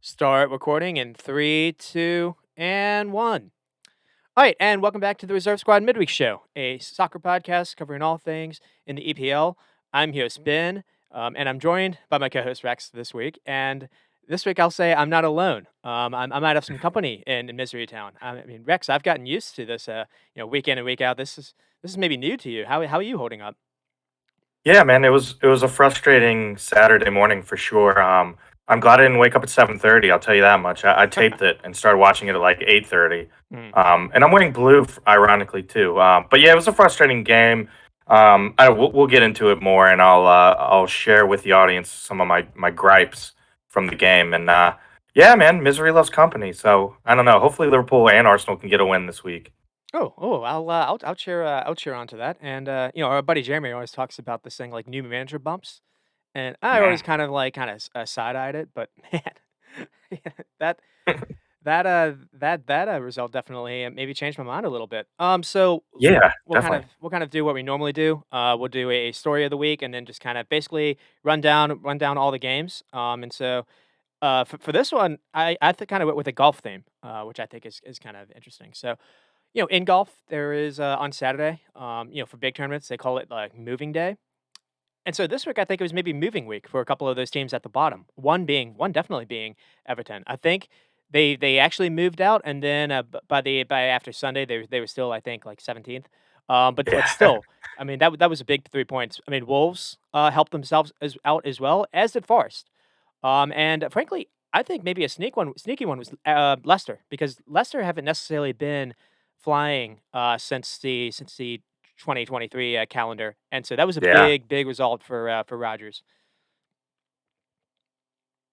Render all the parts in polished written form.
Start recording in three, two, and one. All right, and welcome back to the Reserve Squad Midweek Show, a soccer podcast covering all things in the EPL. I'm here, Ben, and I'm joined by my co-host Rex this week. And this week, I'll say I'm not alone. I might have some company in Misery Town. I mean, Rex, I've gotten used to this, week in and week out. This is maybe new to you. How are you holding up? Yeah, man, it was a frustrating Saturday morning for sure. I'm glad I didn't wake up at 7:30. I'll tell you that much. I taped it and started watching it at like 8:30. Hmm. And I'm winning blue, ironically too. But yeah, it was a frustrating game. We'll get into it more, and I'll share with the audience some of my gripes from the game. And yeah, man, misery loves company. So I don't know. Hopefully, Liverpool and Arsenal can get a win this week. I'll cheer onto that. And our buddy Jeremy always talks about this thing like new manager bumps. And I always Yeah. kind of side-eyed it, but man, yeah, that that result definitely maybe changed my mind a little bit. So Yeah, we'll kind of definitely. we'll kind of do what we normally do. We'll do a story of the week, and then just kind of basically run down all the games. For this one, I kind of went with a golf theme, which I think is kind of interesting. So in golf, there is on Saturday, for big tournaments, they call it like moving day. And so this week, I think it was maybe moving week for a couple of those teams at the bottom. One definitely being Everton. I think they actually moved out, and then by after Sunday, they were still, I think, like 17th. But Yeah. still, I mean that was a big 3 points. I mean Wolves helped themselves out as well, as did Forest. And frankly, I think maybe a sneaky one was Leicester, because Leicester haven't necessarily been flying since the 2023 calendar, and so that was a Yeah. big result for Rodgers.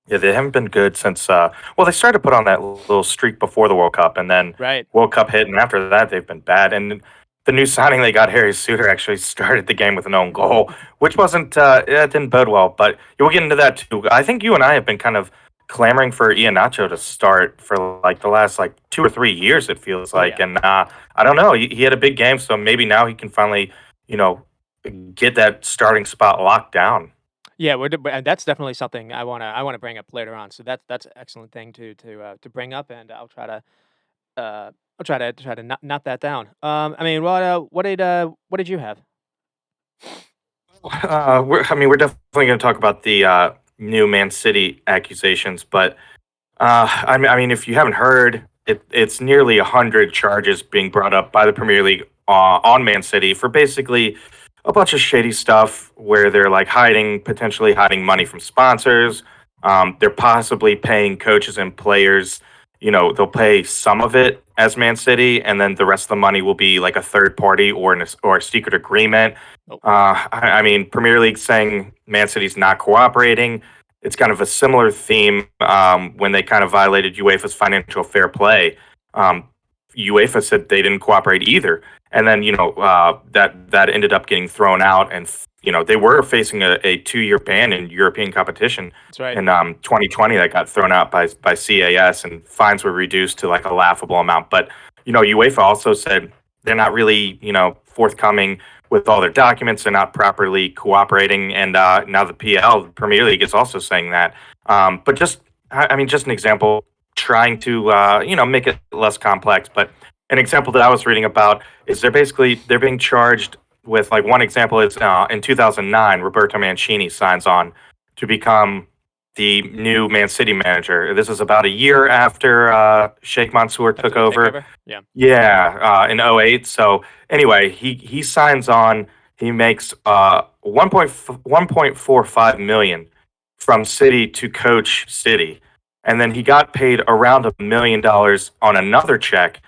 Yeah, they haven't been good since. Well, they started to put on that little streak before the World Cup, and then Right. World Cup hit, and after that, they've been bad. And the new signing they got, Harry Suter, actually started the game with an own goal, which wasn't. It didn't bode well. But we'll get into that too. I think you and I have been kind of clamoring for Iheanacho to start for like the last like 2 or 3 years. It feels Oh like, yeah. and I don't know. He had a big game, so maybe now he can finally, you know, get that starting spot locked down. Yeah, and that's definitely something I wanna bring up later on. So that's an excellent thing to bring up, and I'll try to knock that down. I mean, what did you have? I mean, we're definitely going to talk about the new Man City accusations, but I mean, if you haven't heard, it's nearly 100 charges being brought up by the Premier League on Man City for basically a bunch of shady stuff where they're like potentially hiding money from sponsors. They're possibly paying coaches and players. They'll pay some of it as Man City, and then the rest of the money will be like a third party or a secret agreement. Oh, I mean, Premier League saying Man City's not cooperating. It's kind of a similar theme when they kind of violated UEFA's financial fair play. Um, UEFA said they didn't cooperate either, and then that ended up getting thrown out, and they were facing a 2-year ban in European competition that's right. in 2020 that got thrown out by CAS, and fines were reduced to like a laughable amount. But UEFA also said they're not really forthcoming with all their documents. They're not properly cooperating, and now the PL, the Premier League, is also saying that. But I mean, just an example, trying to make it less complex. But an example that I was reading about is they're being charged with, like, one example is in 2009, Roberto Mancini signs on to become the new Man City manager. This is about a year after Sheikh Mansour took After the over. takeover, yeah. Yeah, in '08. So anyway, he signs on. He makes 1.45 million from City to coach City, and then he got paid around $1 million on another check.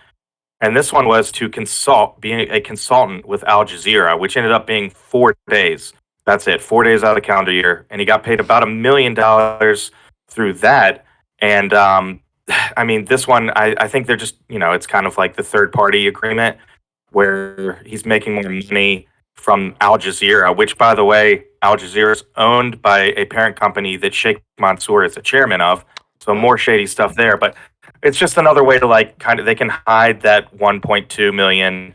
And this one was to being a consultant with Al Jazeera, which ended up being 4 days. That's it, 4 days out of the calendar year, and he got paid about $1 million through that. And I mean, this one, I think they're just, it's kind of like the third party agreement where he's making more money from Al Jazeera, which, by the way, Al Jazeera is owned by a parent company that Sheikh Mansour is the chairman of. So Oh, more shady stuff there. But it's just another way to, like, kind of, they can hide that 1.2 million,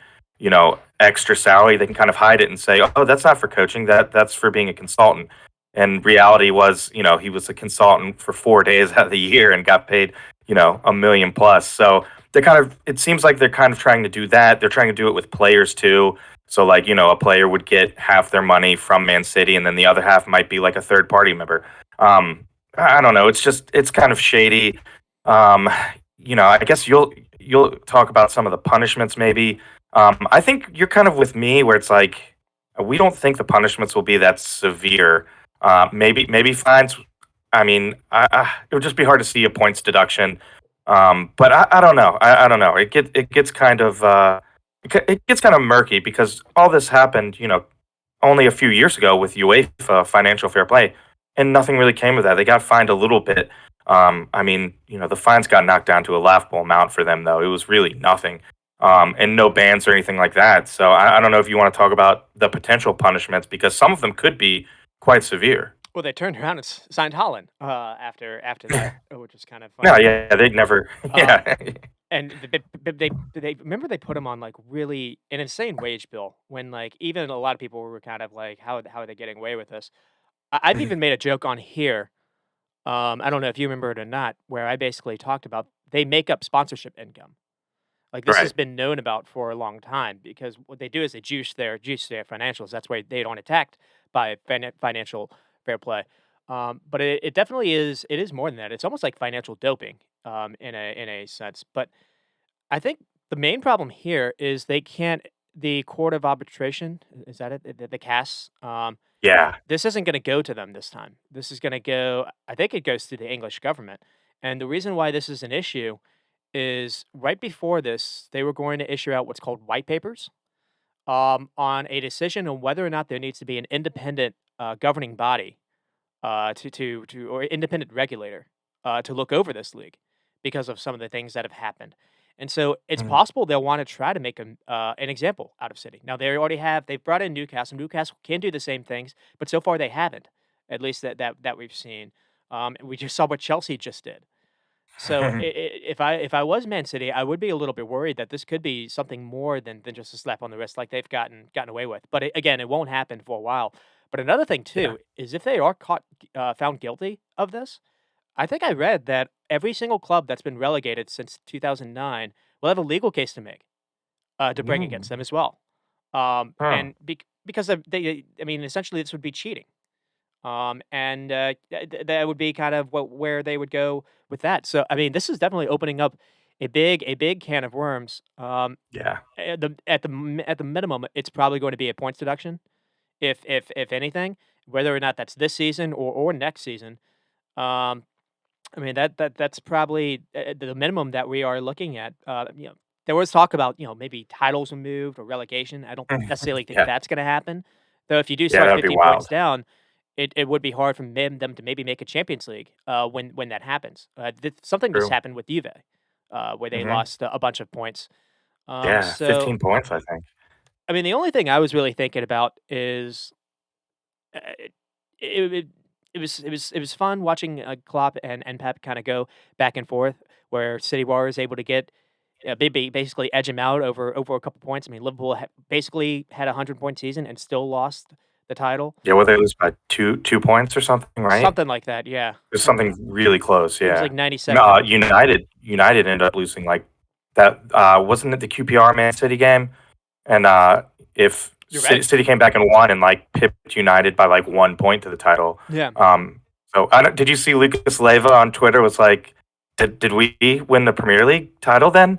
extra salary. They can kind of hide it and say, oh, that's not for coaching. That's for being a consultant. And reality was, he was a consultant for 4 days out of the year and got paid, a million plus. So it seems like they're kind of trying to do that. They're trying to do it with players too. So like, a player would get half their money from Man City and then the other half might be like a third party member. I don't know. It's kind of shady. Um, I guess you'll talk about some of the punishments maybe. I think you're kind of with me where it's like we don't think the punishments will be that severe. Maybe fines. I mean, it would just be hard to see a points deduction. But I don't know. I don't know. It gets kind of it gets kind of murky because all this happened, only a few years ago with UEFA financial fair play, and nothing really came of that. They got fined a little bit. I mean, the fines got knocked down to a laughable amount for them, though. It was really nothing, and no bans or anything like that. So I don't know if you want to talk about the potential punishments because some of them could be quite severe. Well, they turned around and signed Holland after that, which is kind of No, funny. yeah, they'd never. Um, Yeah, and they remember they put him on like really an insane wage bill when like even a lot of people were kind of like, how are they getting away with this? I've even made a joke on here. I don't know if you remember it or not, where I basically talked about they make up sponsorship income. Like this has right. been known about for a long time because what they do is they juice their financials. That's why they don't attacked by financial fair play. But it definitely is. It is more than that. It's almost like financial doping, in a sense. But I think the main problem here is they can't. The Court of Arbitration, is that it? The CAS. Yeah. This isn't going to go to them this time. This is going to go. I think it goes to the English government. And the reason why this is an issue is right before this, they were going to issue out what's called white papers on a decision on whether or not there needs to be an independent governing body or independent regulator to look over this league because of some of the things that have happened. And so it's Mm. possible they'll want to try to make an example out of City. Now they've brought in Newcastle. Newcastle can do the same things, but so far they haven't. At least that we've seen. And we just saw what Chelsea just did. So if I was Man City, I would be a little bit worried that this could be something more than just a slap on the wrist like they've gotten away with. But again, it won't happen for a while. But another thing Yeah. too is if they are found guilty of this, I think I read that every single club that's been relegated since 2009 will have a legal case to make to bring against Mm. them as well. Huh. And because I mean, essentially this would be cheating. And that would be kind of where they would go with that. So, I mean, this is definitely opening up a big can of worms. Yeah. At the minimum, it's probably going to be a points deduction, if anything, whether or not that's this season or next season. Um, I mean that's probably the minimum that we are looking at. There was talk about maybe titles removed or relegation. I don't necessarily think Yeah. that's going to happen, though. If you do Yeah, start that'd be 15 points wild. down, it would be hard for them to maybe make a Champions League when that happens. Something just True. happened with Juve, where they Hmm. lost a bunch of points. Yeah, So 15 points, I think. I mean, the only thing I was really thinking about is it, it, it was fun watching Klopp and Pep kind of go back and forth, where City was able to get basically edge him out over a couple points. I mean, Liverpool basically had a 100-point season and still lost the title. Yeah, well, they lose by two points or something, right? Something like that, yeah. It was something really close, It was yeah. like No, 97 to 94. United ended up losing like that. Wasn't it the QPR Man City game? And if You're right. City came back and won and like pipped United by like 1 point to the title. Yeah. So did you see Lucas Leiva on Twitter was like, did we win the Premier League title then?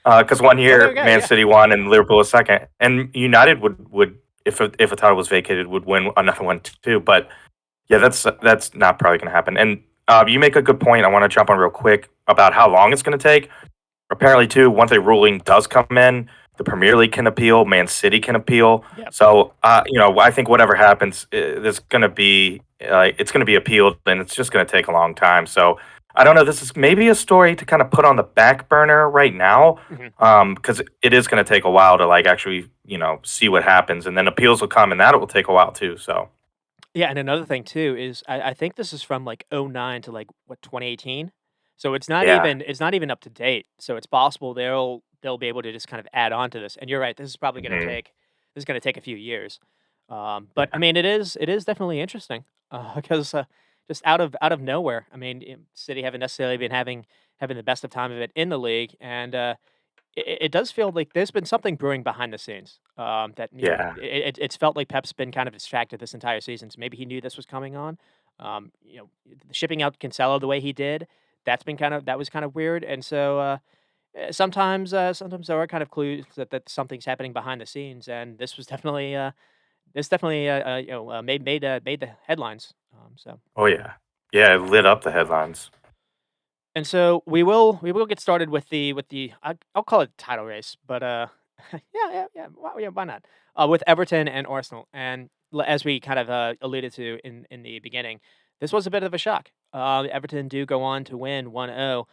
Because one Well, there we year go. Man Yeah. City won and Liverpool was second, and United would if a title was vacated would win another one too. But yeah, that's not probably going to happen. And you make a good point. I want to jump on real quick about how long it's going to take. Apparently, too, once a ruling does come in, the Premier League can appeal, Man City can appeal. Yep. So, I think whatever happens, there's going to be it's going to be appealed, and it's just going to take a long time. So, I don't know. This is maybe a story to kind of put on the back burner right now, Mhm. because it is going to take a while to like actually see what happens, and then appeals will come, and that will take a while too. So, Yeah, and another thing too is I think this is from like '09 to like what 2018. So yeah. it's not even up to date. So it's possible they'll be able to just kind of add on to this. And you're right, this is going to take a few years. But I Yeah. mean it is definitely interesting. because just out of nowhere. I mean, City haven't necessarily been having the best of time of it in the league, and it does feel like there's been something brewing behind the scenes. That Yeah. it's felt like Pep's been kind of distracted this entire season. So maybe he knew this was coming on. Shipping out Cancelo the way he did, that was kind of weird. And so sometimes there are kind of clues that something's happening behind the scenes, and this definitely made the headlines. So. Oh yeah. Yeah, it lit up the headlines. And so we will get started with the I'll call it title race, but why not? With Everton and Arsenal, and as we kind of alluded to in the beginning, this was a bit of a shock. Everton do go on to win 1-0.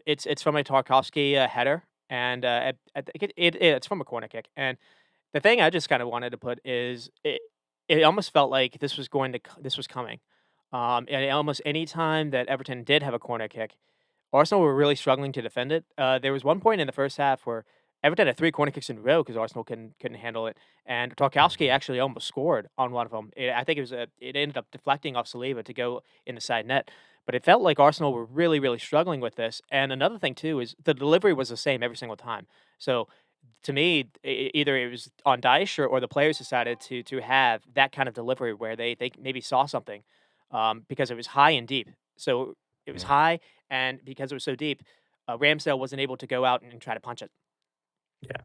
It's from a Tarkovsky header, and it's from a corner kick. And the thing I just kind of wanted to put is it almost felt like this was coming. And almost any time that Everton did have a corner kick, Arsenal were really struggling to defend it. There was one point in the first half where Everton had 3 corner kicks in a row because Arsenal couldn't handle it, and Tarkowski actually almost scored on one of them. I think it ended up deflecting off Saliba to go in the side net, but it felt like Arsenal were really, really struggling with this. And another thing too is the delivery was the same every single time. So to me, either it was on Dyche or the players decided to have that kind of delivery where they maybe saw something, because it was high and deep. So it was Yeah. high, and because it was so deep, Ramsdale wasn't able to go out and try to punch it. Yeah.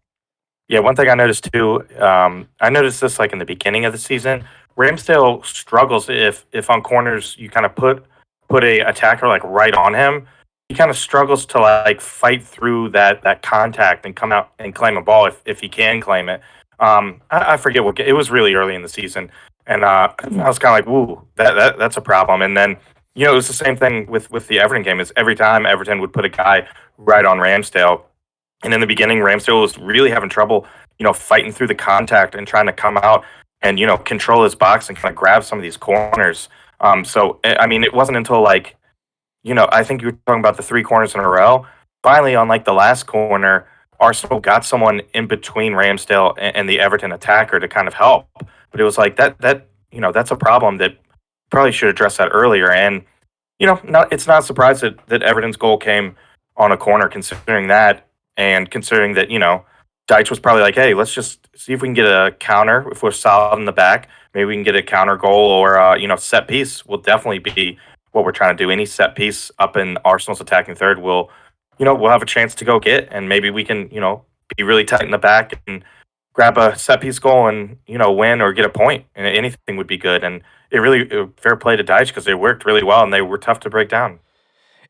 Yeah, one thing I noticed too, I noticed this like in the beginning of the season. Ramsdale struggles if on corners you kind of put a attacker like right on him. He kind of struggles to like fight through that contact and come out and claim a ball if he can claim it. I forget it was really early in the season, and I was kind of like, "Woo, that's a problem." And then it was the same thing with the Everton game. Is every time Everton would put a guy right on Ramsdale, and in the beginning, Ramsdale was really having trouble, fighting through the contact and trying to come out and, control his box and kind of grab some of these corners. So, I mean, it wasn't until like, I think you were talking about the 3 corners in a row. Finally, on like the last corner, Arsenal got someone in between Ramsdale and the Everton attacker to kind of help. But it was like that's a problem that probably should address that earlier. And it's not a surprise that Everton's goal came on a corner, considering that, and considering that Deitch was probably like, "Hey, let's just see if we can get a counter. If we're solid in the back, maybe we can get a counter goal or set piece. Will definitely be what we're trying to do. Any set piece up in Arsenal's attacking third will, we'll have a chance to go get, and maybe we can be really tight in the back and grab a set piece goal and win or get a point. And anything would be good. And fair play to Deitch because they worked really well and they were tough to break down.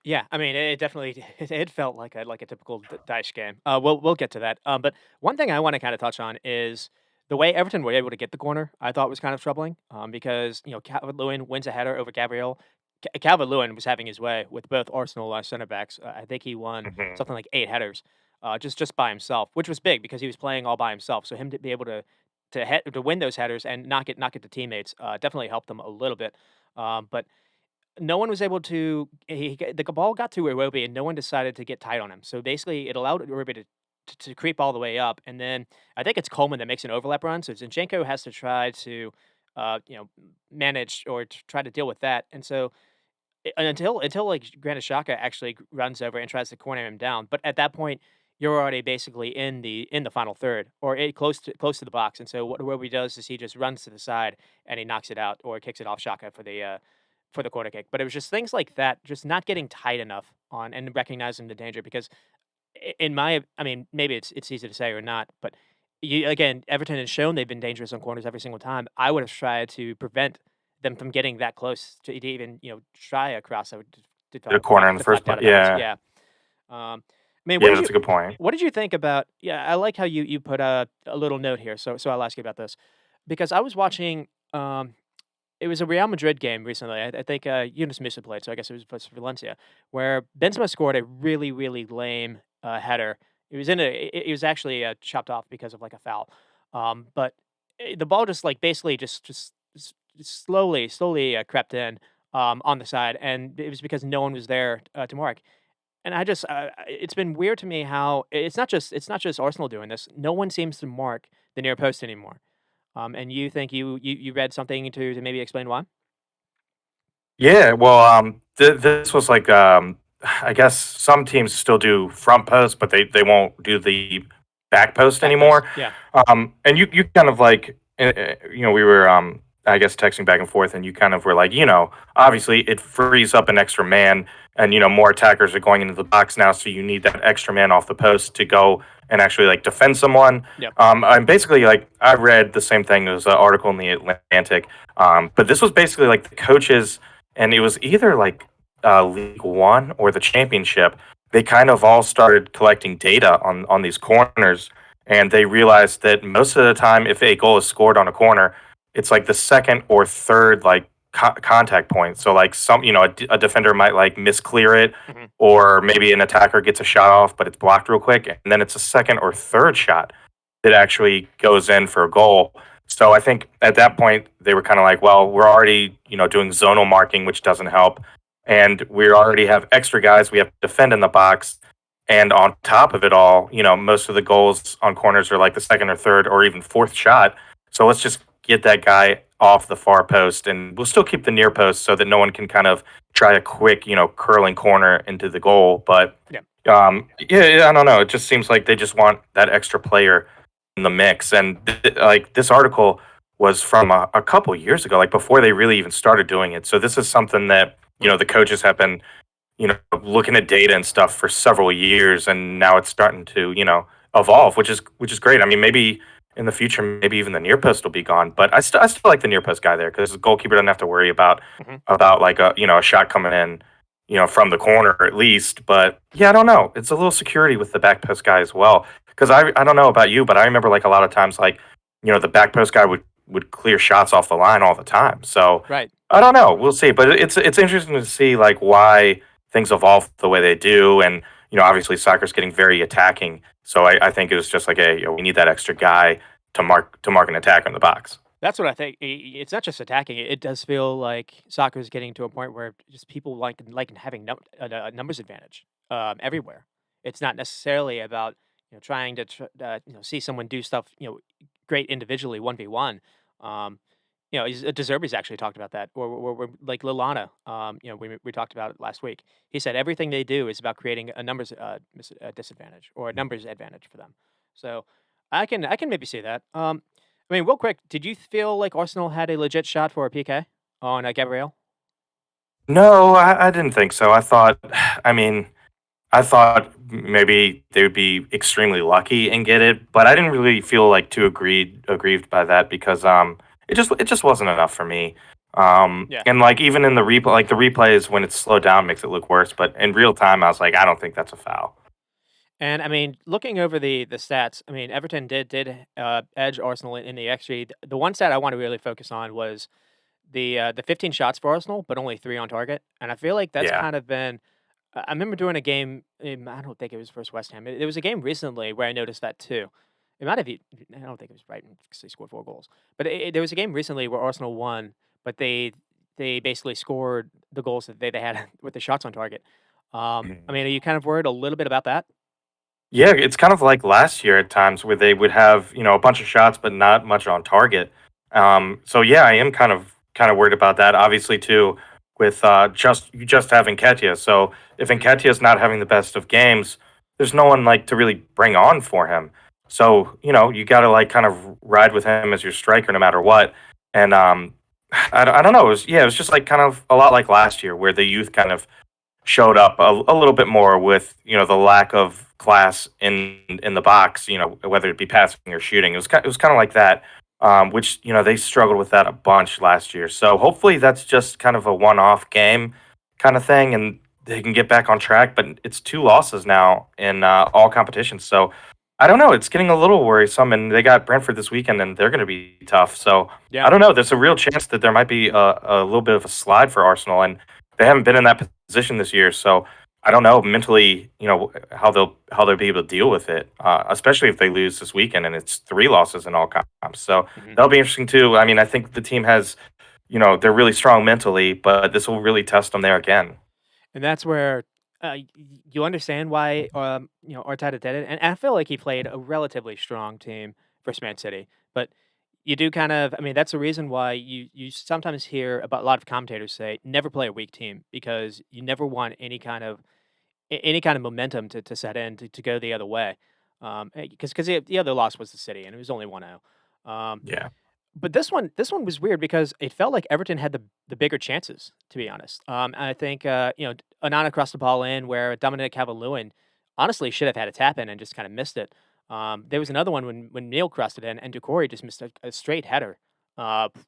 Yeah, I mean, it definitely it felt like a typical Dyche game. We'll get to that. But one thing I want to kind of touch on is the way Everton were able to get the corner. I thought was kind of troubling, because Calvert Lewin wins a header over Gabriel. Calvert Lewin was having his way with both Arsenal center backs. I think he won Hmm. something like 8 headers, just by himself, which was big because he was playing all by himself. So him to be able to win those headers and not get the teammates, definitely helped them a little bit. But no one was able to the ball got to Iwobi, and no one decided to get tight on him. So basically, it allowed Iwobi to creep all the way up, and then I think it's Coleman that makes an overlap run. So Zinchenko has to try to, manage or try to deal with that. And so until like Granit Xhaka actually runs over and tries to corner him down, but at that point you're already basically in the final third or close to the box. And so what Iwobi does is he just runs to the side and he knocks it out or kicks it off Xhaka for the corner kick. But it was just things like that, just not getting tight enough on and recognizing the danger. Because I mean, maybe it's easy to say or not, but again, Everton has shown they've been dangerous on corners every single time. I would have tried to prevent them from getting that close to even try a cross that would The corner in the first deflect place. out of bounds. Yeah. Yeah. I mean, Yeah, that's a good point. what did you think about? Yeah, I like how you put a little note here. So I'll ask you about this because I was watching. It was a Real Madrid game recently. I think Yunus Musa played, so I guess it was versus Valencia, where Benzema scored a really, really lame header. It was actually chopped off because of like a foul, but the ball just like basically just slowly crept in on the side, and it was because no one was there to mark. And it's been weird to me how it's not just Arsenal doing this. No one seems to mark the near post anymore. And you think you read something to maybe explain why? Yeah, well, this was like, I guess some teams still do front post, but they won't do the back post Back post. anymore. Yeah. And you kind of like, we were, I guess, texting back and forth, and you kind of were like, obviously it frees up an extra man, and more attackers are going into the box now, so you need that extra man off the post to go and actually like defend someone. Yep. I'm basically like, I read the same thing. There was an article in the Atlantic, but this was basically like the coaches, and it was either like League One or the Championship. They kind of all started collecting data on these corners, and they realized that most of the time, if a goal is scored on a corner, it's like the second or third like contact point. So like a defender might like misclear it, Mhm. or maybe an attacker gets a shot off, but it's blocked real quick, and then it's a second or third shot that actually goes in for a goal. So I think at that point they were kind of like, well, we're already, doing zonal marking, which doesn't help, and we already have extra guys we have to defend in the box. And on top of it all, most of the goals on corners are like the second or third or even fourth shot. So let's just get that guy off the far post, and we'll still keep the near post so that no one can kind of try a quick, curling corner into the goal. But Yeah. yeah, I don't know. It just seems like they just want that extra player in the mix. And like this article was from a couple years ago, like before they really even started doing it. So this is something that the coaches have been looking at data and stuff for several years, and now it's starting to evolve, which is great. I mean, maybe in the future, maybe even the near post will be gone, but I still like the near post guy there because the goalkeeper doesn't have to worry about Mhm. like a shot coming in from the corner at least. But yeah, I don't know. It's a little security with the back post guy as well, because I don't know about you, but I remember like a lot of times like the back post guy would clear shots off the line all the time. So Right. I don't know. We'll see, but it's interesting to see like why things evolve the way they do. And obviously soccer's getting very attacking, so I think it was just like, hey, we need that extra guy to mark an attack in the box. That's what I think. It's not just attacking. It does feel like soccer is getting to a point where just people like having a numbers advantage everywhere. It's not necessarily about trying to see someone do stuff great individually 1v1. Um, Deserby's actually talked about that, or like Lilana. We talked about it last week. He said everything they do is about creating a numbers disadvantage or a numbers advantage for them. So I can maybe see that. I mean, real quick, did you feel like Arsenal had a legit shot for a PK on Gabriel? No, I didn't think so. I mean, I thought maybe they would be extremely lucky and get it, but I didn't really feel like too aggrieved by that because it just wasn't enough for me. Yeah. And like even in the replay, like the replays when it's slowed down makes it look worse, but in real time I was like, I don't think that's a foul. And I mean, looking over the stats, I mean, Everton did edge Arsenal in the XG. The one stat I want to really focus on was the 15 shots for Arsenal, but only 3 on target. And I feel like that's Yeah. kind of been I remember doing a game, I don't think it was versus West Ham. There was a game recently where I noticed that too. It might have I don't think it was Brighton because they scored 4 goals. But there was a game recently where Arsenal won, but they basically scored the goals that they had with the shots on target. I mean, are you kind of worried a little bit about that? Yeah, it's kind of like last year at times where they would have, a bunch of shots but not much on target. So yeah, I am kind of worried about that. Obviously, too, with just having Nketiah. So if Mhm. Nketiah's not having the best of games, there's no one like to really bring on for him. So you got to like kind of ride with him as your striker no matter what. And I don't know. It was just like kind of a lot like last year where the youth kind of showed up a little bit more with the lack of class in the box, whether it be passing or shooting. It was kind of like that, which they struggled with that a bunch last year. So hopefully that's just kind of a one-off game kind of thing, and they can get back on track. But it's 2 losses now in all competitions, so I don't know. It's getting a little worrisome, and they got Brentford this weekend, and they're going to be tough. So Yeah. I don't know. There's a real chance that there might be a little bit of a slide for Arsenal, and they haven't been in that position this year. So I don't know mentally, how they'll be able to deal with it, especially if they lose this weekend and it's 3 losses in all comps. So Mhm. that'll be interesting too. I mean, I think the team has, they're really strong mentally, but this will really test them there again. And that's where you understand why Arteta did it, and I feel like he played a relatively strong team versus Man City. But you do kind of, I mean, that's the reason why you sometimes hear about a lot of commentators say never play a weak team because you never want any kind of momentum to set in to go the other way. Because the other loss was the City and it was only 1-0. Yeah. But this one was weird because it felt like Everton had the bigger chances, to be honest. I think, Onana crossed the ball in where Dominic Calvert-Lewin honestly should have had a tap in and just kinda missed it. There was another one when Neil crossed it in and Doucouré just missed a straight header,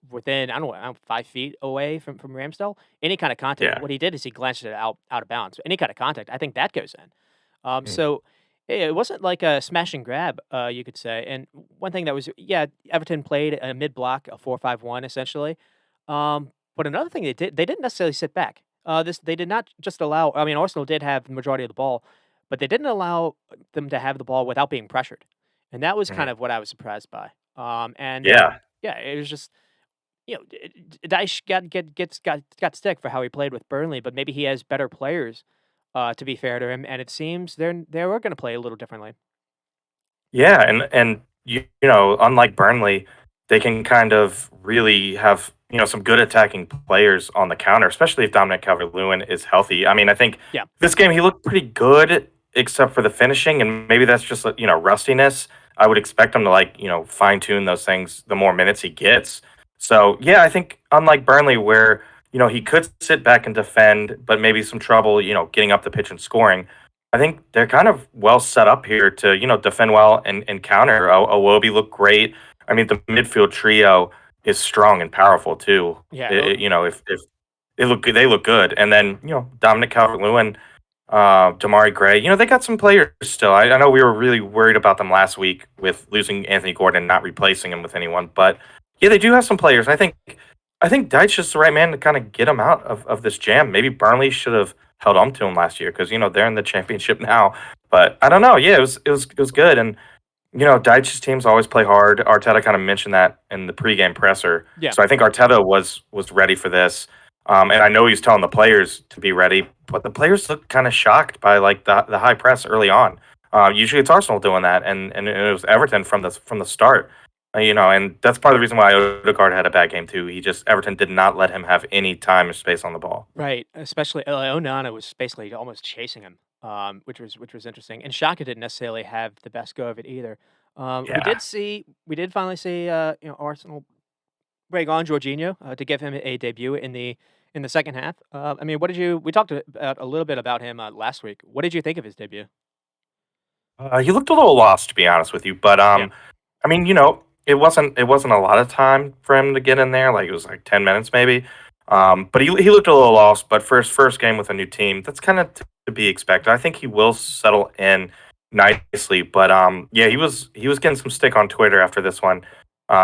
within, I don't know, 5 feet away from Ramsdale. Any kind of contact, Yeah. what he did is he glanced it out of bounds. Any kind of contact, I think that goes in. Mm. So it wasn't like a smash and grab, you could say. And one thing that was, yeah, Everton played a mid block, a 4-5-1 essentially. But another thing they didn't necessarily sit back. They did not just allow. I mean, Arsenal did have the majority of the ball, but they didn't allow them to have the ball without being pressured, and that was kind Mhm. of what I was surprised by. Yeah. Yeah, it was just, Dyche got stick for how he played with Burnley, but maybe he has better players. To be fair to him, and it seems they were going to play a little differently. Yeah, and you know, unlike Burnley, they can kind of really have, some good attacking players on the counter, especially if Dominic Calvert-Lewin is healthy. I mean, I think Yeah, this game he looked pretty good except for the finishing, and maybe that's just, rustiness. I would expect him to, like, fine-tune those things the more minutes he gets. So, yeah, I think unlike Burnley where, he could sit back and defend, but maybe some trouble, getting up the pitch and scoring. I think they're kind of well set up here to, defend well and counter. Awobi looked great. I mean, the midfield trio is strong and powerful too. yeah. If they look good, and then Dominic Calvert-Lewin, Damari Gray, they got some players still. I know we were really worried about them last week with losing Anthony Gordon, and not replacing him with anyone, but yeah, they do have some players. I think Deitch is the right man to kind of get him out of this jam. Maybe Burnley should have held on to him last year because they're in the championship now. But I don't know. Yeah, it was good, and Deitch's teams always play hard. Arteta kind of mentioned that in the pregame presser, Yeah, so I think Arteta was ready for this. And I know he's telling the players to be ready, but the players look kind of shocked by like the high press early on. Usually it's Arsenal doing that, and it was Everton from the start. And that's part of the reason why Odegaard had a bad game too. Everton did not let him have any time or space on the ball. right. Especially Onana was basically almost chasing him, which was interesting. And Xhaka didn't necessarily have the best go of it either. Yeah. We did finally see Arsenal bring on Jorginho to give him a debut in the second half. I mean, what did you? We talked about a little bit about him last week. What did you think of his debut? He looked a little lost, to be honest with you, but Yeah, I mean, it wasn't a lot of time for him to get in there. Like it was like 10 minutes maybe. But he looked a little lost. But for his first game with a new team, that's kind of to be expected. I think he will settle in nicely. But yeah, he was getting some stick on Twitter after this one.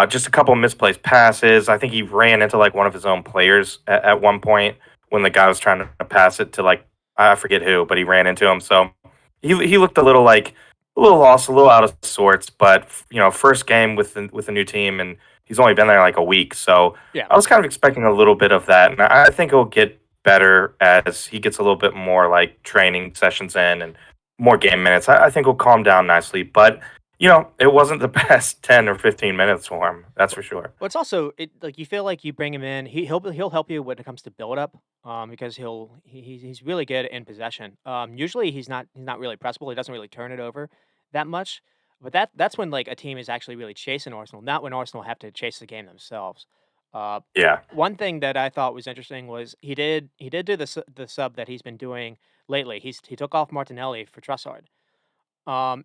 Just a couple misplaced passes. I think he ran into like one of his own players at one point when the guy was trying to pass it to like I forget who, but he ran into him. So he looked a little lost, a little out of sorts, but first game with a new team, and he's only been there like a week, so yeah. I was kind of expecting a little bit of that, and I think it'll get better as he gets a little bit more like training sessions in and more game minutes. I think he'll calm down nicely, but it wasn't the best 10 or 15 minutes for him. That's for sure. Well, it's also like you feel like you bring him in, he'll help you when it comes to build up, because he's really good in possession. Usually he's not really pressable. He doesn't really turn it over that much. But that's when like a team is actually really chasing Arsenal, not when Arsenal have to chase the game themselves. Uh, Yeah, One thing that I thought was interesting was he did do the sub that he's been doing lately. He took off Martinelli for Trossard. I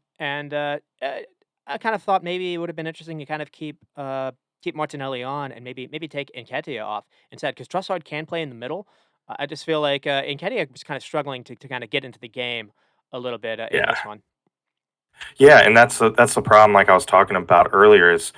kind of thought maybe it would have been interesting to kind of keep Martinelli on and maybe take Nketiah off instead because Trossard can play in the middle. I just feel like Nketiah was kind of struggling to kind of get into the game a little bit in yeah, this one. yeah, and that's the problem. Like I was talking about earlier, is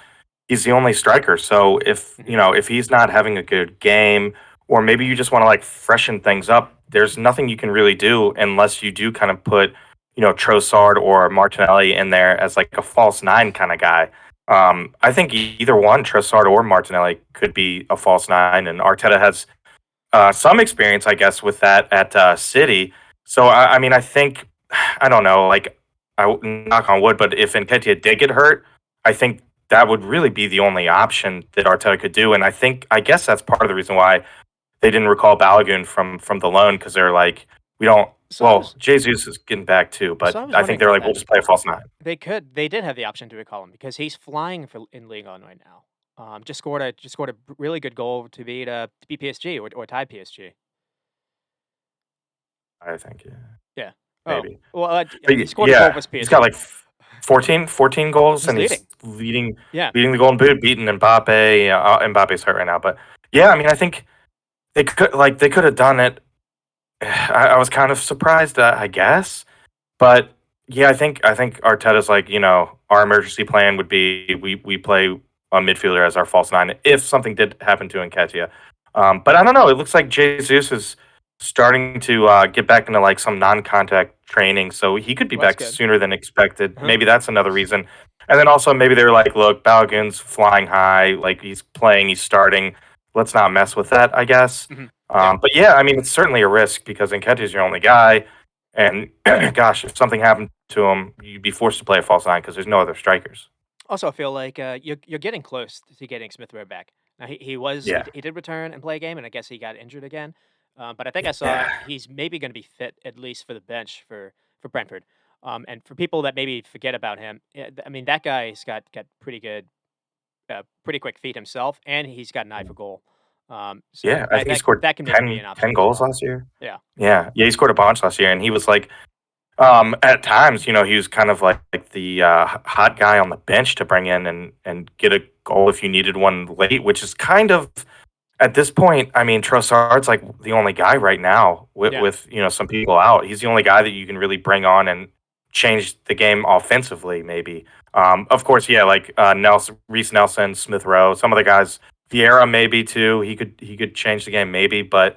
he's the only striker. So Hmm. if he's not having a good game, or maybe you just want to like freshen things up, there's nothing you can really do unless you do kind of put, Trossard or Martinelli in there as like a false nine kind of guy. I think either one, Trossard or Martinelli, could be a false nine, and Arteta has some experience, I guess, with that at City. So I mean, I think I don't know, like knock on wood, but if Nketiah did get hurt, I think that would really be the only option that Arteta could do. And I guess that's part of the reason why they didn't recall Balogun from the loan because they're like, we don't. So I Well, was Jesus is getting back too, so but I was I think wondering they're about like, we'll that. just play a false nine. They did have the option to recall him because he's flying for in League On right now. Just scored a really good goal to beat PSG or tie PSG. I think, yeah, Yeah. Oh, maybe. well, But he scored a goal yeah, versus he's got PSG. like 14 goals, He's and he's leading. leading Yeah. leading the Golden Boot, beating Mbappe. Mbappe's hurt right now, but yeah, I mean, I think they could have done it. I was kind of surprised, I guess, but yeah, I think Arteta's like, our emergency plan would be we play a midfielder as our false nine if something did happen to Nketiah. But I don't know. It looks like Jesus is starting to get back into like some non-contact training, so he could be Well, that's back good. sooner than expected. Uh-huh. Maybe that's another reason. And then also maybe they were like, look, Balogun's flying high, like he's playing, he's starting. Let's not mess with that, I guess. Mhm. Yeah. But yeah, I mean, it's certainly a risk because Nketiah's your only guy. And gosh, if something happened to him, you'd be forced to play a false nine because there's no other strikers. Also, I feel like, you're getting close to getting Smith Rowe back. Now Yeah. he did return and play a game, and I guess he got injured again. But I think I saw Yeah. he's maybe gonna be fit at least for the bench for Brentford. And for people that maybe forget about him, I mean, that guy's got pretty quick feet himself, and he's got an eye for goal. So Yeah, I think he scored that can maybe be 10 an option 10 as goals well. last year. Yeah. Yeah, he scored a bunch last year, and he was like, at times, he was kind of like the hot guy on the bench to bring in and get a goal if you needed one late, which is kind of at this point. I mean, Trossard's like the only guy right now Yeah. with some people out. He's the only guy that you can really bring on and change the game offensively. Maybe, of course, yeah, like Nelson, Reese Nelson, Smith Rowe, some of the guys, Vieira maybe too. He could change the game maybe, but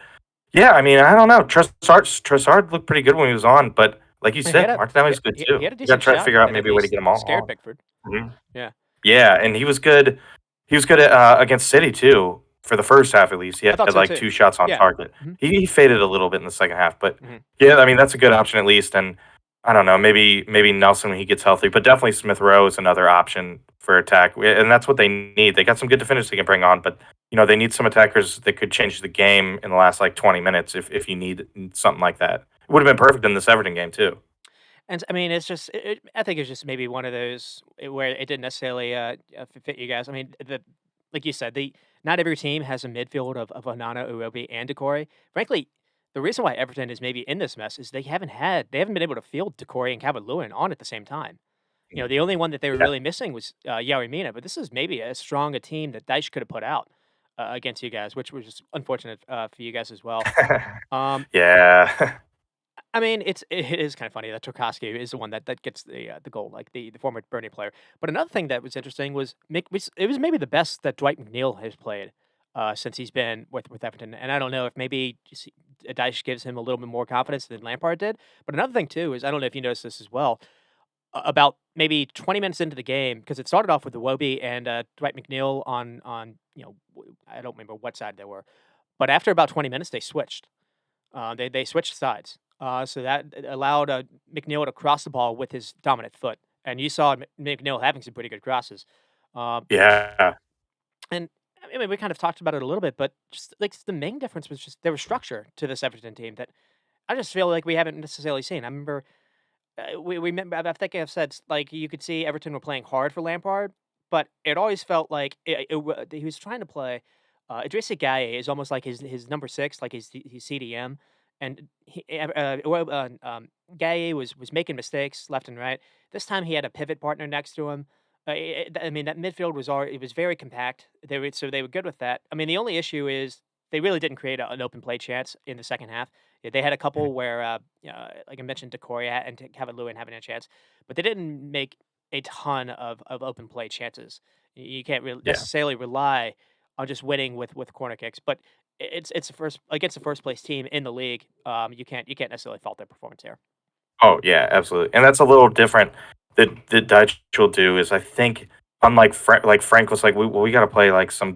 yeah, I mean, I don't know. Trossard looked pretty good when he was on, but like you And he had said, a Martinelli's good he too. had a You got to decent try to shot figure out that at maybe a way to least get them all scared on. Pickford. Mhm. Yeah. Yeah, and he was good. He was good against City too for the first half at least. He I had thought so like too. 2 shots on Yeah. target. Mhm. He faded a little bit in the second half, but Mhm. yeah, I mean that's a good option at least. And I don't know, maybe Nelson when he gets healthy, but definitely Smith Rowe is another option for attack, and that's what they need. They got some good defenders they can bring on, but they need some attackers that could change the game in the last like 20 minutes if you need something like that. It would have been perfect in this Everton game too. And I mean, it's just I think it's just maybe one of those where it didn't necessarily fit you guys. I mean, like you said, the not every team has a midfield of Onana, Urobi, and Decore. Frankly, the reason why Everton is maybe in this mess is they haven't been able to field Decore and Calvert Lewin on at the same time. The only one that they were Yeah. really missing was Yerry Mina, but this is maybe as strong a team that Dyche could have put out against you guys, which was just unfortunate for you guys as well. Um, Yeah. I mean, it is kind of funny that Tarkowski is the one that gets the goal, like the former Burnley player. But another thing that was interesting it was maybe the best that Dwight McNeil has played since he's been with Everton. And I don't know if maybe Dyche gives him a little bit more confidence than Lampard did. But another thing too is I don't know if you noticed this as well. About maybe 20 minutes into the game, because it started off with the Wobie and Dwight McNeil on I don't remember what side they were, but after about 20 minutes they switched. They switched sides, so that allowed McNeil to cross the ball with his dominant foot, and you saw McNeil having some pretty good crosses. Um, Yeah. and I mean, we kind of talked about it a little bit, but just like the main difference was just there was structure to this Everton team that I just feel like we haven't necessarily seen. I remember we remember. I think I've said like you could see Everton were playing hard for Lampard, but it always felt like he was trying to play. Idrissa Gueye is almost like his number six, like his CDM, and Gueye was making mistakes left and right. This time he had a pivot partner next to him. I mean that midfield was already it was very compact. They were good with that. I mean the only issue is they really didn't create an open play chance in the second half. Yeah, they had a couple where, like I mentioned, Decoria and Calvert Lewin having a chance, but they didn't make a ton of open play chances. You can't Yeah. necessarily rely on just winning with corner kicks, but it's the first against the first place team in the league. You can't necessarily fault their performance here. Oh, yeah, absolutely, and that's a little different that Dutch will do is I think unlike Frank was like, we gotta play, like, some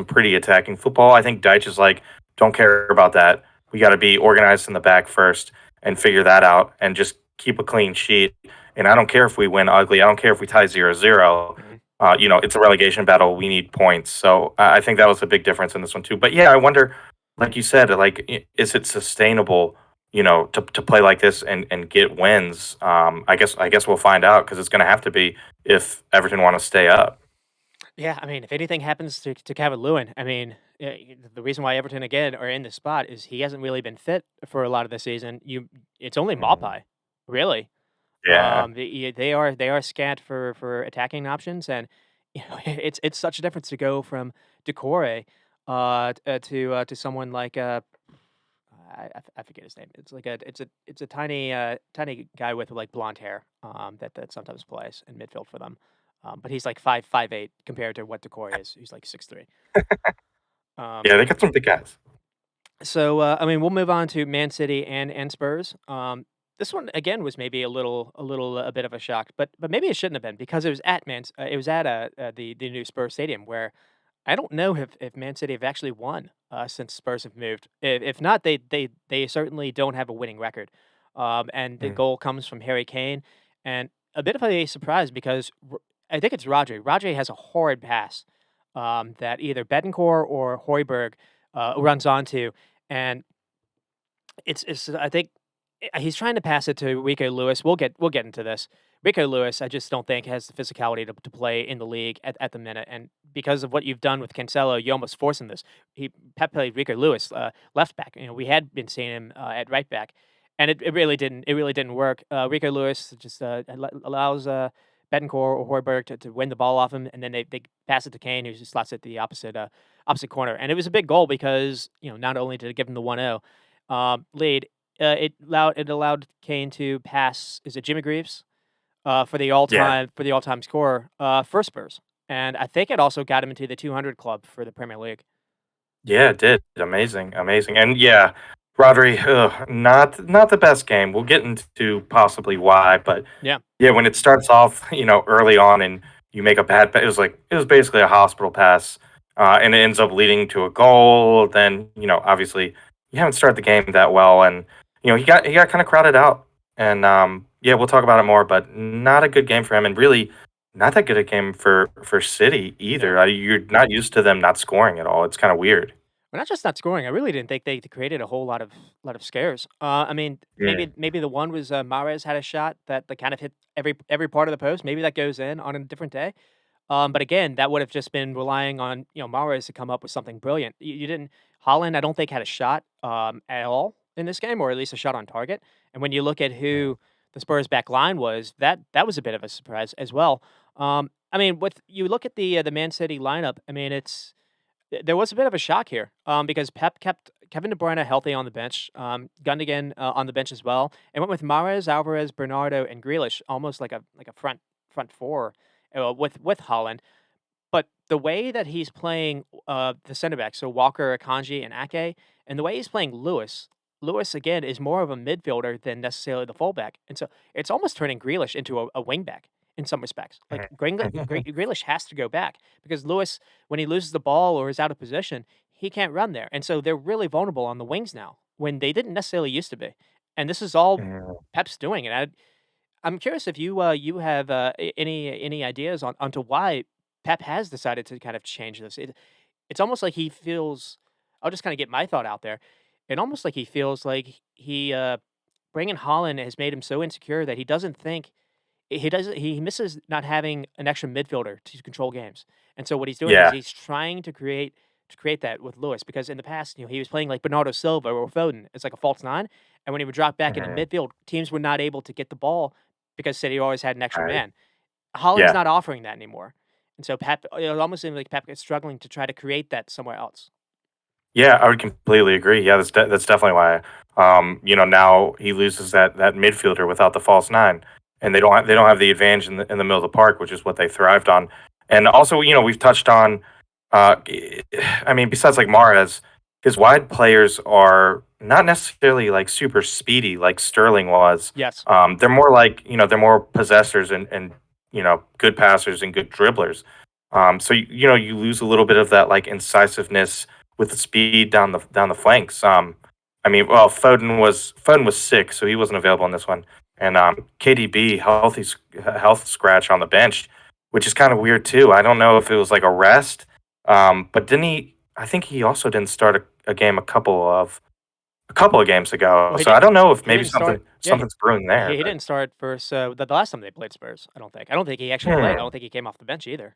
pretty attacking football. I think Deitch is like, "Don't care about that. We gotta be organized in the back first and figure that out and just keep a clean sheet, and I don't care if we win ugly. I don't care if we tie 0-0. Mhm. It's a relegation battle. We need points. So I think that was a big difference in this one too. But yeah, I wonder, like you said, like is it sustainable? To play like this and get wins. I guess we'll find out because it's going to have to be if Everton want to stay up. Yeah, I mean, if anything happens to Calvert Lewin, I mean, the reason why Everton again are in this spot is he hasn't really been fit for a lot of the season. It's only Mhm. Maupay, really. Yeah, They are scant for attacking options, and it's such a difference to go from Decore to someone like I forget his name. It's like a tiny guy with like blonde hair that sometimes plays in midfield for them. But he's like 5'8" compared to what Decore is. He's like 6'3". Um, yeah, they got some big guys. I mean, we'll move on to Man City and Spurs. This one again was maybe a bit of a shock, but maybe it shouldn't have been because it was at the new Spurs stadium where I don't know if Man City have actually won since Spurs have moved. If not, they certainly don't have a winning record. And the Mm. goal comes from Harry Kane, and a bit of a surprise because I think it's Rodri. Rodri has a horrid pass that either Betancourt or Hoiberg runs onto, and it's I think he's trying to pass it to Rico Lewis. We'll get into this. Rico Lewis, I just don't think has the physicality to play in the league at the minute, and because of what you've done with Cancelo, you almost force him this. Pep played Rico Lewis left back. We had been seeing him at right back, and it really didn't work. Rico Lewis just allows Betancourt or Hoiberg to win the ball off him, and then they pass it to Kane, who just slots it the opposite corner, and it was a big goal because not only did it give him the 1-0 lead. It allowed Kane to pass. Is it Jimmy Greaves Yeah, for the all-time scorer for Spurs, and I think it also got him into the 200 club for the Premier League. yeah, it did. Amazing, amazing, and yeah, Rodri, not the best game. We'll get into possibly why, but Yeah, yeah, when it starts off, early on, and you make a bad, it was basically a hospital pass, and it ends up leading to a goal. Then obviously you haven't started the game that well, and he got kind of crowded out, and yeah, we'll talk about it more, but not a good game for him, and really not that good a game for City yeah. either. You're not used to them not scoring at all. It's kind of weird. Well, not just not scoring. I really didn't think they created a whole lot of scares. I mean, Yeah, maybe the one was Mahrez had a shot that kind of hit every part of the post. Maybe that goes in on a different day. But again, that would have just been relying on Mahrez to come up with something brilliant. You didn't. Holland, I don't think had a shot at all in this game, or at least a shot on target. And when you look at mm, who the Spurs back line was, that was a bit of a surprise as well. I mean, with you look at the Man City lineup, I mean, there was a bit of a shock here because Pep kept Kevin De Bruyne healthy on the bench, Gundogan on the bench as well, and went with Mahrez, Alvarez, Bernardo, and Grealish, almost like a front four with Holland. But the way that he's playing the center back, so Walker, Akanji, and Ake, and the way he's playing Lewis again is more of a midfielder than necessarily the fullback, and so it's almost turning Grealish into a wing back in some respects. Like Grealish has to go back because Lewis, when he loses the ball or is out of position, he can't run there, and so they're really vulnerable on the wings now when they didn't necessarily used to be. And this is all mm. Pep's doing, and I'm curious if you have any ideas onto why Pep has decided to kind of change this. It's almost like he feels. I'll just kind of get my thought out there. It almost like he feels like he bringing Holland has made him so insecure that he doesn't think he misses not having an extra midfielder to control games. And so what he's doing is Yeah. he's trying to create that with Lewis because in the past, he was playing like Bernardo Silva or Foden. It's like a false nine. And when he would drop back into Mhm. midfield, teams were not able to get the ball because City always had an extra Right. man. Holland's Yeah. not offering that anymore. And so Pep, it almost seems like Pep is struggling to try to create that somewhere else. Yeah, I would completely agree. Yeah, that's definitely why. Now he loses that midfielder without the false nine, and they don't have the advantage in the middle of the park, which is what they thrived on. And also, we've touched on. Uh, I mean, besides like Mahrez, his wide players are not necessarily like super speedy like Sterling was. Yes. They're more like they're more possessors and good passers and good dribblers. So you lose a little bit of that like incisiveness with the speed down the flanks. I mean, well, Foden was sick, so he wasn't available in this one. And KDB health scratch on the bench. which is kind of weird too. I don't know if it was like a rest, but didn't he? I think he also didn't start a game a couple of games ago. Well, So I don't know if he maybe didn't start. Yeah, something's brewing there. he But didn't start first. The last time they played Spurs, I don't think. I don't think he actually played. I hmm, don't think he came off the bench either.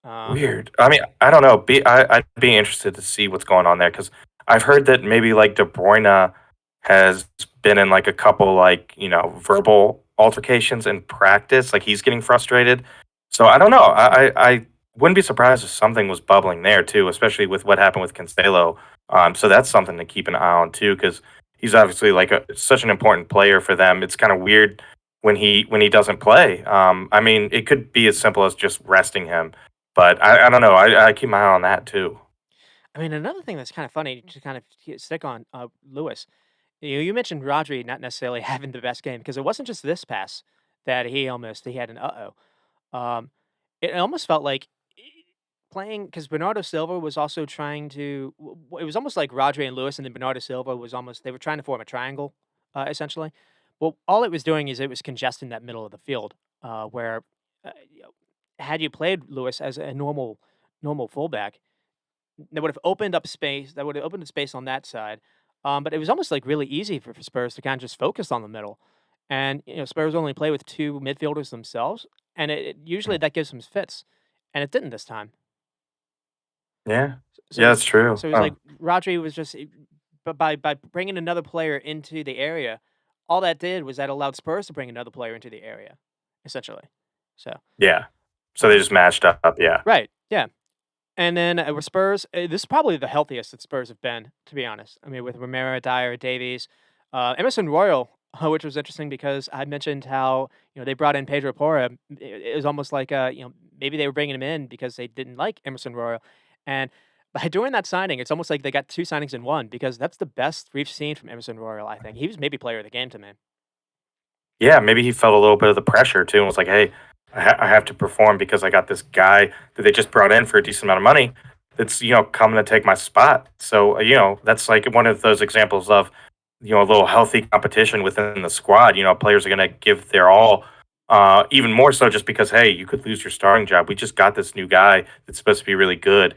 Um, weird. I mean, I don't know. I'd be interested to see what's going on there because I've heard that maybe like De Bruyne has been in like a couple like verbal altercations in practice. Like he's getting frustrated. So I don't know. I wouldn't be surprised if something was bubbling there too, especially with what happened with Cancelo. So that's something to keep an eye on too because he's obviously like such an important player for them. It's kind of weird when he doesn't play. I mean, it could be as simple as just resting him but I don't know. I keep my eye on that too. I mean, another thing that's kind of funny to kind of stick on Lewis. You mentioned Rodri not necessarily having the best game because it wasn't just this pass that he had an um. It almost felt like playing because Bernardo Silva was also trying to. It was almost like Rodri and Lewis, and then Bernardo Silva was almost they were trying to form a triangle, essentially. Well, all it was doing is it was congesting that middle of the field, where had you played Lewis as a normal fullback, that would have opened up space. That would have opened up space on that side. But it was almost like really easy for Spurs to kind of just focus on the middle, and Spurs only play with two midfielders themselves, and usually Mm. that gives them fits, and it didn't this time. Yeah. So Yeah, that's true. so it was Oh, like Rodri was just, but by bringing another player into the area, all that did was that allowed Spurs to bring another player into the area, essentially. So, yeah. So they um, just matched up. Yeah. right, yeah. And then, with Spurs, this is probably the healthiest that Spurs have been, to be honest. I mean, with Romero, Dyer, Davies, Emerson Royal, which was interesting because I mentioned how, they brought in Pedro Porra. It was almost like, maybe they were bringing him in because they didn't like Emerson Royal. And by doing that signing, it's almost like they got two signings in one because that's the best we've seen from Emerson Royal, I think. He was maybe player of the game to me. Yeah, maybe he felt a little bit of the pressure too and was like, "Hey, I have to perform because I got this guy that they just brought in for a decent amount of money that's, coming to take my spot." So, that's like one of those examples of, a little healthy competition within the squad. Players are going to give their all, even more so just because, hey, you could lose your starting job. We just got this new guy that's supposed to be really good.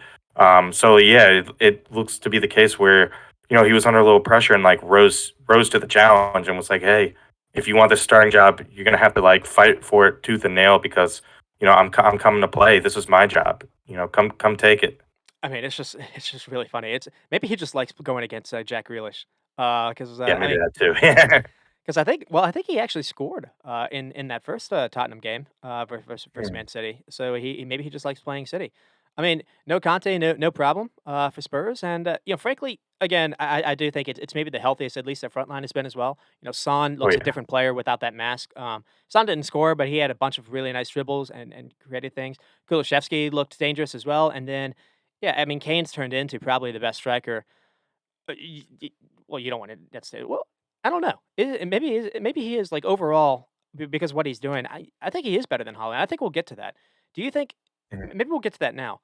So yeah, it looks to be the case where, he was under a little pressure and like rose to the challenge and was like, hey, if you want this starting job, you're gonna have to like fight for it tooth and nail because I'm coming to play. This is my job. Come take it. I mean, it's just really funny. It's maybe he just likes going against Jack Grealish. Because Yeah, I maybe mean, that too. 'Cause I think he actually scored, in that first, Tottenham game, versus Hmm. Man City. So maybe he just likes playing City. I mean, no Conte, no problem, for Spurs, and, frankly, again, I do think it's maybe the healthiest, at least their front line has been as well. Son Oh looks a yeah, different player without that mask. Son didn't score, but he had a bunch of really nice dribbles and created things. Kulusevski looked dangerous as well, and then, yeah, I mean, Kane's turned into probably the best striker y y well, you don't wanna that's it. Well, I don't know. Maybe he is, like, overall, because what he's doing, I think he is better than Haaland. I think we'll get to that. Do you think Mhm. maybe we'll get to that now.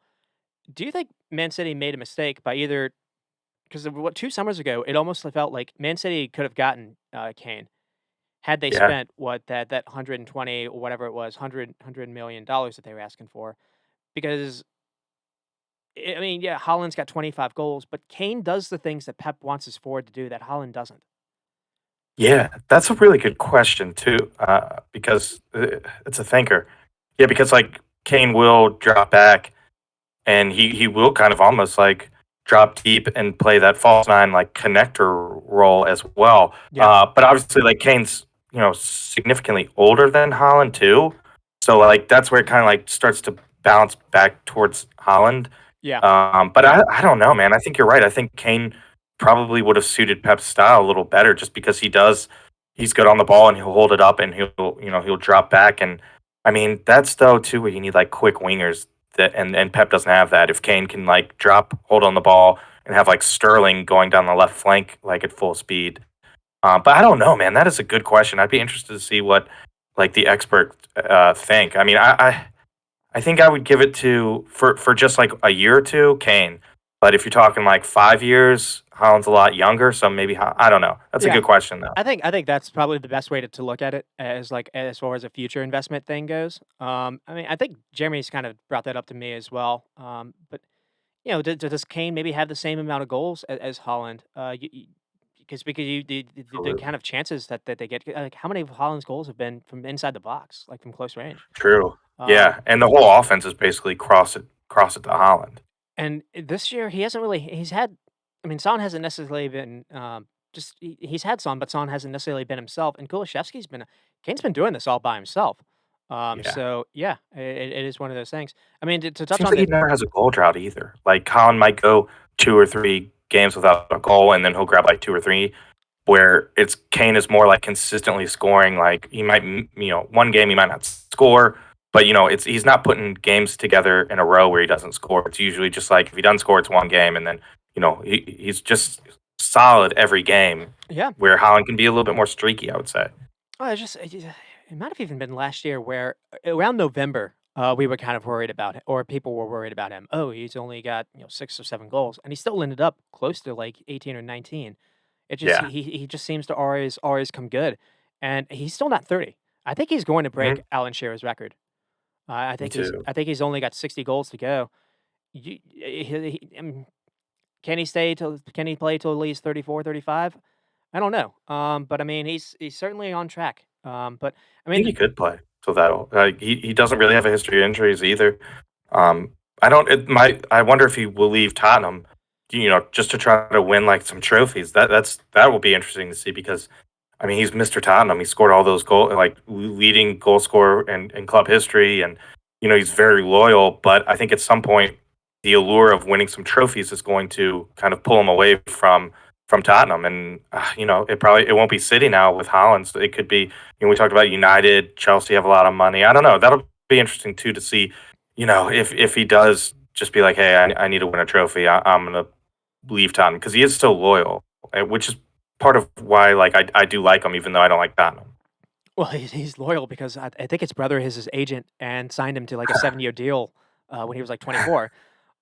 Do you think Man City made a mistake by either 'cause what 2 summers ago, it almost felt like Man City could have gotten, Kane had they Yeah, spent that 120 or whatever it was, $100 million dollars that they were asking for, because I mean, yeah, Haaland's got 25 goals, but Kane does the things that Pep wants his forward to do that Haaland doesn't. yeah. That's a really good question too, because it's a thinker. Yeah, because like Kane will drop back and he will kind of almost like drop deep and play that false nine like connector role as well. Yep. But obviously, like Kane's significantly older than Holland too, so like that's where it kind of like starts to bounce back towards Holland. Yeah. But I don't know, man. I think you're right. I think Kane probably would have suited Pep's style a little better just because he's good on the ball and he'll hold it up and he'll drop back and I mean that's though too where you need like quick wingers that and Pep doesn't have that. If Kane can like drop, hold on the ball and have like Sterling going down the left flank like at full speed. But I don't know, man. That is a good question. I'd be interested to see what like the expert think. I mean, I think I would give it to for just like a year or two, Kane. But if you're talking like 5 years, Holland's a lot younger, so maybe I don't know. That's a Yeah. good question though. I think that's probably the best way to look at it as like as far as a future investment thing goes. I mean, I think Jeremy's kind of brought that up to me as well. But does Kane maybe have the same amount of goals as Holland? Because the Absolutely. kind of chances that they get, like how many of Holland's goals have been from inside the box, like from close range? True. Um, Yeah, and the whole offense is basically cross it to Holland. and this year he hasn't really. He's had. I mean, Son hasn't necessarily been. Just he's had Son, but Son hasn't necessarily been himself. And Kulishevsky's been. Kane's been doing this all by himself. Yeah. So yeah, it is one of those things. I mean, to touch Seems on like he the never has a goal drought either. Like Holland might go 2 or 3 games without a goal, and then he'll grab like 2 or 3. Where it's Kane is more like consistently scoring. Like he might, one game he might not score, but it's he's not putting games together in a row where he doesn't score. It's usually just like if he doesn't score, it's one game, and then he's just solid every game. yeah. Where Holland can be a little bit more streaky, I would say. Oh, it might have even been last year where around November, we were kind of worried about it, or people were worried about him. Oh, he's only got 6 or 7 goals, and he still ended up close to like 18 or 19. It just Yeah, he just seems to always come good, and he's still not 30. I think he's going to break hmm, Alan Shearer's record. me too. I think he's only got 60 goals to go. Can he stay till can he play till at least 34, 35? I don't know. But I mean, he's certainly on track. But I I think mean, he could play. So that'll he doesn't really have a history of injuries either. I don't. I wonder if he will leave Tottenham, just to try to win like some trophies. That will be interesting to see because I mean he's Mr. Tottenham. He scored all those like leading goal scorer in club history, and he's very loyal. But I think at some point the allure of winning some trophies is going to kind of pull him away from Tottenham, and it won't be City now with Holland. So it could be. We talked about United, Chelsea have a lot of money. I don't know. That'll be interesting too to see if he does just be like, "Hey, I need to win a trophy. I'm gonna leave Tottenham," because he is so loyal, which is part of why like I do like him, even though I don't like Tottenham. well, he's loyal because I think his brother is his agent and signed him to like a 7-year deal when he was like 24.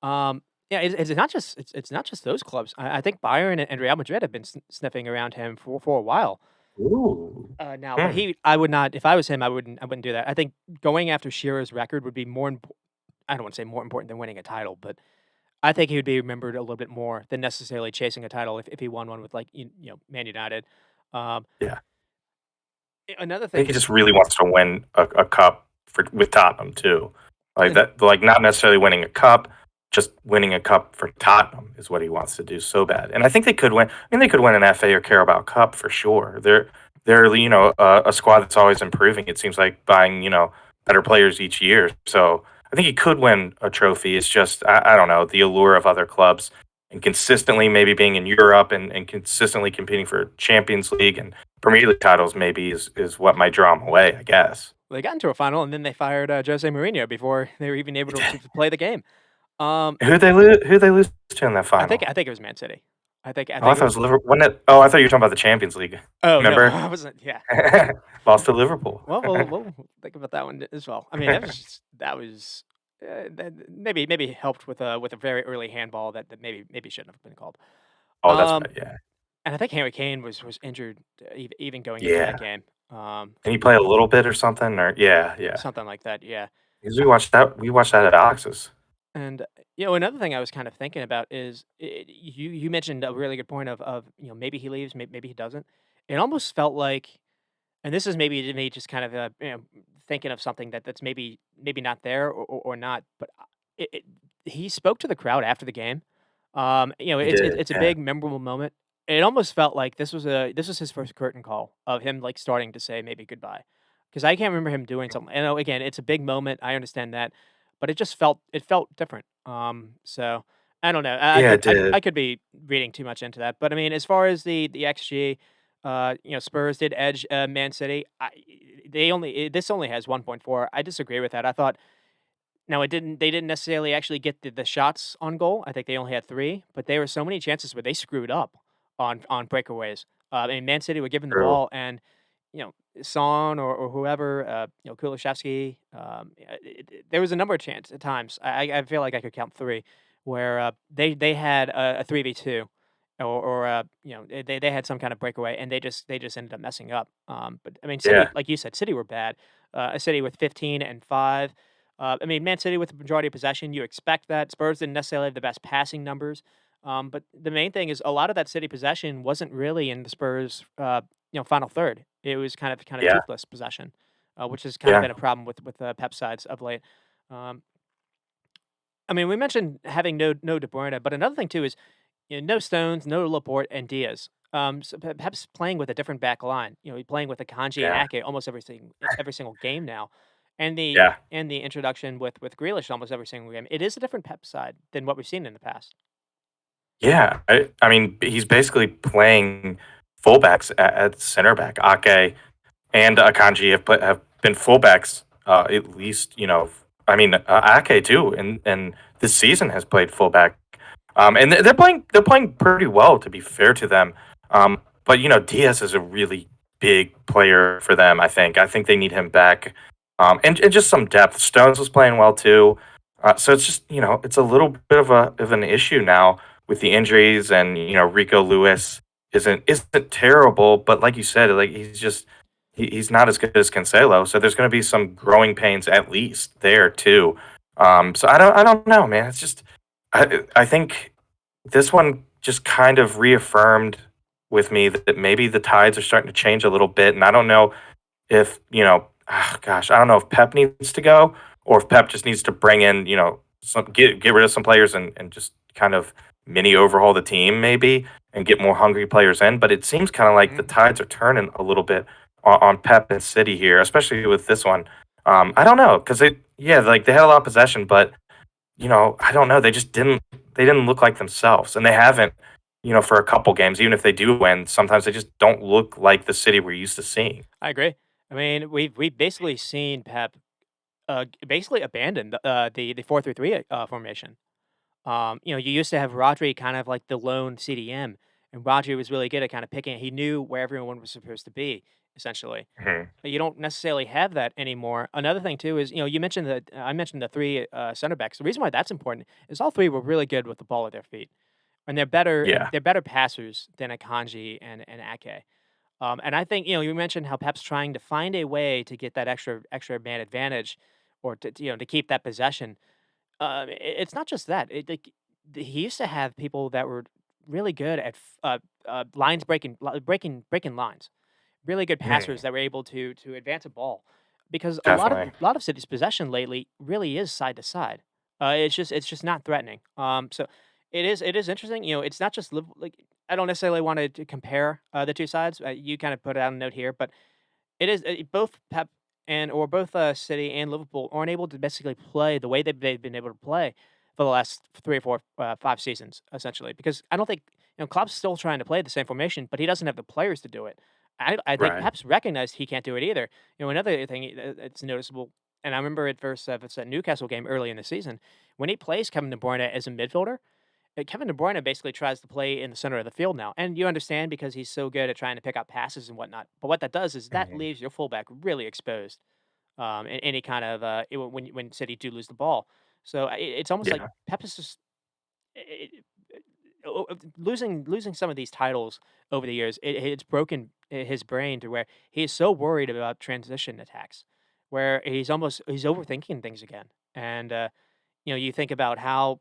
Yeah, it's not just it's not just those clubs. I think Bayern and Real Madrid have been sniffing around him for a while. Ooh. Now, but Hmm. I would not. If I was him, I wouldn't do that. I think going after Shearer's record would be more. I don't want to say more important than winning a title, but I think he would be remembered a little bit more than necessarily chasing a title if he won one with like Man United. Um, Yeah, Another I think thing, he just really wants to win a cup with Tottenham too. Like and that, like not necessarily winning a cup, just winning a cup for Tottenham is what he wants to do so bad. And I think they could win. I mean, they could win an FA or Carabao Cup for sure. They're a squad that's always improving. It seems like buying better players each year. So I think he could win a trophy. It's just I don't know the allure of other clubs and consistently maybe being in Europe and consistently competing for Champions League and Premier League titles maybe is what might draw him away. I guess. they got into a final, and then they fired Jose Mourinho before they were even able to play the game. Um, Who they lose to in that final? I think it was Man City. I Oh, I think thought it it was. was Liverpool. Oh, I thought you were talking about the Champions League. Oh no, Remember? I wasn't. Yeah. Lost to Liverpool. We'll think about that one as well. I mean, that was maybe helped with a very early handball that maybe shouldn't have been called. Oh, that's Um, right. Yeah. and I think Harry Kane was injured even going into that Yeah. game. Can you play a little bit or something? Or yeah, yeah. Something like that. Yeah. 'Cause we watched that at Alex's. And another thing I was kind of thinking about is you mentioned a really good point of maybe he leaves, maybe he doesn't. It almost felt like, and this is maybe me just kind of thinking of something that's maybe not there or not, but he spoke to the crowd after the game. He did. It's a Yeah. big memorable moment. It almost felt like this was his first curtain call of him like starting to say maybe goodbye, because I can't remember him doing something. And again, it's a big moment. I understand that, but it felt different. So I don't know. Yeah, it did. I could be reading too much into that, but I mean, as far as the XG, Spurs did edge Man City. This only has 1.4. I disagree with that. I thought now it didn't they didn't necessarily actually get the shots on goal. I think they only had 3, but there were so many chances where they screwed up on breakaways. And Man City were given the True. ball and Son or whoever, Kulishevsky, there was a number of chance at times. I feel like I could count 3 where they had a 3v2 or they had some kind of breakaway and they just ended up messing up. But I mean, City, Yeah, like you said, City were bad. A City with 15 and 5. I mean, Man City with the majority of possession, you expect that. Spurs didn't necessarily have the best passing numbers. But the main thing is a lot of that City possession wasn't really in the Spurs, final third. It was kind of yeah, toothless possession, which has kind of yeah, been a problem with Pep sides of late. Um, I mean, we mentioned having no De Bruyne, but another thing too is no Stones, no Laporte, and Diaz. So Pep's playing with a different back line. He's playing with Akanji and yeah, Ake almost every single game now, and the yeah. and the introduction with Grealish almost every single game. It is a different Pep side than what we've seen in the past. Yeah, I mean, he's basically playing fullbacks at center back. Ake and Akanji have been fullbacks, at least, I mean, Ake too, and this season has played fullback. And they're playing pretty well, to be fair to them. But Diaz is a really big player for them. I think they need him back, and just some depth. Stones was playing well too, so it's just it's a little bit of an issue now with the injuries, and Rico Lewis isn't terrible, but like you said, like he's not as good as Cancelo, so there's going to be some growing pains at least there too. So I don't know, man. It's just I think this one just kind of reaffirmed with me that maybe the tides are starting to change a little bit, and I don't know if gosh, I don't know if Pep needs to go or if Pep just needs to bring in some get rid of some players and just kind of mini overhaul the team maybe and get more hungry players in. But it seems kind of like the Mhm. tides are turning a little bit on Pep and City here, especially with this one. I don't know because like they had a lot of possession, but I don't know. They didn't look like themselves, and they haven't, for a couple games. Even if they do win, sometimes they just don't look like the City we're used to seeing. I agree. I mean, we've basically seen Pep basically abandon the 4-3-3 formation. You used to have Rodri kind of like the lone CDM, and Rodri was really good at kind of picking. He knew where everyone was supposed to be, essentially. Mhm. But you don't necessarily have that anymore. Another thing too is you mentioned that I mentioned the three center backs. The reason why that's important is all three were really good with the ball at their feet, and Yeah. they're better passers than Akanji and Ake. And I think you mentioned how Pep's trying to find a way to get that extra man advantage, or to keep that possession. It's not just that. He used to have people that were really good at lines breaking lines, really good passers Mm, that were able to advance a ball, because definitely. a lot of City's possession lately really is side to side. It's just not threatening. So it is interesting. It's not just like I don't necessarily want to compare the two sides. You kind of put out a note here, but it is both Pep both City and Liverpool aren't able to basically play the way that they've been able to play for the last 3 or 4, 5 seasons, essentially. Because I don't think Klopp's still trying to play the same formation, but he doesn't have the players to do it. I think Right. Pep's recognized he can't do it either. Another thing that's noticeable, and I remember it first if it's a Newcastle game early in the season when he plays Kevin De Bruyne as a midfielder. Kevin De Bruyne basically tries to play in the center of the field now, and you understand because he's so good at trying to pick up passes and whatnot. But what that does is that Mhm. leaves your fullback really exposed in any kind of when City do lose the ball. So it's almost like Yeah. Pep is just losing some of these titles over the years. It's broken his brain to where he's so worried about transition attacks, where he's overthinking things again. And you think about how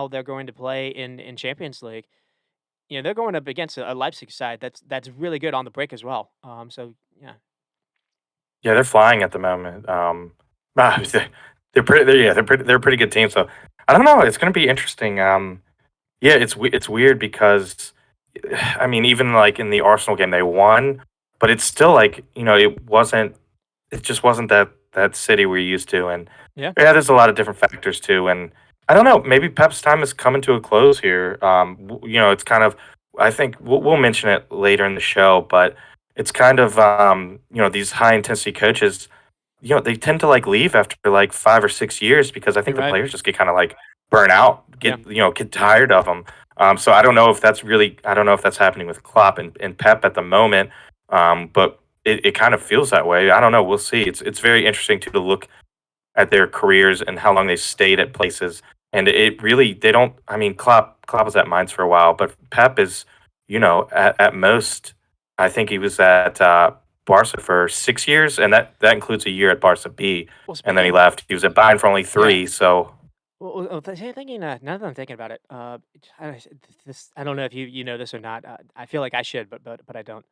they're going to play in Champions League. They're going up against a Leipzig side that's really good on the break as well. So yeah, Yeah, they're flying at the moment. They're pretty. They're a pretty good team. So I don't know. It's going to be interesting. Yeah, it's weird because I mean, even like in the Arsenal game, they won, but it's still like it wasn't. It just wasn't that City we're used to, and yeah, yeah, there's a lot of different factors too. And I don't know. Maybe Pep's time is coming to a close here. It's kind of. I think we'll mention it later in the show, but it's kind of these high intensity coaches, they tend to like leave after like 5 or 6 years because I think you're the right. players just get kind of like burn out, Yeah, get tired of them. So I don't know if that's happening with Klopp and Pep at the moment. But it kind of feels that way. I don't know. We'll see. It's very interesting to look at their careers and how long they stayed at places And it really they don't. I mean, Klopp was at Mainz for a while, but Pep is, at most, I think he was at Barca for 6 years, and that includes a year at Barca B, Well, and then he speaking left. He was at Bayern for only yeah. 3. So Thinking, now that I'm thinking about it, I don't know if you know this or not. I feel like I should, but I don't.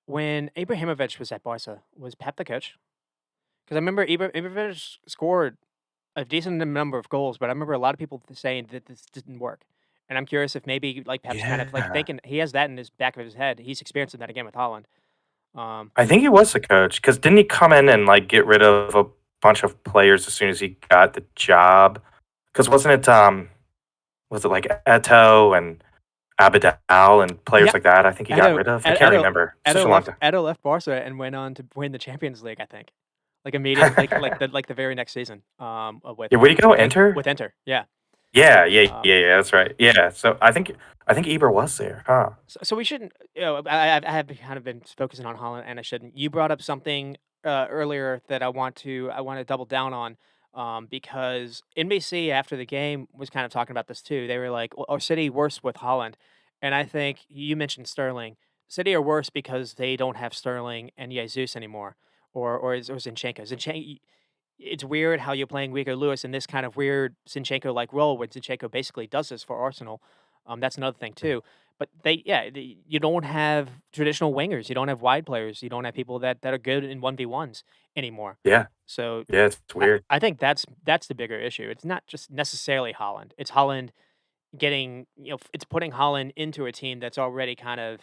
When Ibrahimovic was at Barca, was Pep the coach? Because I remember Ibrahimovic scored a decent number of goals, but I remember a lot of people saying that this didn't work. And I'm curious if maybe like Pep's kind of like yeah, thinking he has that in his back of his head. He's experiencing that again with Holland. Um, I think he was the coach because didn't he come in and like get rid of a bunch of players as soon as he got the job? Because wasn't it was it like Eto and Abidal and players yeah, like that? I think he got rid of. I can't remember. Such a long time. Edo left Barca and went on to win the Champions League. I think like immediately, like the very next season. Yeah, where would he go? Enter? With Enter, yeah. Um, Yeah. That's right. Yeah. So I think Eber was there, huh? so we shouldn't. I have kind of been focusing on Holland, and I shouldn't. You brought up something earlier that I want to double down on, because NBC after the game was kind of talking about this too. They were like, "Are City worse with Holland?" And I think you mentioned Sterling. City are worse because they don't have Sterling and Jesus anymore, or Zinchenko. Zinchenko. It's weird how you're playing Weaker Lewis in this kind of weird Zinchenko like role where Zinchenko basically does this for Arsenal. That's another thing too. But you don't have traditional wingers. You don't have wide players. You don't have people that are good in 1v1s anymore. Yeah. So Yeah. It's weird. I think that's the bigger issue. It's not just necessarily Holland. It's Holland getting, it's putting Holland into a team that's already kind of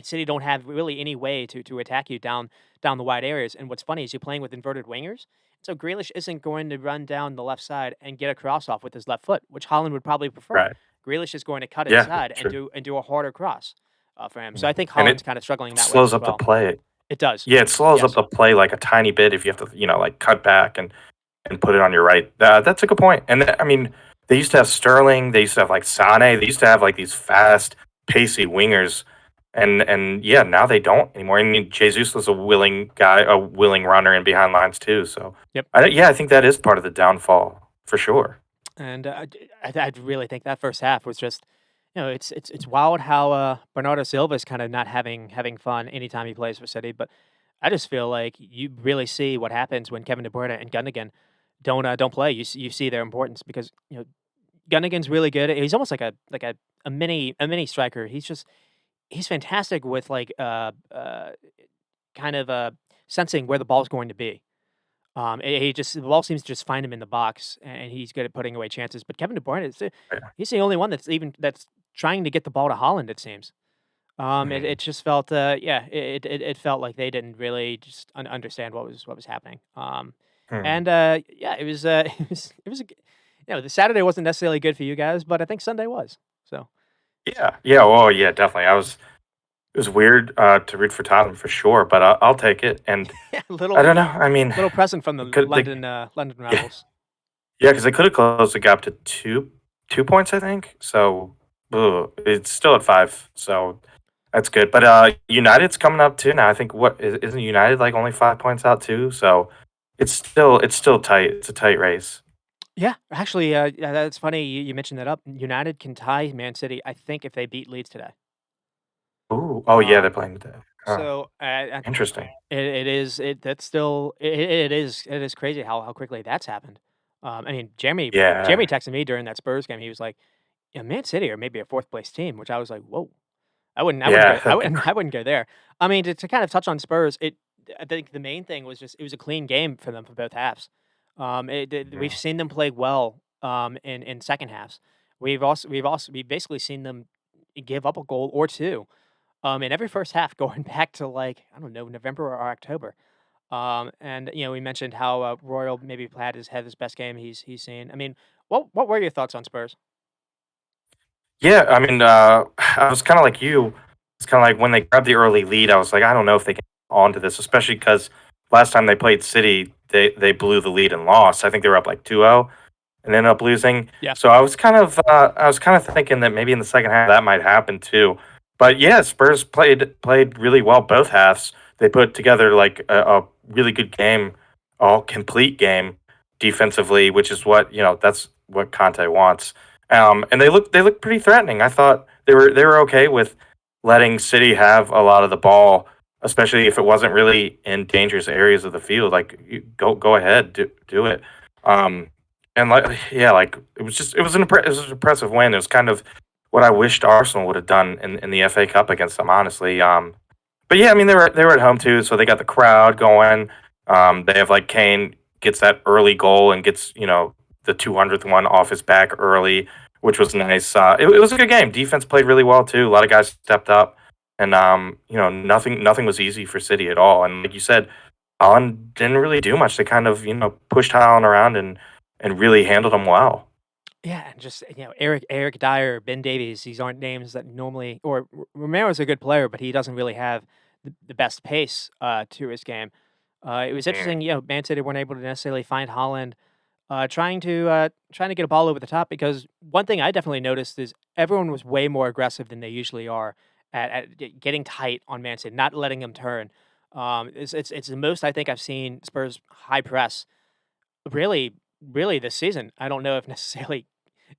City don't have really any way to attack you down the wide areas. And what's funny is you're playing with inverted wingers. So Grealish isn't going to run down the left side and get a cross off with his left foot, which Holland would probably prefer. Right. Grealish is going to cut Yeah. inside and True. do a harder cross for him. So Yeah. I think And Holland's it kind of struggling that way slows as up the well. play. It does. Yeah, it slows up Yes. the play like a tiny bit if you have to, like cut back and put it on your right. That's a good point. And I mean, they used to have Sterling. They used to have like Sane. They used to have like these fast, pacey wingers, and yeah, now they don't anymore. I mean, Jesus was a willing guy, a willing runner in behind lines too. So, Yep. yeah, I think that is part of the downfall for sure. And I really think that first half was just, it's wild how Bernardo Silva is kind of not having fun anytime he plays for City. But I just feel like you really see what happens when Kevin De Bruyne and Gundogan don't play. You see their importance because Gundogan's really good. He's almost like a mini striker. He's fantastic with kind of sensing where the ball's going to be. He just the ball seems to just find him in the box, and he's good at putting away chances. But Kevin De Bruyne Yeah. he's the only one that's trying to get the ball to Holland. It seems. It Mhm. just felt it felt like they didn't really just understand what was happening. Hmm. And yeah, it was the Saturday wasn't necessarily good for you guys, but I think Sunday was. So Yeah, yeah. Oh, yeah, definitely. It was weird to root for Tottenham for sure, but I'll take it. And yeah, I don't know. I mean, little present from the could they? London Yeah, rivals. yeah, because they could have closed the gap to 2 points, I think. So it's still at 5. So that's good. But United's coming up too now. I think isn't United like only 5 points out too? So it's still tight. It's a tight race. Yeah, actually, yeah, that's funny you mentioned that up. United can tie Man City, I think, if they beat Leeds today. Ooh, oh yeah, they're Um, playing today. Huh. so Interesting. it is that's still it is crazy how quickly that's happened. I mean, Jeremy Yeah, texted me during that Spurs game. He was like, "Yeah, Man City or maybe a fourth place team," which I was like, "Whoa, I wouldn't yeah, go that'd be I wouldn't go there." I mean, to kind of touch on Spurs, I think the main thing was just it was a clean game for them for both halves. We've crazy. seen them play well in second halves. We've basically seen them give up a goal or two in every first half going back to like I don't know November or October. And we mentioned how Royal maybe had his best game he's seen. I mean, what were your thoughts on Spurs? Yeah, I mean, I was kind of like you. It's kind of like when they grabbed the early lead, I was like, I don't know if they can hold on to this, especially because last time they played City, they blew the lead and lost. I think they were up like 2-0 and ended up losing. Yeah, So I was kind of thinking that maybe in the second half that might happen too. But yeah, Spurs played really well both halves. They put together like a really good game, all complete game defensively, which is what, that's what Conte wants. And they look pretty threatening. I thought they were okay with letting City have a lot of the ball, especially if it wasn't really in dangerous areas of the field. Like go ahead, do it. Um, and like yeah, like it was an impressive win. It was kind of what I wished Arsenal would have done in the FA Cup against them, honestly. But yeah, I mean they were at home too, so they got the crowd going. They have like Kane gets that early goal and gets the 200th one off his back early, which was nice. It was a good game. Defense played really well too. A lot of guys stepped up, and nothing was easy for City at all. And like you said, Holland didn't really do much. They kind of pushed Holland around and really handled them well. Yeah, and just, Eric Dyer, Ben Davies, these aren't names that normally, or Romero's a good player, but he doesn't really have the best pace, to his game. It was Mm, interesting, Man City weren't able to necessarily find Holland, trying to get a ball over the top, because one thing I definitely noticed is everyone was way more aggressive than they usually are at getting tight on Man City, not letting them turn. It's the most I think I've seen Spurs high press really, really this season. I don't know if necessarily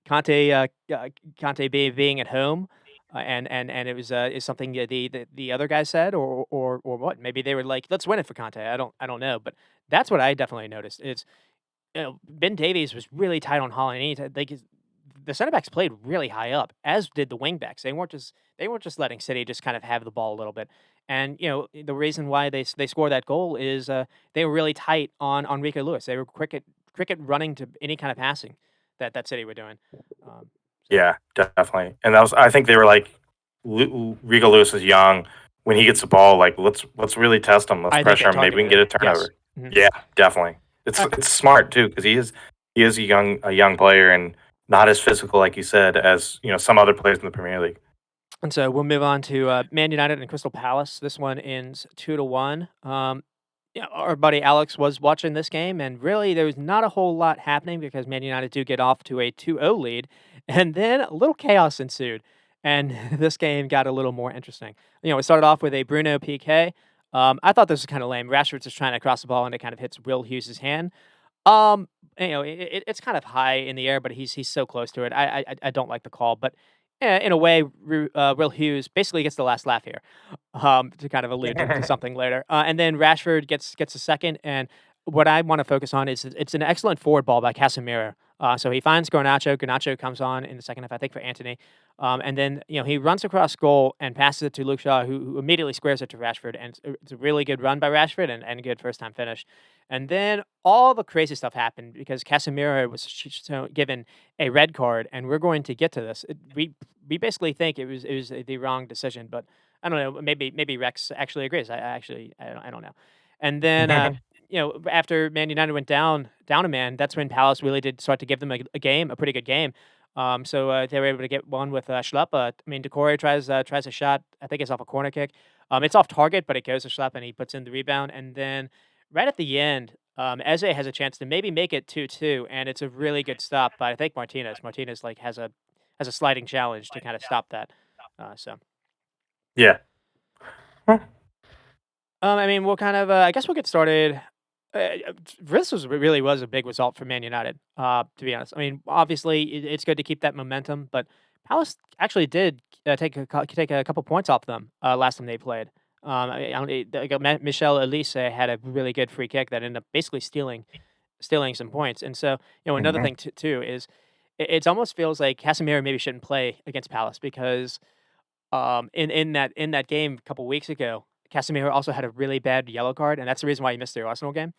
Conte, Conte being at home, and it was is something the other guy said, or what? Maybe they were like, let's win it for Conte. I don't know, but that's what I definitely noticed. It's Ben Davies was really tight on Holland. Like the center backs played really high up, as did the wing backs. They weren't just letting City just kind of have the ball a little bit. And the reason why they scored that goal is they were really tight on Rico Lewis. They were quick at running to any kind of passing that City were doing. Um, so yeah, definitely. And that was I think they were like Rigo Lewis is young. When he gets the ball, like let's really test him. Let's I think they pressure him. Maybe we targeted can get him. a Yes. turnover. Mhm. Yeah, definitely. It's smart too because he is a young player and not as physical like you said as some other players in the Premier League. And so we'll move on to Man United and Crystal Palace. This one ends 2-1. Yeah, our buddy Alex was watching this game, and really there was not a whole lot happening because Man United do get off to a 2-0 lead, and then a little chaos ensued, and this game got a little more interesting. It started off with a Bruno PK. I thought this was kind of lame. Rashford's just trying to cross the ball, and it kind of hits Will Hughes' hand. Um, it's kind of high in the air, but he's so close to it. I don't like the call, but in a way, Will Hughes basically gets the last laugh here, to kind of allude to something later. And then Rashford gets a second, and what I want to focus on is it's an excellent forward ball by Casemiro. So he finds Garnacho. Garnacho comes on in the second half, I think, for Anthony. And then he runs across goal and passes it to Luke Shaw, who immediately squares it to Rashford, and it's a really good run by Rashford and a good first time finish. And then all the crazy stuff happened because Casemiro was given a red card, and we're going to get to this. We basically think it was the wrong decision, but I don't know. Maybe Rex actually agrees. I don't know. And then after Man United went down a man, that's when Palace really did start to give them a pretty good game. So they were able to get one with Schlupp. I mean, Decore tries a shot. I think it's off a corner kick. It's off target, but it goes to Schlupp, and he puts in the rebound. And then right at the end, Eze has a chance to maybe make it 2-2, and it's a really good stop by I think Martinez. Martinez like has a sliding challenge to kind of stop that. So Yeah. I mean, we'll kind of I guess we'll get started. This really was a big result for Man United. To be honest, I mean, obviously it's good to keep that momentum, but Palace actually did take a couple points off them last time they played. I don't, Michel Elise had a really good free kick that ended up basically stealing some points. And so, another Mhm. thing too is it almost feels like Casemiro maybe shouldn't play against Palace because in that game a couple weeks ago, Casemiro also had a really bad yellow card, and that's the reason why he missed the Arsenal game.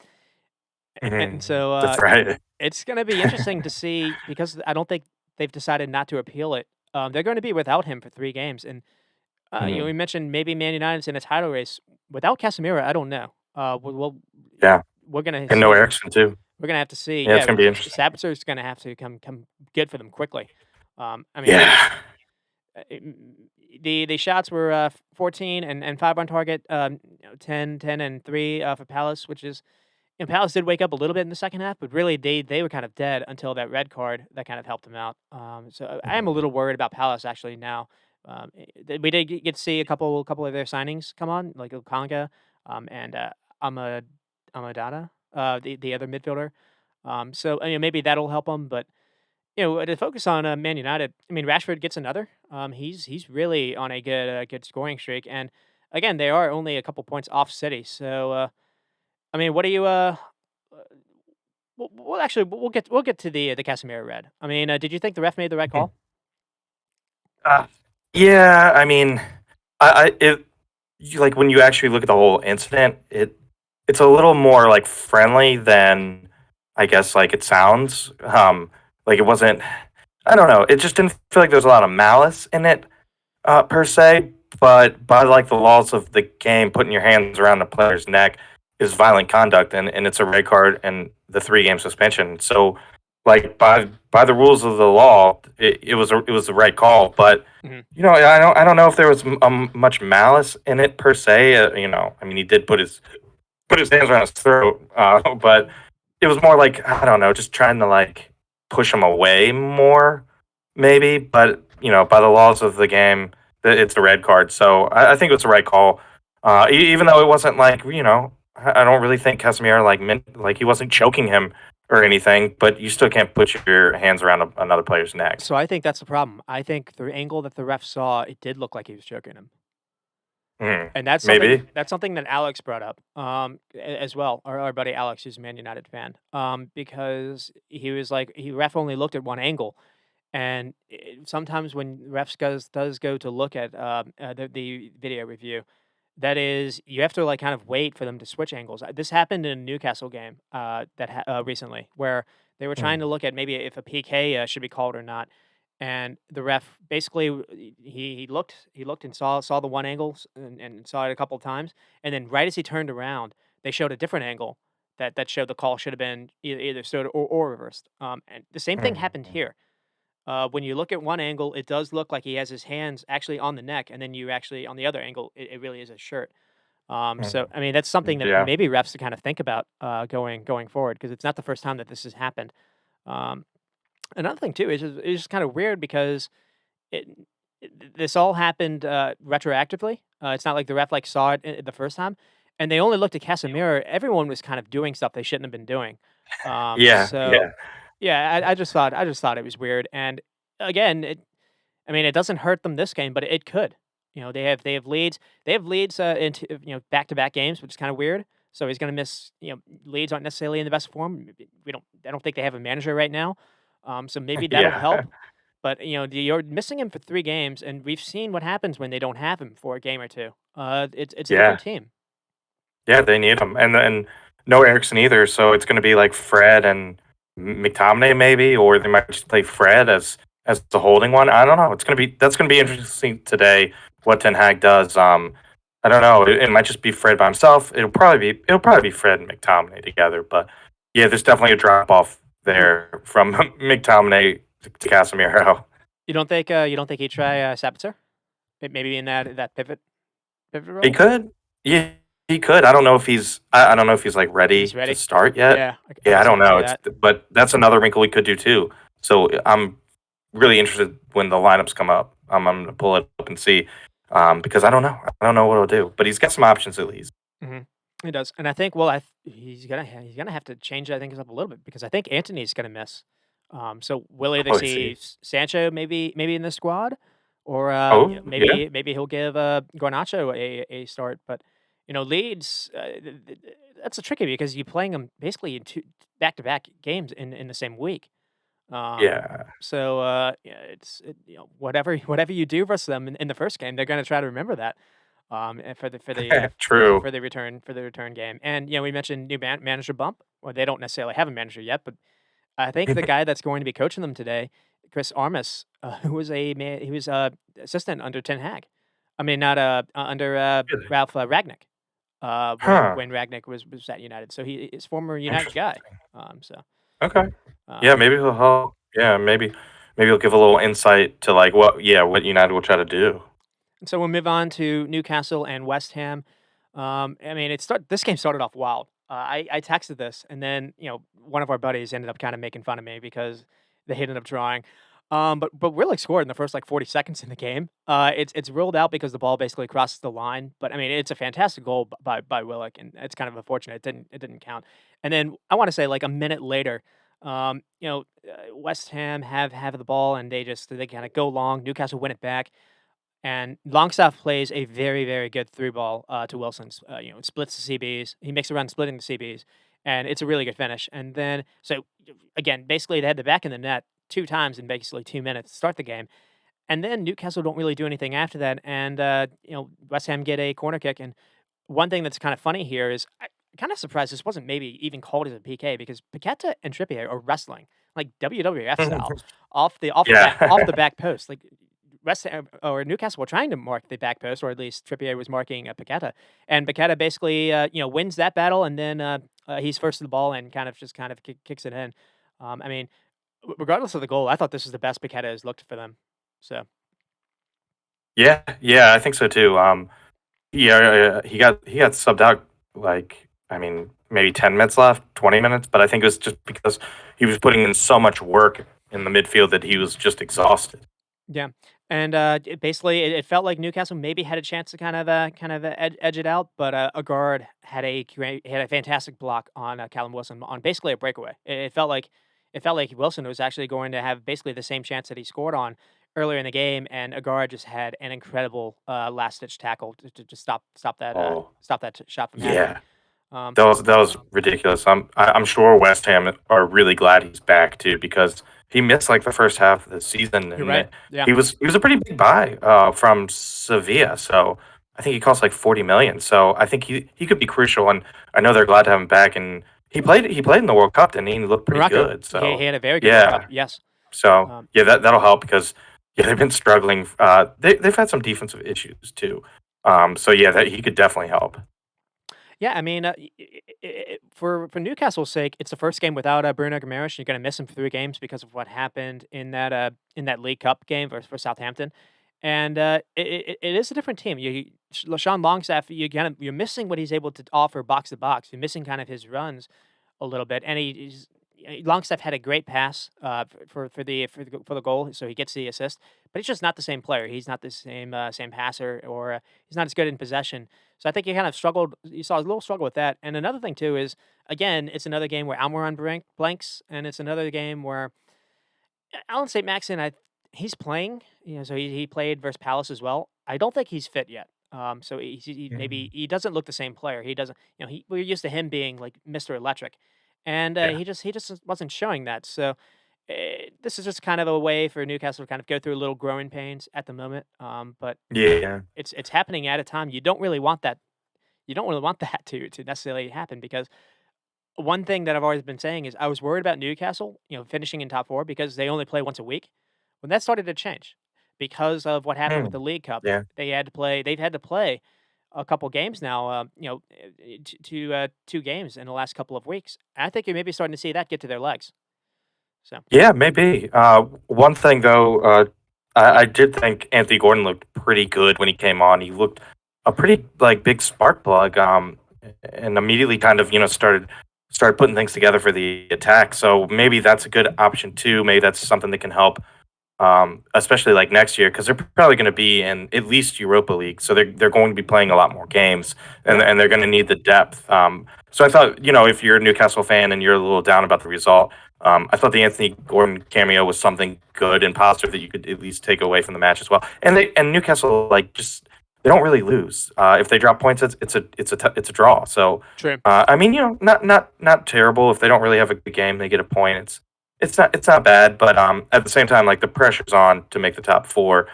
And Mhm. so That's right. it's going to be interesting to see because I don't think they've decided not to appeal it. They're going to be without him for 3 games, and we Mhm. mentioned maybe Man United's in a title race without Casemiro. I don't know. Yeah, We're gonna and no see. Ericsson too. We're gonna have to see. Yeah, it's Yeah, gonna be interesting. Sabitzer's gonna have to come good for them quickly. I mean, Yeah. the shots were 14 and 5 on target, 10 and 3 for Palace, which is Palace did wake up a little bit in the second half, but really they were kind of dead until that red card that kind of helped them out. So I am a Mhm. little worried about Palace actually now. We did get to see a couple of their signings come on, like Okanga, and Amad Amadada, the other midfielder. So maybe that'll help them, but To focus on Man United, I mean, Rashford gets another. He's really on a good scoring streak, and again, they are only a couple points off City. So, I mean, what do you? Uh, actually, we'll get to the Casemiro red. I mean, did you think the ref made the right Mhm. call? Uh, yeah, I mean, like when you actually look at the whole incident, it's a little more like friendly than I guess like it sounds. Like it wasn't. I don't know. It just didn't feel like there's a lot of malice in it per se. But by like the laws of the game, putting your hands around the player's neck is violent conduct, and it's a red card and the 3 game suspension. So, like by the rules of the law, it was the right call. But Mhm. I don't know if there was much malice in it per se. I mean, he did put his hands around his throat, but it was more like I don't know, just trying to like push him away more, maybe. But by the laws of the game, it's a red card, so I think it was the right call. Even though it wasn't like I don't really think Casemiro like meant like he wasn't choking him or anything, but you still can't put your hands around another player's neck. So I think that's the problem. I think the angle that the ref saw, it did look like he was choking him. And Maybe. that's something that Alex brought up, as well, our buddy Alex, who's a Man United fan, because he was like, he ref only looked at one angle, and sometimes when refs does go to look at the video review, that is, you have to like kind of wait for them to switch angles. This happened in a Newcastle game recently, where they were trying Mm, to look at maybe if a PK should be called or not, and the ref basically he looked and saw the one angle and saw it a couple of times, and then right as he turned around, they showed a different angle that showed the call should have been either stood or reversed. And the same thing happened mm, here. When you look at one angle, it does look like he has his hands actually on the neck, and then you actually on the other angle, it really is his shirt. So mm. I mean, that's something that Yeah, maybe refs to kind of think about going forward, because it's not the first time that this has happened. Um, Another thing too is it's just kind of weird because it, this all happened retroactively. It's not like the ref like saw it the first time, and they only looked at Casemiro. Everyone was kind of doing stuff they shouldn't have been doing. yeah, So yeah, yeah, I just thought it was weird. And again, I mean, it doesn't hurt them this game, but it could. They have leads. They have leads into back to back games, which is kind of weird. So he's going to miss. Leads aren't necessarily in the best form. We don't. I don't think they have a manager right now. So maybe that'll yeah, help. But you're missing him for 3 games, and we've seen what happens when they don't have him for a game or two. It's a different yeah. team. Yeah, they need him, and then no Erickson either. So it's going to be like Fred and McTominay maybe, or they might just play Fred as the holding one. I don't know. That's going to be interesting today. What Ten Hag does. I don't know. It might just be Fred by himself. It'll probably be Fred and McTominay together. But yeah, there's definitely a drop off You there from McTominay to Casemiro. you don't think he'd try Sabitzer? Maybe in that pivot He role. could. Yeah, he could. I don't know if he's like If he's ready to ready. start yet. Yeah, I Yeah, I guess I don't could see know. that. But that's another wrinkle we could do too. So I'm really interested when the lineups come up. I'm gonna pull it up and see. Because I don't know. I don't know what he'll do. But he's got some options at least. Mhm. He does, and I think, well, he's gonna have to change, I think, up a little bit, because I think Antony's gonna miss. So we'll either Oh, I see. see Sancho maybe in the squad, or Oh, yeah. maybe he'll give Garnacho a start. But Leeds, that's a tricky, because you're playing them basically in two back to back games in the same week. Um, Yeah. so yeah, whatever you do versus them in the first game, they're gonna try to remember that. And True. for the return game. And we mentioned new manager bump. Well, they don't necessarily have a manager yet, but I think the guy that's going to be coaching them today, Chris Armas, he was assistant under Ten Hag. I mean, not under Really? Ralph Ragnick. When Huh. Ragnick was at United, so he is former United guy. Interesting. So Okay. Yeah, um, maybe he'll help. Yeah, maybe he'll give a little insight to like what United will try to do. And so we'll move on to Newcastle and West Ham. I mean, this game started off wild. I texted this, and then one of our buddies ended up kind of making fun of me because they ended up drawing. But Willock scored in the first like 40 seconds in the game. It's ruled out because the ball basically crosses the line. But I mean, it's a fantastic goal by Willock, and it's kind of unfortunate it didn't count. And then I want to say like a minute later. West Ham have the ball and they kind of go long. Newcastle win it back, and Longstaff plays a very, very good through ball to Wilson's. It splits the CBs. He makes a run splitting the CBs, and it's a really good finish. And then, so again, basically they had the back in the net 2 times in basically 2 minutes to start the game, and then Newcastle don't really do anything after that. And West Ham get a corner kick. And one thing that's kind of funny here is I kind of surprised this wasn't maybe even called as a PK because Paqueta and Trippier are wrestling like WWF style off the Yeah. back post. Like West Ham or Newcastle were trying to mark the back post, or at least Trippier was marking Paqueta, and Paqueta basically wins that battle, and then he's first to the ball and kind of kicks it in. I mean, regardless of the goal, I thought this is the best Paqueta has looked for them. So Yeah, yeah, I think so too. Yeah, he got subbed out like I mean maybe 10 minutes left, 20 minutes, but I think it was just because he was putting in so much work in the midfield that he was just exhausted. yeah, and it felt like Newcastle maybe had a chance to edge it out, but a guard had a fantastic block on Callum Wilson on basically a breakaway. It felt like Wilson was actually going to have basically the same chance that he scored on earlier in the game, and a guard just had an incredible last ditch tackle to Oh, stop shot from happening. yeah. Um, That was ridiculous. I'm sure West Ham are really glad he's back too because he missed like the first half of the season you're and right. Yeah, he was a pretty big buy from Sevilla. So I think he cost like 40 million. So I think he could be crucial and I know they're glad to have him back and he played in the World Cup and he looked pretty Morocco. good. He So had a very good World Cup. yeah. Yes. So Um, yeah, that'll help because yeah, they've been struggling. They've had some defensive issues too. So yeah, that he could definitely help. Yeah, I mean, for Newcastle's sake, it's the first game without Bruno Guimaraes. You're going to miss him for 3 games because of what happened in that League Cup game for Southampton, and it is a different team. Sean Longstaff, you're missing what he's able to offer box to box. You're missing kind of his runs a little bit, and Longstaff had a great pass for the goal, so he gets the assist. But he's just not the same player. He's not the same passer, or he's not as good in possession. So I think he kind of struggled. You saw a little struggle with that. And another thing too is, again, it's another game where Almiron blanks, and it's another game where Alan St. Maxon, he's playing. So he played versus Palace as well. I don't think he's fit yet. So maybe he doesn't look the same player. He doesn't. We're used to him being like Mr. Electric, and Yeah. he just wasn't showing that. So this is just kind of a way for Newcastle to kind of go through a little growing pains at the moment. But Yeah. it's happening at a time you don't really want that. You don't really want that to necessarily happen because one thing that I've always been saying is I was worried about Newcastle, finishing in top 4 because they only play once a week. When that started to change because of what happened with Hmm. the League Cup, Yeah. they've had to play a couple games now, 2 games in the last couple of weeks. I think you're maybe starting to see that get to their legs. So, Yeah, maybe. One thing though, I did think Anthony Gordon looked pretty good when he came on. He looked a pretty like big spark plug, and immediately kind of started putting things together for the attack. So maybe that's a good option too. Maybe that's something that can help, especially like next year because they're probably going to be in at least Europa League. So they're going to be playing a lot more games, and yeah. they're going to need the depth. So I thought if you're a Newcastle fan and you're a little down about the result. I thought the Anthony Gordon cameo was something good and positive that you could at least take away from the match as well. And Newcastle like just they don't really lose. If they drop points, it's a draw. So True. I mean, not terrible. If they don't really have a good game, they get a point. It's not bad, but at the same time, like the pressure's on to make the top four.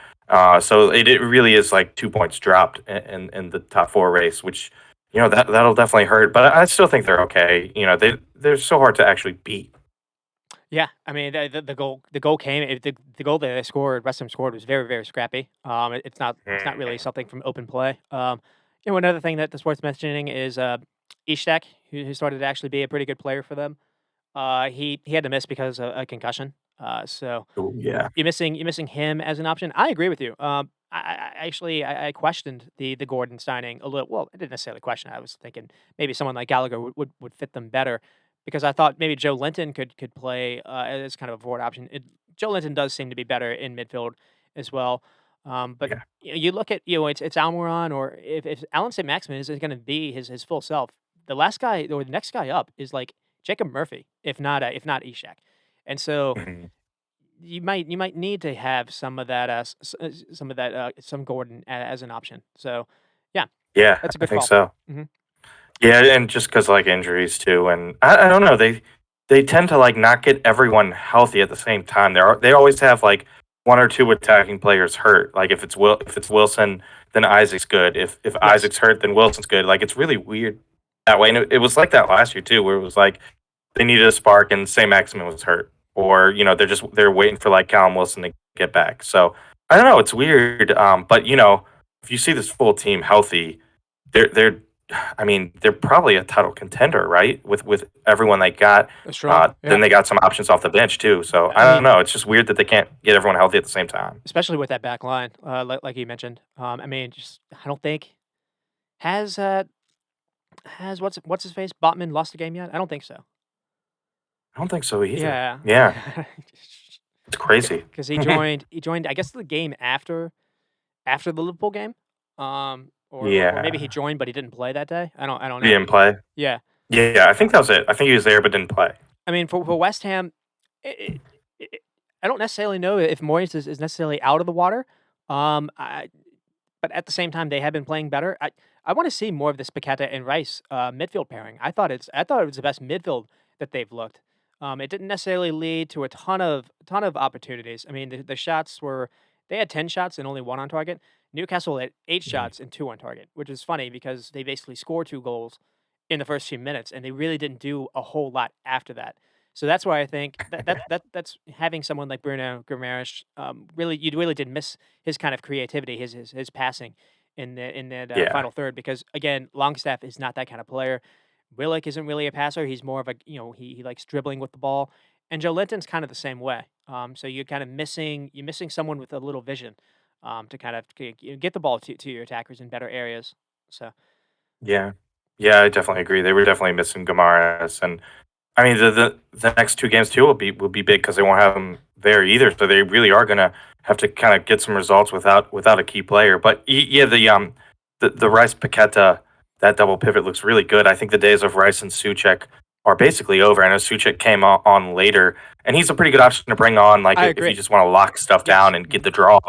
So it really is like 2 points dropped in the top four race, which that'll definitely hurt. But I still think they're okay. They're so hard to actually beat. Yeah, I mean the goal came the goal that they scored, West Ham scored was very, very scrappy. It's not really Mm, something from open play. Another thing that's worth mentioning is Ishak, who started to actually be a pretty good player for them. He had to miss because of a concussion. So ooh, yeah, you're missing him as an option. I agree with you. I questioned the Gordon signing a little. Well, I didn't necessarily question it. I was thinking maybe someone like Gallagher would fit them better because I thought maybe Joe Linton could play as kind of a forward option. Joe Linton does seem to be better in midfield as well. But yeah, you look at it's Almiron, or if Alan St. Maximin is going to be his full self. The last guy or the next guy up is like Jacob Murphy, if not Ishak. And so Mhm. you might need to have some of that some of that some Gordon as an option. So yeah, Yeah, that's a I good think call. so. Hmm. Yeah, and just because like injuries too, and I don't know, they tend to like not get everyone healthy at the same time. They always have like one or two attacking players hurt. Like if it's Wilson, then Isaac's good. If Yes, Isaac's hurt, then Wilson's good. Like it's really weird that way. And it was like that last year too, where it was like they needed a spark and St. Maximin was hurt, or they're waiting for like Callum Wilson to get back. So I don't know, it's weird. But if you see this full team healthy, they're I mean, they're probably a title contender, right? With everyone they got. strong. Then Yeah, they got some options off the bench too. So I I don't mean, know. It's just weird that they can't get everyone healthy at the same time. especially with that back line, like you mentioned. I mean, just I don't think has has what's his face Botman lost a game yet? I don't think so. I don't think so either. Yeah, Yeah, it's crazy. because he joined I guess the game after the Liverpool game, or maybe he Yeah, joined but he didn't play that day. I don't he know. didn't play. Yeah, Yeah, I think that was it. I think he was there but didn't play. I mean for West Ham, it, it, I don't necessarily know if Moyes is necessarily out of the water. I But at the same time they have been playing better. I want to see more of this Paqueta and Rice midfield pairing. I thought it was the best midfield that they've looked. It didn't necessarily lead to a ton of opportunities. I mean, the shots were they had 10 shots and only one on target. Newcastle had 8 shots and two on target, which is funny because they basically scored 2 goals in the first few minutes, and they really didn't do a whole lot after that. So that's why I think that's having someone like Bruno Guimaraes, really you really did miss his kind of creativity, his passing in that Yeah, final third because again, Longstaff is not that kind of player. Willock isn't really a passer. He's more of a he likes dribbling with the ball, and Joe Linton's kind of the same way. So you're missing someone with a little vision, to kind of get the ball to your attackers in better areas. So yeah, yeah. I definitely agree. They were definitely missing Gamaras, and I mean, the next 2 games too will be big because they won't have him there either. So they really are gonna have to kind of get some results without a key player. But yeah, the Rice Paqueta, that double pivot looks really good. I think the days of Rice and Suchek are basically over. I know Suchek came on later, and he's a pretty good option to bring on, like I if you agree. just want to lock stuff Yes. down and get the draw.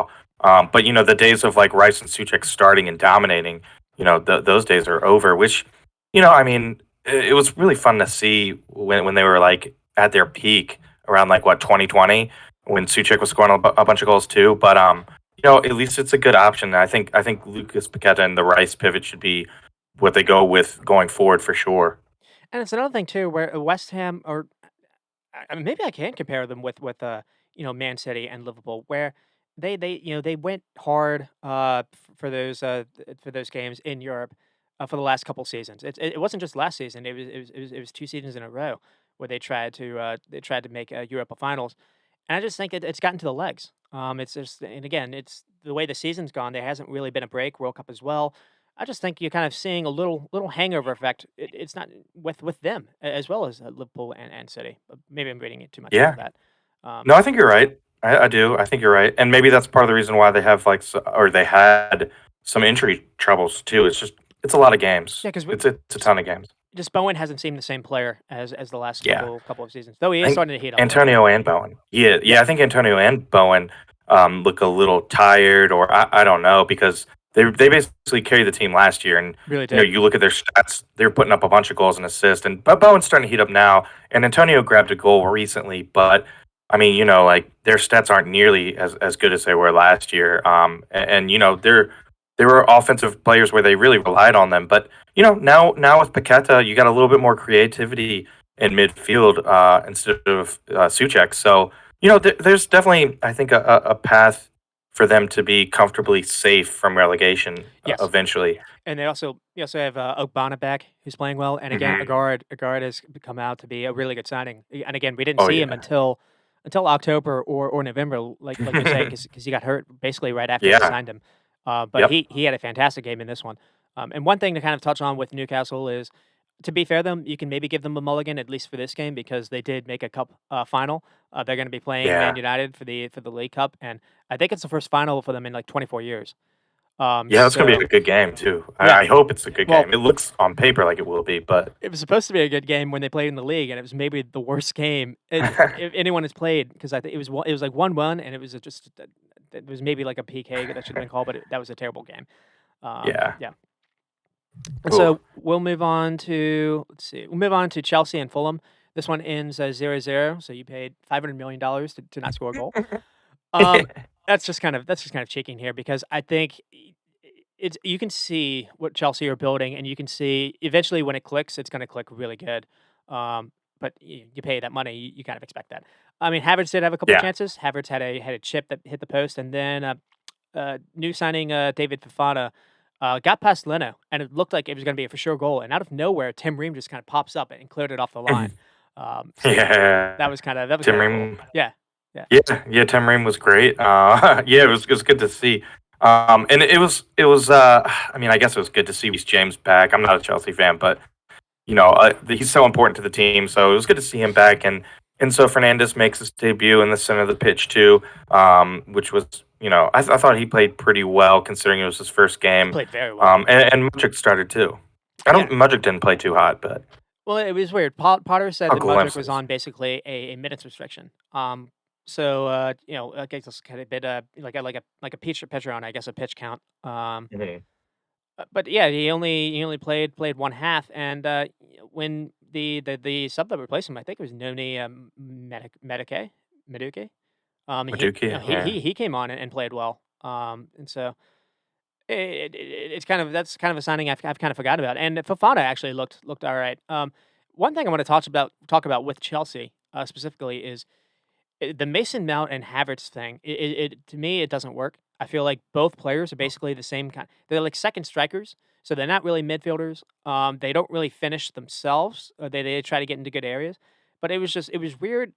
But the days of like Rice and Suchek starting and dominating, those days are over. Which, I mean, it was really fun to see when they were like at their peak around like what 2020 when Suchek was scoring a bunch of goals too. But at least it's a good option. I think Lucas Paqueta and the Rice pivot should be what they go with going forward for sure. And it's another thing too, where West Ham, or I mean, maybe I can compare them with Man City and Liverpool, where they went hard for those games in Europe for the last couple seasons. It wasn't just last season; it was 2 seasons in a row where they tried to make Europa finals, and I just think it's gotten to the legs. It's just, and again, it's the way the season's gone. There hasn't really been a break. World Cup as well. I just think you're kind of seeing a little hangover effect. It's not with them as well as Liverpool and City. But maybe I'm reading it too much into Yeah. that. No, Um, I think you're right. I do. I think you're right, and maybe that's part of the reason why they have like or they had some injury troubles too. It's a lot of games. yeah, because It's a ton of games. just Bowen hasn't seemed the same player as the last Yeah. couple of seasons, though he I is think starting to heat up a little. Antonio and Bowen. Yeah, Yeah, yeah. I think Antonio and Bowen look a little tired, or I don't know, because they basically carried the team last year, and really did. you look at their stats, they're putting up a bunch of goals and assists, and but Bowen's starting to heat up now, and Antonio grabbed a goal recently, but I mean, like their stats aren't nearly as good as they were last year. And there were offensive players where they really relied on them, but now with Paqueta, you got a little bit more creativity in midfield instead of Suchek. So there's definitely I think a path for them to be comfortably safe from relegation Yes, eventually. and they also have Ogbonna back, who's playing well, and again, Hmm. Agard has come out to be a really good signing. And again, we didn't Oh see him yeah, until October or November, like you say, because he got hurt basically right after they yeah, signed him. But yep, he had a fantastic game in this one. And one thing to kind of touch on with Newcastle is, to be fair, them you can maybe give them a mulligan at least for this game because they did make a cup final. They're going to be playing Man yeah, United for the League Cup, and I think it's the first final for them in like 24 years. Yeah, that's gonna be So a good game too. yeah, I hope it's a good well, game. It looks on paper like it will be, but it was supposed to be a good game when they played in the league, and it was maybe the worst game if anyone has played because I think it was like 1-1, and it was just it was maybe like a PK that should have been called, but that was a terrible game. yeah. Yeah. And Ooh. so we'll move on to let's see, we'll move on to Chelsea and Fulham. This one ends 0-0, so you paid $500 million to not score a goal. Um, that's just kind of cheeking here because I think it's you can see what Chelsea are building, and you can see eventually when it clicks, it's going to click really good. But you pay that money, you kind of expect that. I mean, Havertz did have a couple Yeah. chances. Havertz had a chip that hit the post, and then new signing David Fofana got past Leno, and it looked like it was going to be a for sure goal. And out of nowhere, Tim Ream just kind of pops up and cleared it off the line. So Yeah. that was Tim kind of cool. Ream. Yeah, yeah, Yeah, Tim Ream was great. Yeah, it was good to see. And it was. I mean, I guess it was good to see Reece James back. I'm not a Chelsea fan, but he's so important to the team. So it was good to see him back. And so Fernandez makes his debut in the center of the pitch too, which was I thought he played pretty well considering it was his first he game. played very well. And Mudryk started too. I Yeah. don't. Mudryk didn't play too hot, but Well, it was weird. Potter said caught that Mudryk was glimpses. on basically a minutes restriction. So I guess it's kind of a bit like a pitcher on I guess a pitch count. Mhm. But yeah, he only played one half, and when the sub that replaced him, I think it was Noni Madueke. He Maduki, yeah. he came on and played well. And so it's kind of that's kind of a signing I've kind of forgotten about. And Fofana actually looked all right. One thing I want to talk about with Chelsea specifically is the Mason Mount and Havertz thing. It to me it doesn't work. I feel like both players are basically the same kind. They're like second strikers, so they're not really midfielders. They don't really finish themselves. They try to get into good areas, but it was weird.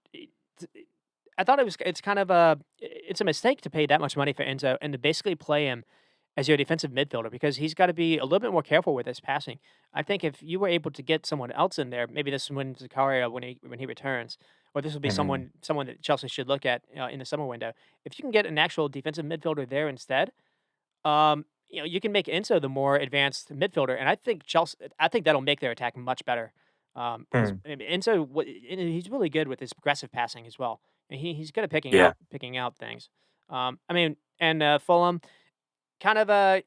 I thought it's kind of it's a mistake to pay that much money for Enzo and to basically play him as your defensive midfielder because he's got to be a little bit more careful with his passing. I think if you were able to get someone else in there, maybe this is when Zakaria when he returns, or this will be Mhm. someone that Chelsea should look at in the summer window. If you can get an actual defensive midfielder there instead, you can make Enzo the more advanced midfielder, and I think that'll make their attack much better. Because Hmm. Enzo, he's really good with his progressive passing as well, and he's good at Yeah. picking out things. I mean, and Fulham kind of the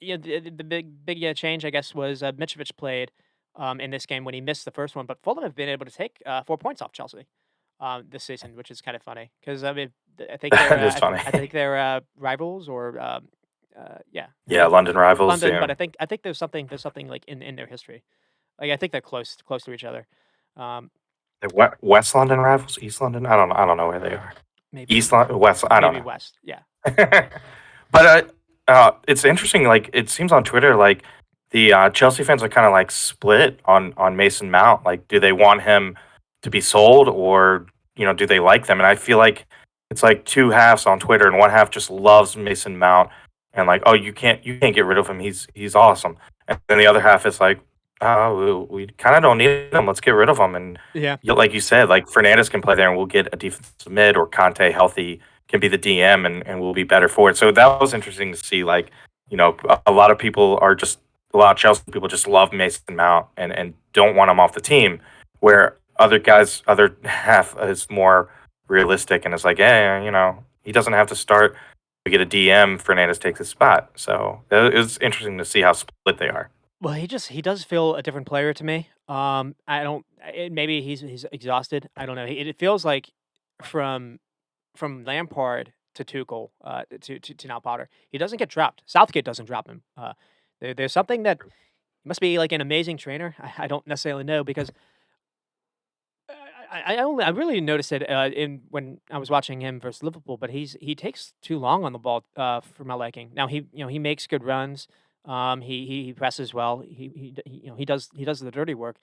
big change I guess was Mitrovic played in this game when he missed the first one, but Fulham have been able to take 4 points off Chelsea this season, which is kind of funny because I mean That is funny. I think they're rivals or yeah Yeah, London rivals. London, Yeah. but I think there's something like in their history. Like I think they're close to each other. Um, West London rivals, East London. I don't know where they are. East maybe London, West. I don't maybe know. West. Yeah. But it's interesting. Like it seems on Twitter, like the Chelsea fans are kind of like split on Mason Mount. Like, do they want him to be sold, or do they like them? And I feel like it's like two halves on Twitter, and one half just loves Mason Mount, and like, oh, you can't get rid of him. He's awesome. And then the other half is like, oh, we kind of don't need him. Let's get rid of him. And Yeah. like you said, like Fernandez can play there, and we'll get a defensive mid, or Conte healthy can be the DM, and we'll be better for it. So that was interesting to see. Like, a lot of people are just a lot of Chelsea people just love Mason Mount and don't want him off the team, where other guys, other half is more realistic and it's like, yeah, he doesn't have to start. We get a DM, Fernandez takes his spot. So it was interesting to see how split they are. Well, he does feel a different player to me. I don't. Maybe he's exhausted. I don't know. It feels like from Lampard to Tuchel to now Potter, he doesn't get dropped. Southgate doesn't drop him. There's something that must be like an amazing trainer. I don't necessarily know because I really noticed it in when I was watching him versus Liverpool, but he takes too long on the ball for my liking. Now he makes good runs. He presses well. He does the dirty work.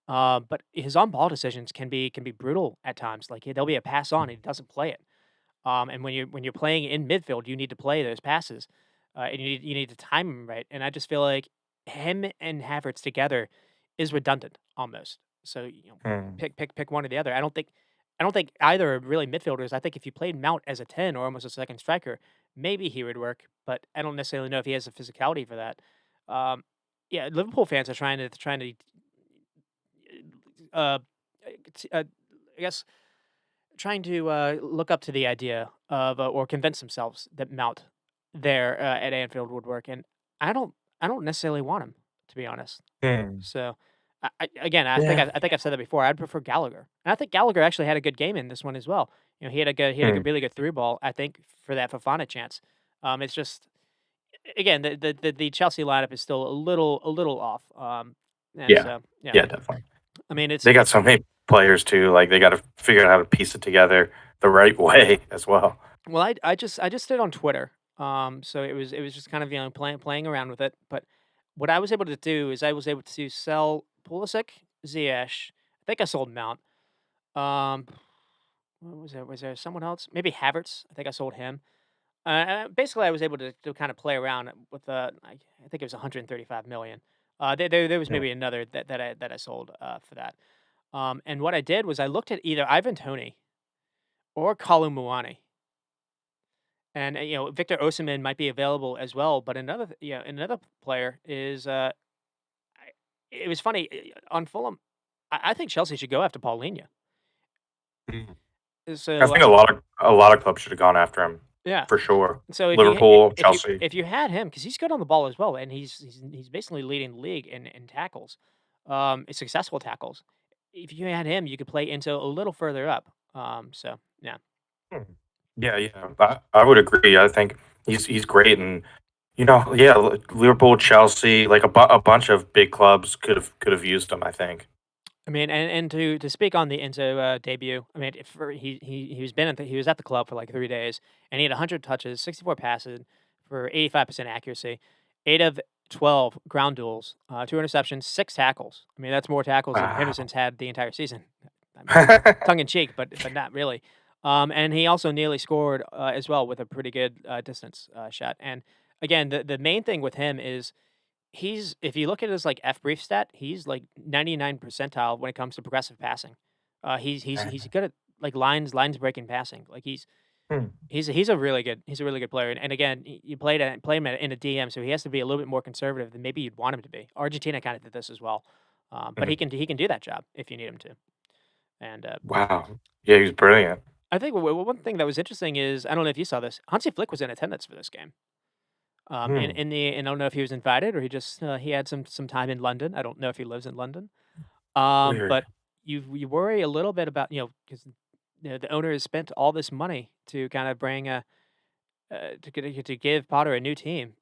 But his on ball decisions can be brutal at times. Like there'll be a pass on, and he doesn't play it. And when you're playing in midfield, you need to play those passes, and you need to time them right. And I just feel like him and Havertz together is redundant almost. So Hmm. pick one or the other. I don't think either are really midfielders. I think if you played Mount as a 10 or almost a second striker, maybe he would work, but I don't necessarily know if he has the physicality for that. Um, yeah, Liverpool fans are trying to uh, I guess trying to look up to the idea of or convince themselves that Mount there at Anfield would work, and I don't I don't necessarily want him, to be honest. Hmm. So, again, Yeah. I think I've said that before. I'd prefer Gallagher, and I think Gallagher actually had a good game in this one as well. You know, he had a Hmm. good, really good through ball. I think for that Fofana chance. It's just again the Chelsea lineup is still a little off. And Yeah. so yeah, Yeah, definitely. I mean They got it's so many players too. Like they got to figure out how to piece it together the right way as well. well I just did on Twitter. So it was just kind of playing around with it. But what I was able to do is I was able to sell Pulisic, Ziyech. I think I sold Mount. Um, what was there? Was there someone else? Maybe Havertz. I think I sold him. Basically, I was able to kind of play around with I think it was 135 million. There was Hmm. maybe another that I sold for that. And what I did was I looked at either Ivan Toney or Kalu Muani, and you know Victor Osimhen might be available as well. But another player is I, it was funny on Fulham. I think Chelsea should go after Paulinho. Mhm. I So think a lot of clubs should have gone after him yeah. for sure. So Liverpool, Chelsea. if you had him, because he's good on the ball as well, and he's basically leading the league in tackles, in successful tackles. If you had him, you could play into a little further up. So yeah. Hmm. Yeah, yeah. I would agree. I think he's great, and yeah, Liverpool, Chelsea, like a bunch of big clubs could have used him. I think. I mean, and to speak on the Enzo debut, I mean, he was at the club for like 3 days, and he had 100 touches, 64 passes for 85% accuracy, 8 of 12 ground duels, 2 interceptions, 6 tackles. I mean, that's more tackles than Wow. Henderson's had the entire season. I mean, tongue in cheek, but not really. And he also nearly scored as well with a pretty good distance shot. And again, the main thing with him is he's if you look at his, like, F brief stat, he's, like, 99 percentile when it comes to progressive passing. He's good at, like, lines breaking passing. Like, Hmm. he's a really good player, and again, you play him in a DM, so he has to be a little bit more conservative than maybe you'd want him to be. Argentina kinda did this as well, but Hmm. he can do that job if you need him to, and, Wow. Yeah, he's brilliant. I think one thing that was interesting is I don't know if you saw this, Hansi Flick was in attendance for this game. Hmm. And I don't know if he was invited or he just he had some time in London. I don't know if he lives in London. Weird. But you worry a little bit about because the owner has spent all this money to kind of bring to give Potter a new team.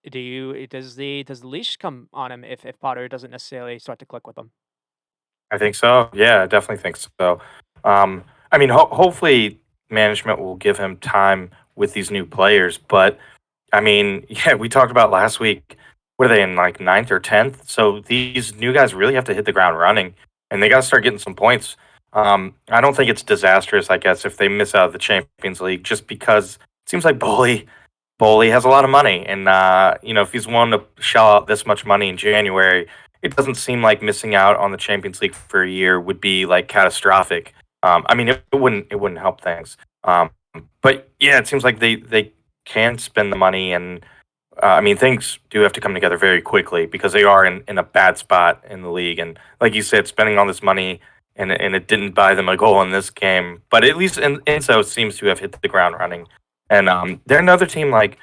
Does the leash come on him if Potter doesn't necessarily start to click with him? I think so. Yeah, I definitely think so. I mean, hopefully management will give him time with these new players, but I mean, yeah, we talked about last week. What are they in like ninth or 10th? So these new guys really have to hit the ground running, and they got to start getting some points. I don't think it's disastrous, I guess, if they miss out of the Champions League, just because it seems like Bowley has a lot of money, and if he's willing to shell out this much money in January, it doesn't seem like missing out on the Champions League for a year would be like catastrophic. I mean, it wouldn't help things. But yeah, it seems like they can spend the money, and I mean, things do have to come together very quickly because they are in a bad spot in the league, and like you said, spending all this money. And it didn't buy them a goal in this game, but at least Enzo seems to have hit the ground running. And they're another team like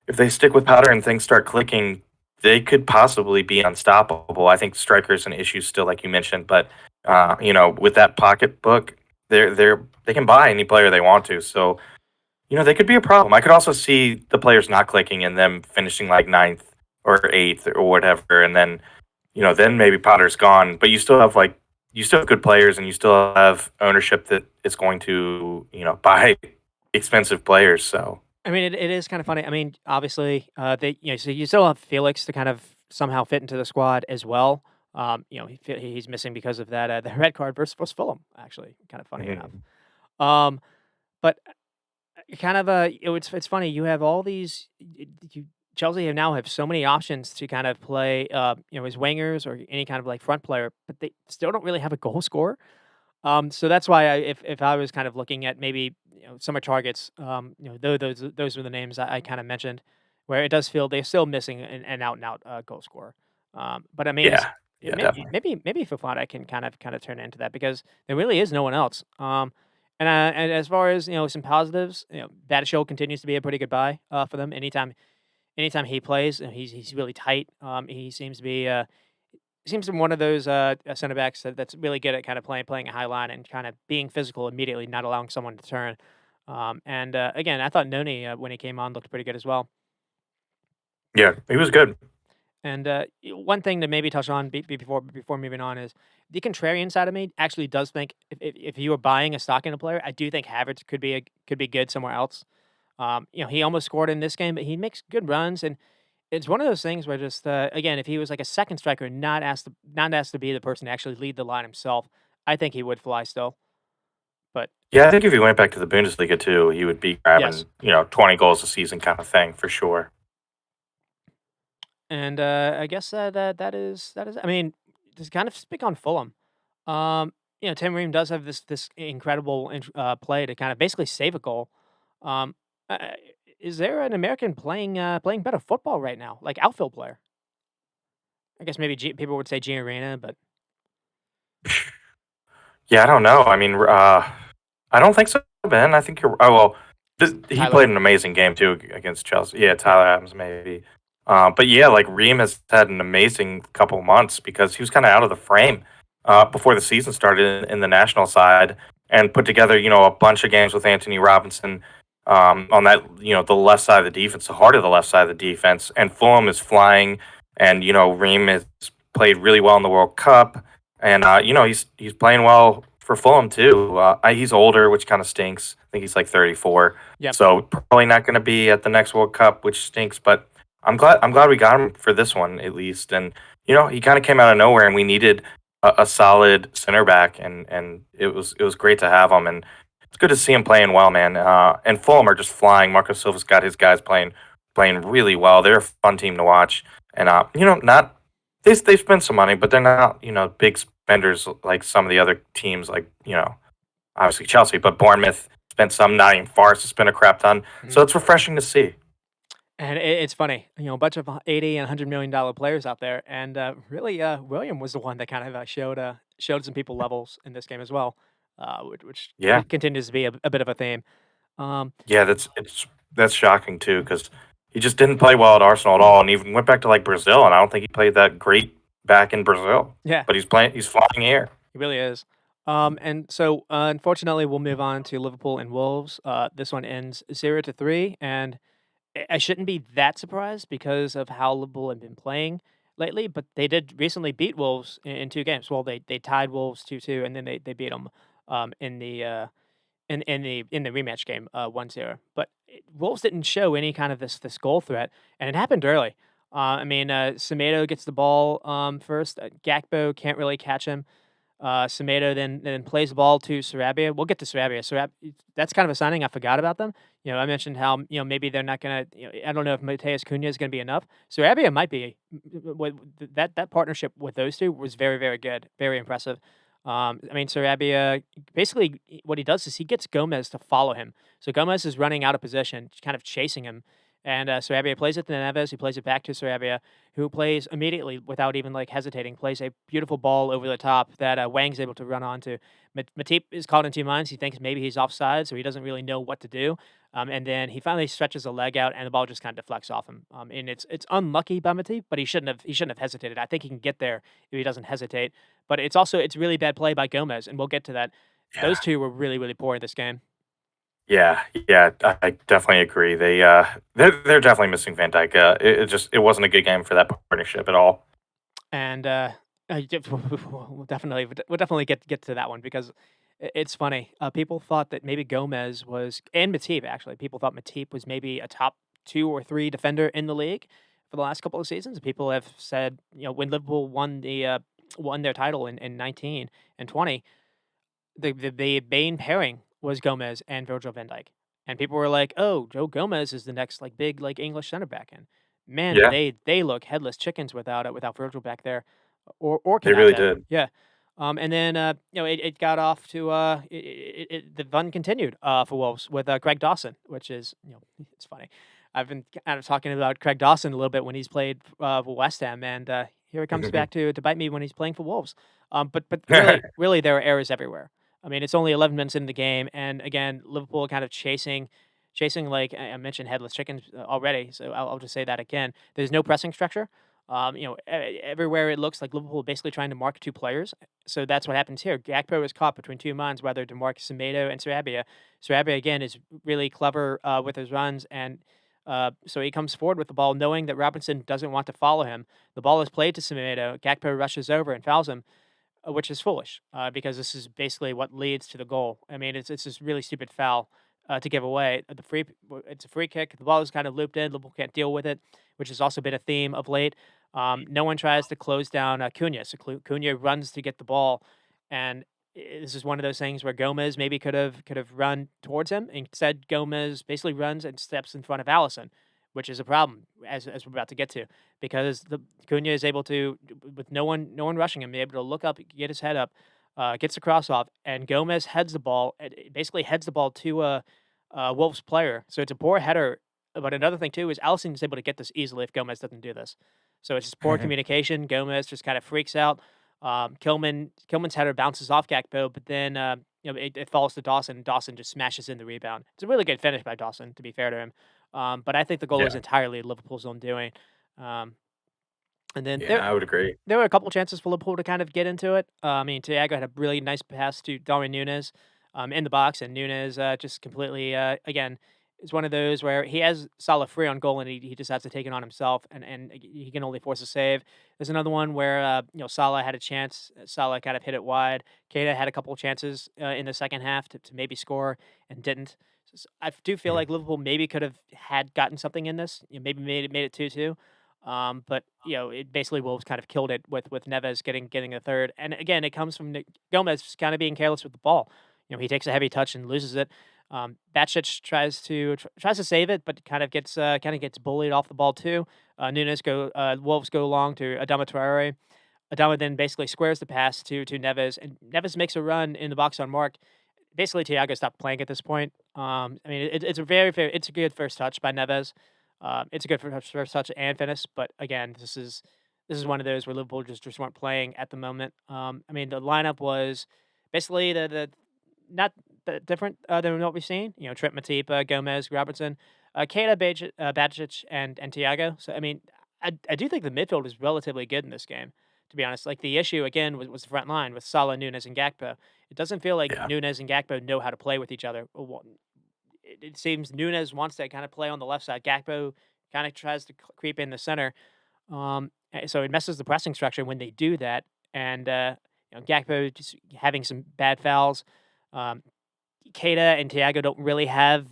if they stick with Powder and things start clicking, they could possibly be unstoppable. I think strikers an issue still, like you mentioned, but with that pocketbook, they can buy any player they want to. So they could be a problem. I could also see the players not clicking and them finishing like ninth or eighth or whatever, and then maybe Potter's gone, but you still have good players and you still have ownership that is going to buy expensive players. So. I mean, it is kind of funny. I mean, obviously, so you still have Felix to kind of somehow fit into the squad as well. He's missing because of that the red card versus Fulham. Actually, kind of funny enough. Mhm. Um, but kind of it's funny. You have all these. Chelsea now have so many options to kind of play, as wingers or any kind of like front player, but they still don't really have a goal scorer. So that's why if I was kind of looking at maybe summer targets, those were the names I kind of mentioned, where it does feel they're still missing an out and out goal scorer. But I mean, Yeah, yeah, definitely. maybe Fofana can kind of turn into that because there really is no one else. And as far as some positives, Battishill continues to be a pretty good buy for them. Anytime he plays, he's really tight. He seems to be one of those center backs that's really good at kind of playing a high line and kind of being physical immediately, not allowing someone to turn. And again, I thought Noni when he came on looked pretty good as well. Yeah, he was good. And one thing to maybe touch on before moving on is the contrarian side of me actually does think if you were buying a stock in a player, I do think Havertz could be good somewhere else. He almost scored in this game, but he makes good runs, and it's one of those things where just again, if he was like a second striker, not asked to be the person to actually lead the line himself, I think he would fly still. But Yeah, I think if he went back to the Bundesliga too, he would be yes, grabbing 20 goals a season kind of thing for sure. and I guess that is. I mean, just kind of speak on Fulham. Tim Ream does have this incredible play to kind of basically save a goal. Um, uh, is there an American playing better football right now, like outfield player? I guess maybe people would say Gianarina, but Yeah, I don't know. I mean, I don't think so, Ben. I think you're. Oh well, he Tyler, played an amazing game too against Chelsea. Yeah, yeah, Tyler Adams maybe. But yeah, like Ream has had an amazing couple months because he was kind of out of the frame before the season started in the national side and put together a bunch of games with Anthony Robinson on that the left side of the defense, the heart of the left side of the defense, and Fulham is flying, and Ream has played really well in the World Cup. And he's playing well for Fulham too. He's older, which kind of stinks. I think he's like 34, yeah. so probably not going to be at the next World Cup, which stinks. But I'm glad we got him for this one at least. And he kind of came out of nowhere, and we needed a solid center back, and it was great to have him. And it's good to see him playing well, man. And Fulham are just flying. Marco Silva's got his guys playing really well. They're a fun team to watch, and not they spend some money, but they're not big spenders like some of the other teams, like obviously Chelsea, but Bournemouth spent some. Nottingham Forest has spent a crap ton, Mhm. so it's refreshing to see. And it's funny, a bunch of 80 and $100 million players out there, and really, William was the one that kind of showed some people levels in this game as well, which Yeah, continues to be a bit of a theme. Um, yeah, that's shocking too because he just didn't play well at Arsenal at all, and even went back to like Brazil, and I don't think he played that great back in Brazil. yeah, But he's flying here. he really is. And so, unfortunately, we'll move on to Liverpool and Wolves. This one ends 0-3, and I shouldn't be that surprised because of how Liverpool have been playing lately, but they did recently beat Wolves in 2 games. Well, they tied Wolves 2-2, and then they beat them in the rematch game 1-0. But Wolves didn't show any kind of this goal threat, and it happened early. I mean, Semedo gets the ball first. Gakpo can't really catch him. Semedo then plays the ball to Sarabia. We'll get to Sarabia. That's kind of a signing I forgot about them. I mentioned how maybe they're not gonna. I don't know if Mateus Cunha is gonna be enough. Sarabia might be. That partnership with those two was very very good, very impressive. I mean, Sarabia basically what he does is he gets Gomez to follow him. So Gomez is running out of position, kind of chasing him, and Sarabia plays it to Neves, who plays it back to Sarabia, who plays immediately without even like hesitating, plays a beautiful ball over the top that Wang's able to run onto. Matip is caught in 2 minds. He thinks maybe he's offside, so he doesn't really know what to do. And then he finally stretches a leg out, and the ball just kind of deflects off him. And it's unlucky by Matip, but he shouldn't have hesitated. I think he can get there if he doesn't hesitate. But it's really bad play by Gomez, and we'll get to that. Yeah. Those two were really really poor in this game. Yeah, yeah, I definitely agree. They're definitely missing Van Dijk. It wasn't a good game for that partnership at all. And we'll definitely get to that one because it's funny. People thought that maybe Gomez was and Matip actually. People thought Matip was maybe a top 2 or 3 defender in the league for the last couple of seasons. People have said when Liverpool won their title in 19 and 20, the main pairing was Gomez and Virgil van Dijk, and people were like, "Oh, Joe Gomez is the next like big like English center back." And man, did Yeah, they look headless chickens without Virgil back there, or they really Kanate. did. Yeah. And then, it got off to, the fun continued, for Wolves with, Greg Dawson, which is, it's funny. I've been kind of talking about Craig Dawson a little bit when he's played, for West Ham, and, here it comes back to bite me when he's playing for Wolves. But really, there are errors everywhere. I mean, it's only 11 minutes into the game, and again, Liverpool kind of chasing like I mentioned, headless chickens already, so I'll just say that again. There's no pressing structure. Everywhere it looks like Liverpool basically trying to mark two players. So that's what happens here. Gakpo is caught between two minds whether to mark Semedo and Sarabia. Sarabia again is really clever with his runs, and so he comes forward with the ball, knowing that Robinson doesn't want to follow him. The ball is played to Semedo. Gakpo rushes over and fouls him, which is foolish because this is basically what leads to the goal. I mean, it's this really stupid foul to give away. It's a free kick. The ball is kind of looped in. Liverpool can't deal with it, which has also been a theme of late. No one tries to close down Cunha. So Cunha runs to get the ball, and this is one of those things where Gomez maybe could have run towards him. Instead, Gomez basically runs and steps in front of Allison, which is a problem as we're about to get to, because the Cunha is able to, with no one rushing him, be able to look up, get his head up, gets the cross off, and Gomez heads the ball. It basically heads the ball to a Wolves player. So it's a poor header. But another thing too is Allison is able to get this easily if Gomez doesn't do this. So it's just poor communication. Gomez just kind of freaks out. Kilman's header bounces off Gakpo, but then it falls to Dawson. And Dawson just smashes in the rebound. It's a really good finish by Dawson, to be fair to him. But I think the goal is Yeah, entirely Liverpool's own doing. Um, and then yeah, I would agree. there were a couple chances for Liverpool to kind of get into it. I mean, Thiago had a really nice pass to Darwin Núñez in the box, and Núñez just completely, again, is one of those where he has Salah free on goal, and he just has to take it on himself, and he can only force a save. There's another one where Salah had a chance. Salah kind of hit it wide. Keita had a couple of chances in the second half to maybe score and didn't. I do feel Mhm. like Liverpool maybe could have had gotten something in this. Maybe made it 2-2. But it basically Wolves kind of killed it with Neves getting a third. And again, it comes from Gomez just kind of being careless with the ball. He takes a heavy touch and loses it. Bacic tries to save it, but kind of gets bullied off the ball too. Wolves go long to Adama Traore. Adama then basically squares the pass to Neves, and Neves makes a run in the box on Mark. Basically, Thiago stopped playing at this point. I mean, it's a it's a good first touch by Neves. It's a good first touch and finish, but again, this is one of those where Liverpool just weren't playing at the moment. I mean, the lineup was basically the not that different than what we've seen. Trent Matip, Gomez, Robertson, Keita, Bacic, and Thiago. So I mean, I do think the midfield is relatively good in this game. To be honest, like the issue again was the front line with Salah, Nunes, and Gakpo. It doesn't feel like Yeah. Nunes and Gakpo know how to play with each other. It seems Nunes wants to kind of play on the left side. Gakpo kind of tries to creep in the center. So it messes the pressing structure when they do that. And Gakpo just having some bad fouls. Um, Keita and Thiago don't really have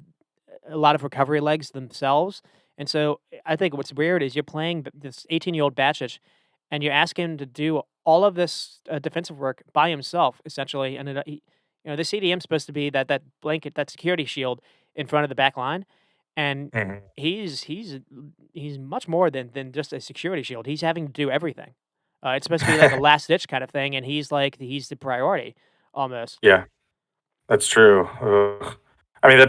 a lot of recovery legs themselves. And so I think what's weird is you're playing this 18-year-old Bacic, and you're asking him to do all of this defensive work by himself, essentially. And the CDM is supposed to be that blanket, that security shield in front of the back line, and Mhm. he's much more than just a security shield. He's having to do everything. It's supposed to be like a last ditch kind of thing, and he's the priority almost. Yeah, that's true. Ugh. I mean,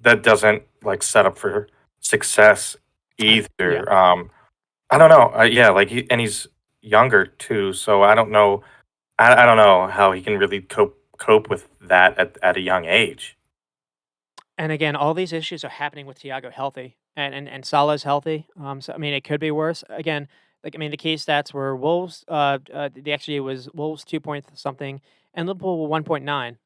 that doesn't like set up for success Yeah. either. I don't know. Yeah, like he's younger too, so I don't know. I don't know how he can really cope with that at a young age. And again, all these issues are happening with Thiago healthy and Salah's healthy. So I mean, it could be worse. Again, like I mean, the key stats were Wolves. The XG was Wolves 2 point something, and Liverpool were 1.9.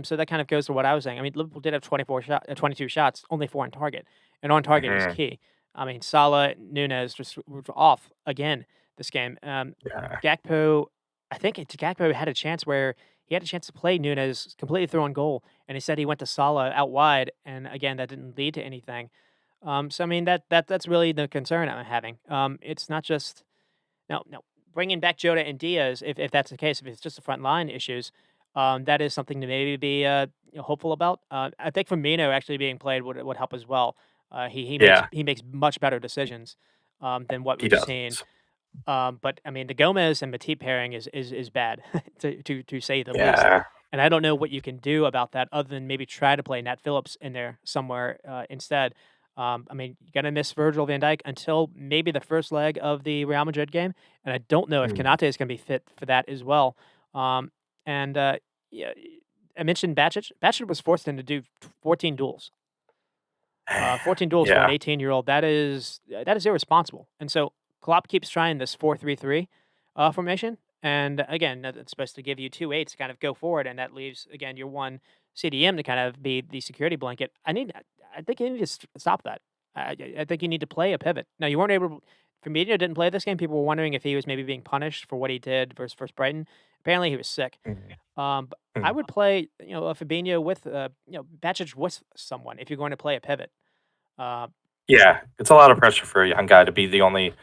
So that kind of goes to what I was saying. I mean, Liverpool did have 22 shots, only four on target, and on target is Mhm. key. I mean, Salah, Nunes just were off again this game. Yeah. Gakpo, I think Gakpo had a chance where he had a chance to play Nunes completely through on goal, and he said he went to Salah out wide, and again that didn't lead to anything. So I mean that's really the concern I'm having. It's not just no bringing back Jota and Diaz if that's the case. If it's just the front line issues, that is something to maybe be hopeful about. I think Firmino actually being played would help as well. He makes Yeah, he makes much better decisions than what he we've does. seen. But I mean, the Gomez and Matip pairing is bad to say the least. Yeah. And I don't know what you can do about that other than maybe try to play Nat Phillips in there somewhere instead. I mean, you're gonna miss Virgil van Dijk until maybe the first leg of the Real Madrid game, and I don't know if Mm. Kanate is gonna be fit for that as well. And yeah, I mentioned Bacic. Bacic was forced into do 14 duels. 14 duels for an Yeah. 18-year-old, that is irresponsible. And so Klopp keeps trying this 4-3-3 formation. And again, it's supposed to give you two eights to kind of go forward, and that leaves again your one CDM to kind of be the security blanket. I think you need to stop that. I think you need to play a pivot. Now you weren't able. Firmino didn't play this game. People were wondering if he was maybe being punished for what he did versus Brighton. Apparently, he was sick. Mhm. But I Mhm. would play, a Fabinho with, Bacic with someone if you're going to play a pivot. Uh, Yeah, it's a lot of pressure for a young guy to be the only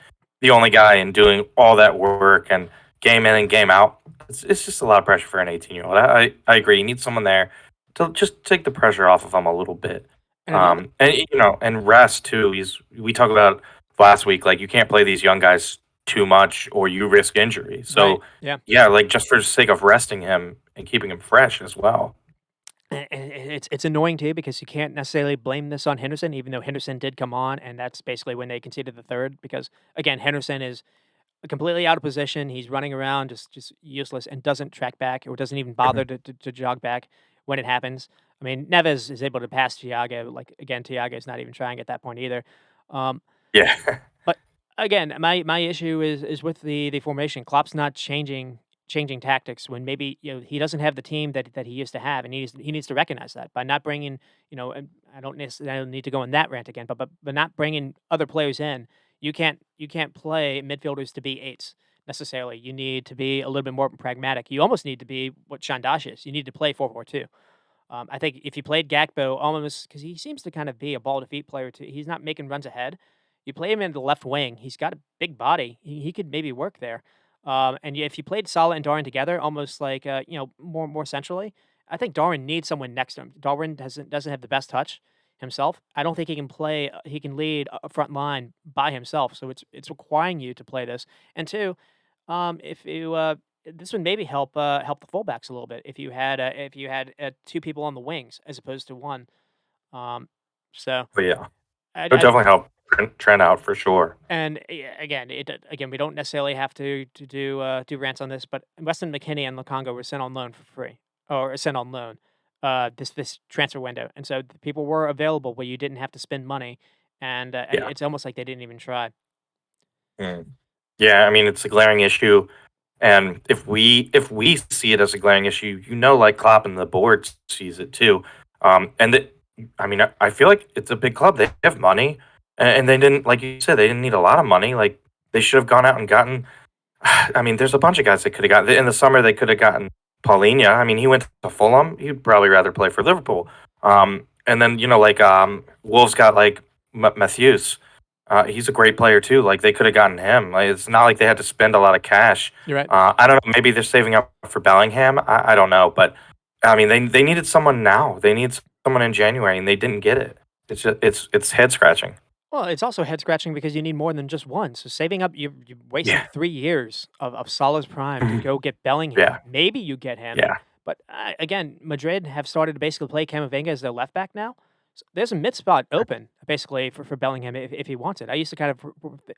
guy and doing all that work and game in and game out. It's just a lot of pressure for an 18-year-old. I agree. You need someone there to just take the pressure off of him a little bit. and another And rest too. We talked about last week, like you can't play these young guys too much or you risk injury. right, So yeah, yeah, like just for the sake of resting him and keeping him fresh as well. and it's annoying too because you can't necessarily blame this on Henderson, even though Henderson did come on, and that's basically when they conceded the third. Because again, Henderson is completely out of position. He's running around just useless and doesn't track back or doesn't even Mhm. bother to jog back when it happens. I mean, Neves is able to pass Thiago. Like again, Thiago is not even trying at that point either. Um, Yeah. But again, my issue is with the formation. Klopp's not changing tactics when maybe he doesn't have the team that he used to have, and he needs to recognize that by not bringing And I don't necessarily need to go on that rant again, but not bringing other players in. You can't play midfielders to be eights necessarily. You need to be a little bit more pragmatic. You almost need to be what Shandash is. You need to play 4-4-2. I think if you played Gakpo almost because he seems to kind of be a ball to feet player too. He's not making runs ahead. You play him in the left wing. He's got a big body. He could maybe work there. And if you played Salah and Darwin together, almost like more centrally, I think Darwin needs someone next to him. Darwin doesn't have the best touch himself. I don't think he can play. He can lead a front line by himself. So it's requiring you to play this. And two, if you this would maybe help the fullbacks a little bit if you had 2 people on the wings as opposed to 1. Um, so But yeah, it would I definitely help Trent out for sure. and again, we don't necessarily have to do rants on this, but Weston McKennie and Lukonga were sent on loan for free or sent on loan this transfer window, and so the people were available where you didn't have to spend money, and Yeah. it's almost like they didn't even try. Mm. Yeah, I mean, it's a glaring issue, and if we see it as a glaring issue, like Klopp and the board sees it too. And I mean, I feel like it's a big club. They have money, and they didn't, like you said, they didn't need a lot of money. Like they should have gone out and gotten. I mean, there's a bunch of guys they could have gotten in the summer. They could have gotten Paulinho. I mean, he went to Fulham. He'd probably rather play for Liverpool. And then like Wolves got like Matthews. He's a great player too. Like they could have gotten him. Like it's not like they had to spend a lot of cash. You're right. I don't know. Maybe they're saving up for Bellingham. I don't know, but I mean, they needed someone now. They need someone in January, and they didn't get it. It's head scratching. Well, it's also head scratching because you need more than just one. So saving up, you wasted Yeah. 3 years of Salah's prime to Mhm. go get Bellingham. Yeah. Maybe you get him, Yeah. but again, Madrid have started to basically play Camavinga as their left back now. So there's a mid spot open basically for Bellingham if he wants it. I used to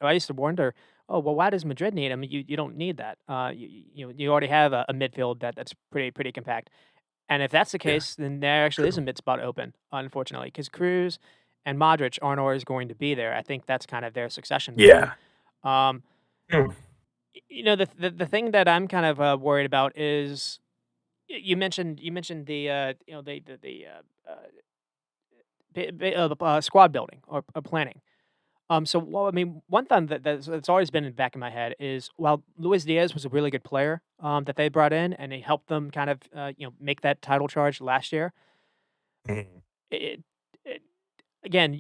I used to wonder, oh well, why does Madrid need him? You don't need that. You already have a midfield that's pretty compact. And if that's the Yeah. case, then there actually is a True. mid spot open, unfortunately, because Cruz and Modric aren't always going to be there. I think that's kind of their succession plan. Yeah. Um, Mm. the thing that I'm kind of worried about is you mentioned the squad building or planning. So well, I mean, one thing that's always been in the back of my head is while Luis Diaz was a really good player that they brought in and he helped them kind of make that title charge last year. Mhm. It, it again,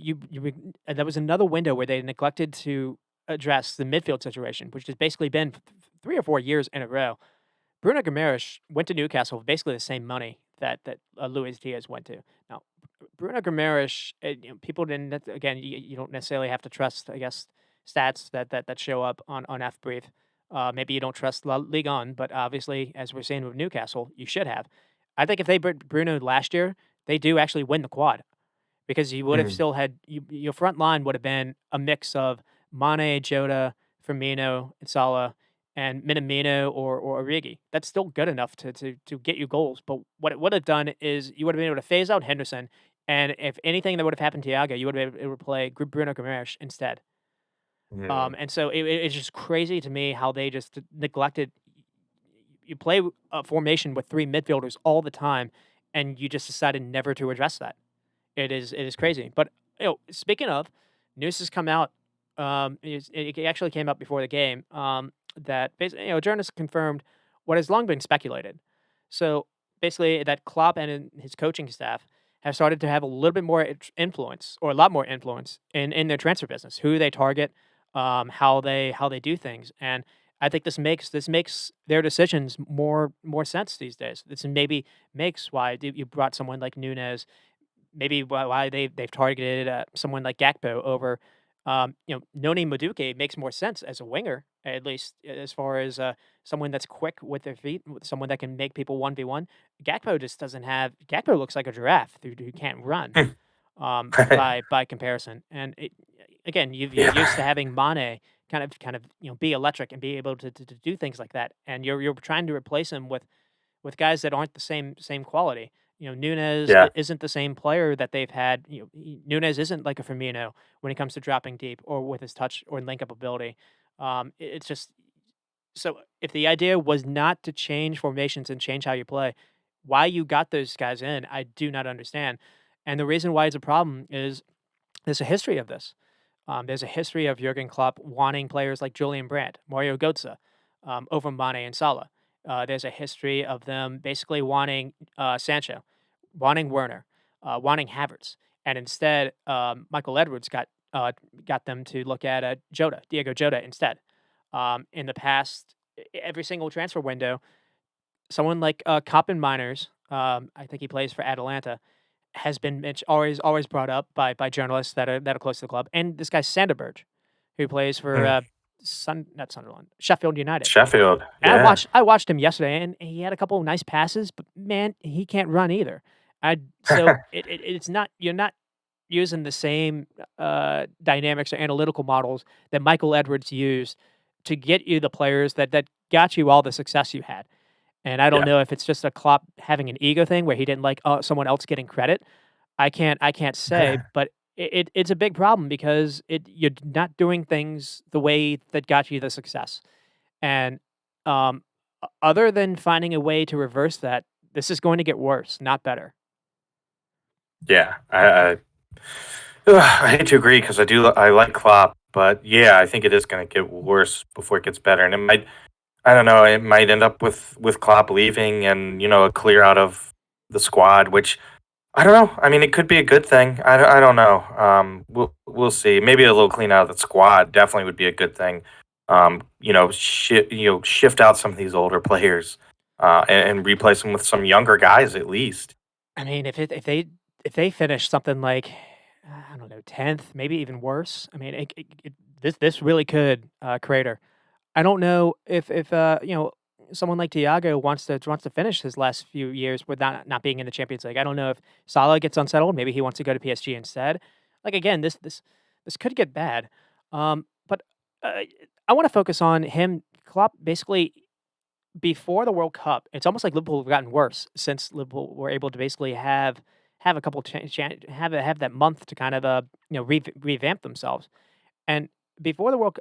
that was another window where they neglected to address the midfield situation, which has basically been 3 or 4 years in a row. Bruno Guimaraes went to Newcastle with basically the same money that Luis Diaz went to. Now, Bruno Guimaraes, people didn't. Again, you don't necessarily have to trust, I guess, stats that show up on F Brief. Maybe you don't trust La Ligue 1, but obviously, as we're seeing with Newcastle, you should have. I think if they beat Bruno last year, they do actually win the quad because you would have Mm. still had your front line would have been a mix of Mane, Jota, Firmino, and Salah, and Minamino or Origi. That's still good enough to get you goals. But what it would have done is you would have been able to phase out Henderson, and if anything that would have happened to Thiago, you would have been able to play Bruno Guimaraes instead. Mm. And so it's just crazy to me how they just neglected. You play a formation with three midfielders all the time, and you just decided never to address that. It is crazy. But speaking of, news has come out. It actually came out before the game. That basically, journalists confirmed what has long been speculated. So basically, that Klopp and his coaching staff have started to have a little bit more influence, or a lot more influence in their transfer business, who they target, how they do things, and I think this makes their decisions more sense these days. This maybe makes why you brought someone like Nunez, maybe why they've targeted someone like Gakpo over, Noni Madueke makes more sense as a winger, at least as far as someone that's quick with their feet, someone that can make people 1v1. Gakpo just doesn't have. Gakpo looks like a giraffe who can't run, by comparison. And again, you're used to Yeah. having Mane kind of be electric and be able to do things like that, and you're trying to replace him with guys that aren't the same quality. Nunez Yeah. isn't the same player that they've had. Nunez isn't like a Firmino when it comes to dropping deep or with his touch or link up ability. It's just so if the idea was not to change formations and change how you play, why you got those guys in, I do not understand. And the reason why it's a problem is there's a history of this. There's a history of Jurgen Klopp wanting players like Julian Brandt, Mario Götze, over Mane and Salah. There's a history of them basically wanting Sancho, wanting Werner, wanting Havertz, and instead Michael Edwards got them to look at Diego Jota instead. In the past, every single transfer window, someone like Koppen Miners, I think he plays for Atalanta, has been always brought up by journalists that are close to the club, and this guy Sanderberg, who plays for Mm. Not Sunderland, Sheffield United. Sheffield. And I Yeah. watched him yesterday, and he had a couple of nice passes, but man, he can't run either. So it's not you're not using the same dynamics or analytical models that Michael Edwards used to get you the players that got you all the success you had. And I don't Yeah. know if it's just a Klopp having an ego thing where he didn't like someone else getting credit. I can't say, but it's a big problem because you're not doing things the way that got you the success. And other than finding a way to reverse that, this is going to get worse, not better. Yeah. I hate to agree because I like Klopp, but yeah, I think it is going to get worse before it gets better, and it might. I don't know. It might end up with Klopp leaving and a clear out of the squad, which I don't know. I mean, it could be a good thing. I don't know. We'll see. Maybe a little clean out of the squad definitely would be a good thing. Shift out some of these older players, and replace them with some younger guys at least. I mean, if they finish something like I don't know 10th, maybe even worse. I mean, this really could crater. I don't know if someone like Thiago wants to finish his last few years with not being in the Champions League. I don't know if Salah gets unsettled. Maybe he wants to go to PSG instead. Like again, this could get bad. But I want to focus on him. Klopp basically before the World Cup. It's almost like Liverpool have gotten worse since Liverpool were able to basically have a couple have that month to kind of revamp themselves. And before the World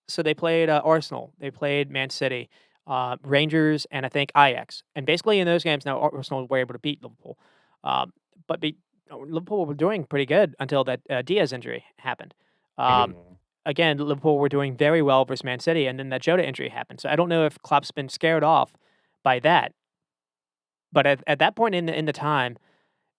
so they played Arsenal, they played Man City, Rangers, and I think Ajax. And basically in those games, now Arsenal were able to beat Liverpool, um, but Liverpool were doing pretty good until that Diaz injury happened. Um, Mm. Again, Liverpool were doing very well versus Man City, and then that Jota injury happened. So I don't know if Klopp's been scared off by that. But at that point in the time,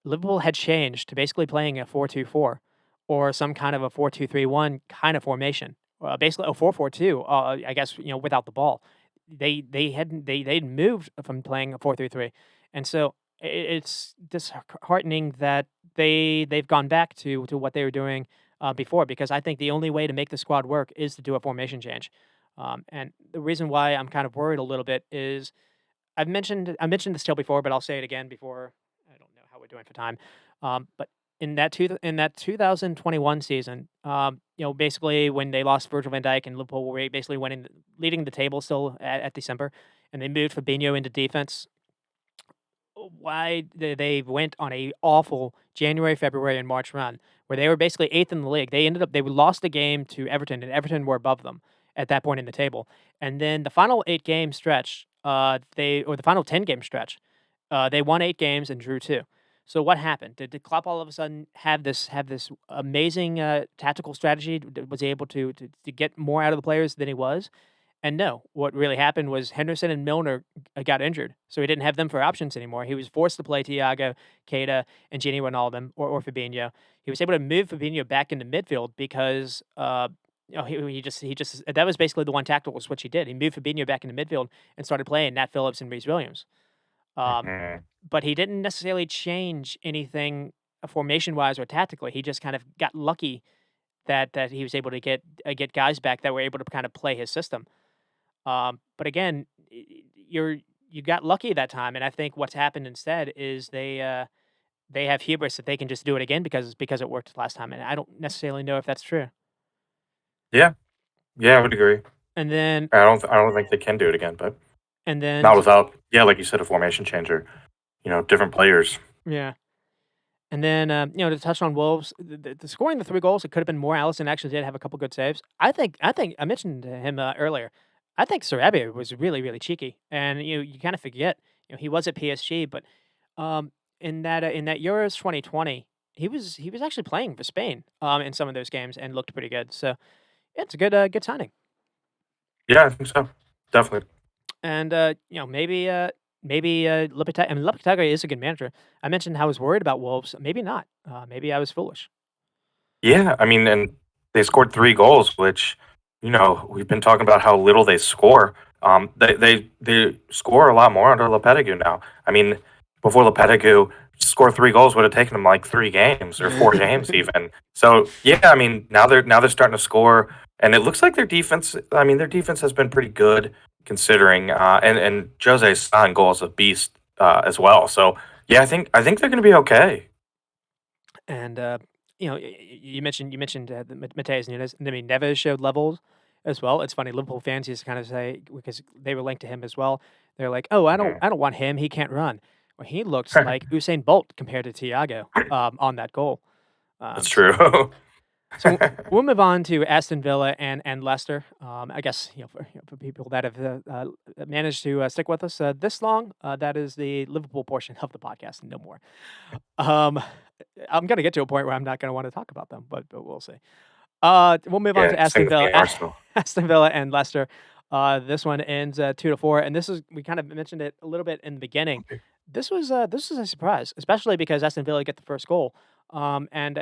Liverpool had changed to basically playing a 4-2-4 or some kind of a 4-2-3-1 kind of formation. Basically a 4-4-2, I guess, without the ball. They'd moved from playing a 4-3-3. And so it's disheartening that they've gone back to what they were doing before, because I think the only way to make the squad work is to do a formation change. And the reason why I'm kind of worried a little bit is I mentioned this still before, but I'll say it again before. I don't know how we're doing for time. But in that 2021 season, basically when they lost Virgil van Dijk and Liverpool were basically leading the table still at December, and they moved Fabinho into defense. Why they went on a awful January, February, and March run where they were basically eighth in the league. They lost the game to Everton, and Everton were above them at that point in the table. And then the final 8 game stretch, the final 10 game stretch, they won 8 games and drew two. So what happened? Did Klopp all of a sudden have this amazing tactical strategy? Was he able to get more out of the players than he was? And no, what really happened was Henderson and Milner got injured, so he didn't have them for options anymore. He was forced to play Thiago, Keita, and Gini Wijnaldum or Fabinho. He was able to move Fabinho back into midfield because he just that was basically the one tactical switch he did. He moved Fabinho back into midfield and started playing Nat Phillips and Reece Williams. Um, Mhm. but he didn't necessarily change anything formation wise or tactically. He just kind of got lucky that he was able to get guys back that were able to kind of play his system. But again, you got lucky that time, and I think what's happened instead is they have hubris that they can just do it again because it worked last time, and I don't necessarily know if that's true. Yeah, yeah, I would agree. And then I don't think they can do it again, but and then not t- without, yeah, like you said, a formation changer. Different players. yeah, and then to touch on Wolves, the scoring the 3 goals, it could have been more. Allison actually did have a couple good saves. I think I mentioned him earlier. I think Sarabia was really really cheeky, and you kind of forget he was at PSG, but Um, in that Euros 2020, he was actually playing for Spain, in some of those games and looked pretty good. So yeah, it's a good signing. Yeah, I think so. Definitely. And maybe Lopetegui. I mean, Lopetegui is a good manager. I mentioned how I was worried about Wolves. Maybe not. Maybe I was foolish. Yeah, I mean, and they scored 3 goals, which, we've been talking about how little they score. They score a lot more under Lopetegui now. I mean, before Lopetegui, score 3 goals would have taken them like 3 games or 4 games even. So yeah, I mean, now they're starting to score, and it looks like their defense. I mean, their defense has been pretty good considering. And Jose's son goal is a beast as well. So yeah, I think they're going to be okay. And you mentioned Mateus Nunes. I mean, Neves showed levels as well. It's funny. Liverpool fans used to kind of say because they were linked to him as well. They're like, "Oh, Mhm. I don't want him. He can't run." Well, he looks like Usain Bolt compared to Thiago on that goal. That's So true. we'll move on to Aston Villa and Leicester. I guess for people that have managed to stick with us this long, that is the Liverpool portion of the podcast, and no more. Um, I'm gonna get to a point where I'm not gonna want to talk about them, but we'll see. We'll move on Yeah, to same Aston with me Villa, and Arsenal. Aston Villa and Leicester. This one ends 2-4, and this is we kind of mentioned it a little bit in the beginning. This was a surprise, especially because Aston Villa get the first goal. And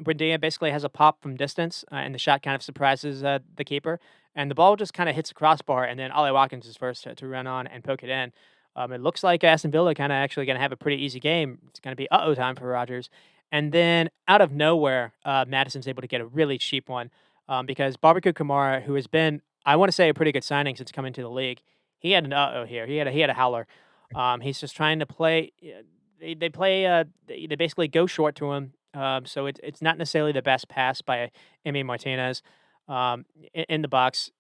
Buendia basically has a pop from distance, and the shot kind of surprises the keeper, and the ball just kind of hits the crossbar, and then Ollie Watkins is first to run on and poke it in. It looks like Aston Villa kind of actually going to have a pretty easy game. It's going to be time for Rodgers. And then out of nowhere, Madison's able to get a really cheap one because Barbecue Kamara, who has been, I want to say, a pretty good signing since coming to the league, he had an here. He had a howler. He's just trying to play. They play. They basically go short to him. So it's not necessarily the best pass by Emi Martinez in the box.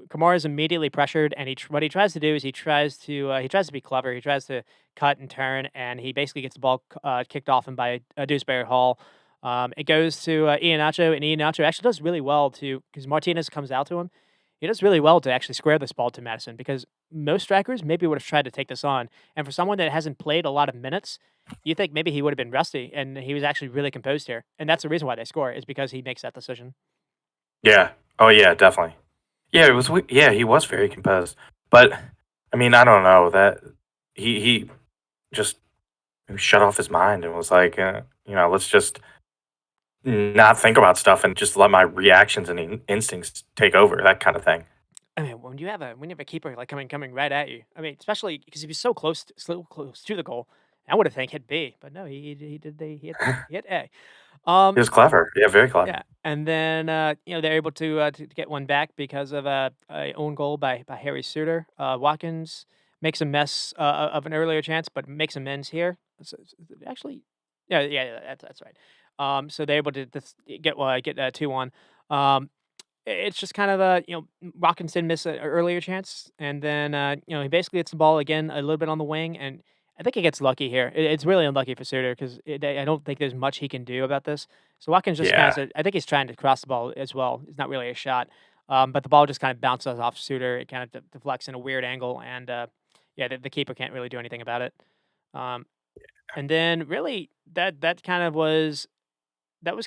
Kamara is immediately pressured, and what he tries to do is he tries to be clever. He tries to cut and turn, and he basically gets the ball kicked off him by Dewsbury Hall. It goes to Iheanacho, and Iheanacho actually does really well to because Martinez comes out to him. He does really well to actually square this ball to Madison because most strikers maybe would have tried to take this on, and for someone that hasn't played a lot of minutes, you think maybe he would have been rusty, and he was actually really composed here, and that's the reason why they score is because he makes that decision. Yeah. Oh yeah, definitely. Yeah, yeah, he was very composed. But I mean, I don't know that he just shut off his mind and was like, let's just not think about stuff and just let my reactions and instincts take over, that kind of thing. I mean, when you have a keeper like coming right at you, I mean, especially because he was so close to the goal, I would have think hit B, but no, he did the he hit A. He Um, was clever. Yeah, very yeah, clever. and then, they're able to get one back because of a own goal by Harry Suter. Watkins makes a mess, of an earlier chance, but makes amends here. Actually, yeah, that's right. So they're able to get 2-1. Um, it's just kind of Watkins did miss an earlier chance, and then, he basically gets the ball again a little bit on the wing, and I think he gets lucky here. It's really unlucky for Suter because I don't think there's much he can do about this. So Watkins just Yeah. kind of, I think he's trying to cross the ball as well. It's not really a shot, but the ball just kind of bounces off Suter. It kind of deflects in a weird angle, and yeah, the keeper can't really do anything about it. Um, and then really that was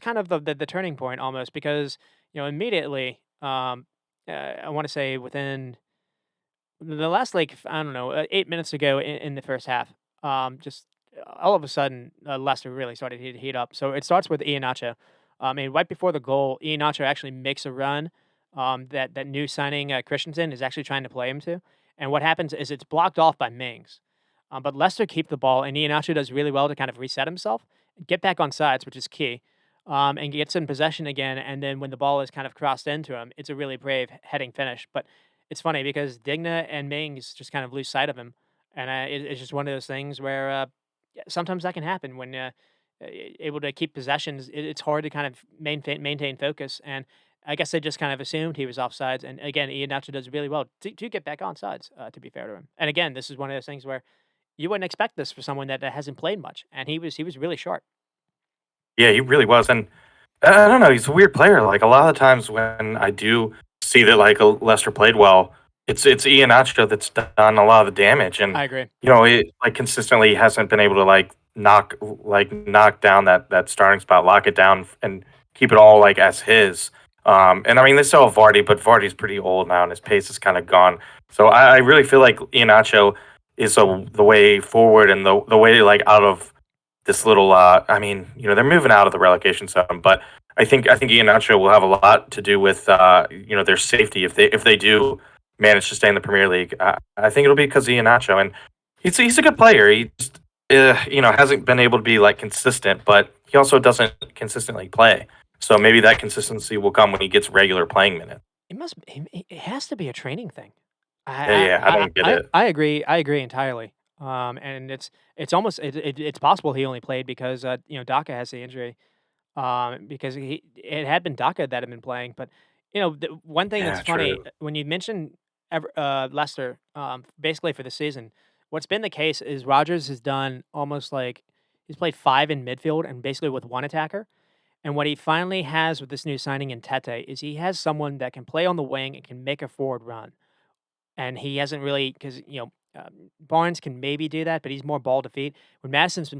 kind of the turning point almost because immediately I want to say within the last, like, I don't know, 8 minutes ago in the first half, just all of a sudden, Leicester really started to heat up. So it starts with Iheanacho. And right before the goal, Iheanacho actually makes a run, that new signing, Christensen, is actually trying to play him to. And what happens is it's blocked off by Mings. But Leicester keep the ball, and Iheanacho does really well to kind of reset himself, get back on sides, which is key, and gets in possession again. And then when the ball is kind of crossed into him, it's a really brave heading finish. But it's funny because Digna and Mings just kind of lose sight of him, and it's just one of those things where yeah, sometimes that can happen when able to keep possessions. It's hard to kind of maintain focus, and I guess they just kind of assumed he was offsides. And again, Ian Nacho does really well to get back on sides. To be fair to him, and again, this is one of those things where you wouldn't expect this for someone that hasn't played much, and he was really sharp. Yeah, he really was, and I don't know, he's a weird player. Like a lot of the times when I do see that like Leicester played well, it's Iheanacho that's done a lot of the damage, and I agree. it like consistently hasn't been able to knock down that starting spot, lock it down, and keep it all like as his. And I mean they still have Vardy, but Vardy's pretty old now, and his pace is kind of gone. So I really feel like Iheanacho is the way forward and the way like out of this little I mean, they're moving out of the relegation zone, but I think Iheanacho will have a lot to do with their safety if they do manage to stay in the Premier League. I think it'll be because of Iheanacho, and he's a good player. He just hasn't been able to be like consistent, but he also doesn't consistently play. So maybe that consistency will come when he gets regular playing minutes. It has to be a training thing. Yeah, yeah, I don't get it. I agree. I agree entirely. And it's almost it's possible he only played because Daka has the injury. Because it had been Daka that had been playing. But the one thing that's Yeah, funny true. when you mention Leicester, basically for the season, what's been the case is Rogers has done almost like he's played five in midfield and basically with one attacker. And what he finally has with this new signing in Tete is he has someone that can play on the wing and can make a forward run. And he hasn't really because Barnes can maybe do that, but he's more ball to feet. When Madison's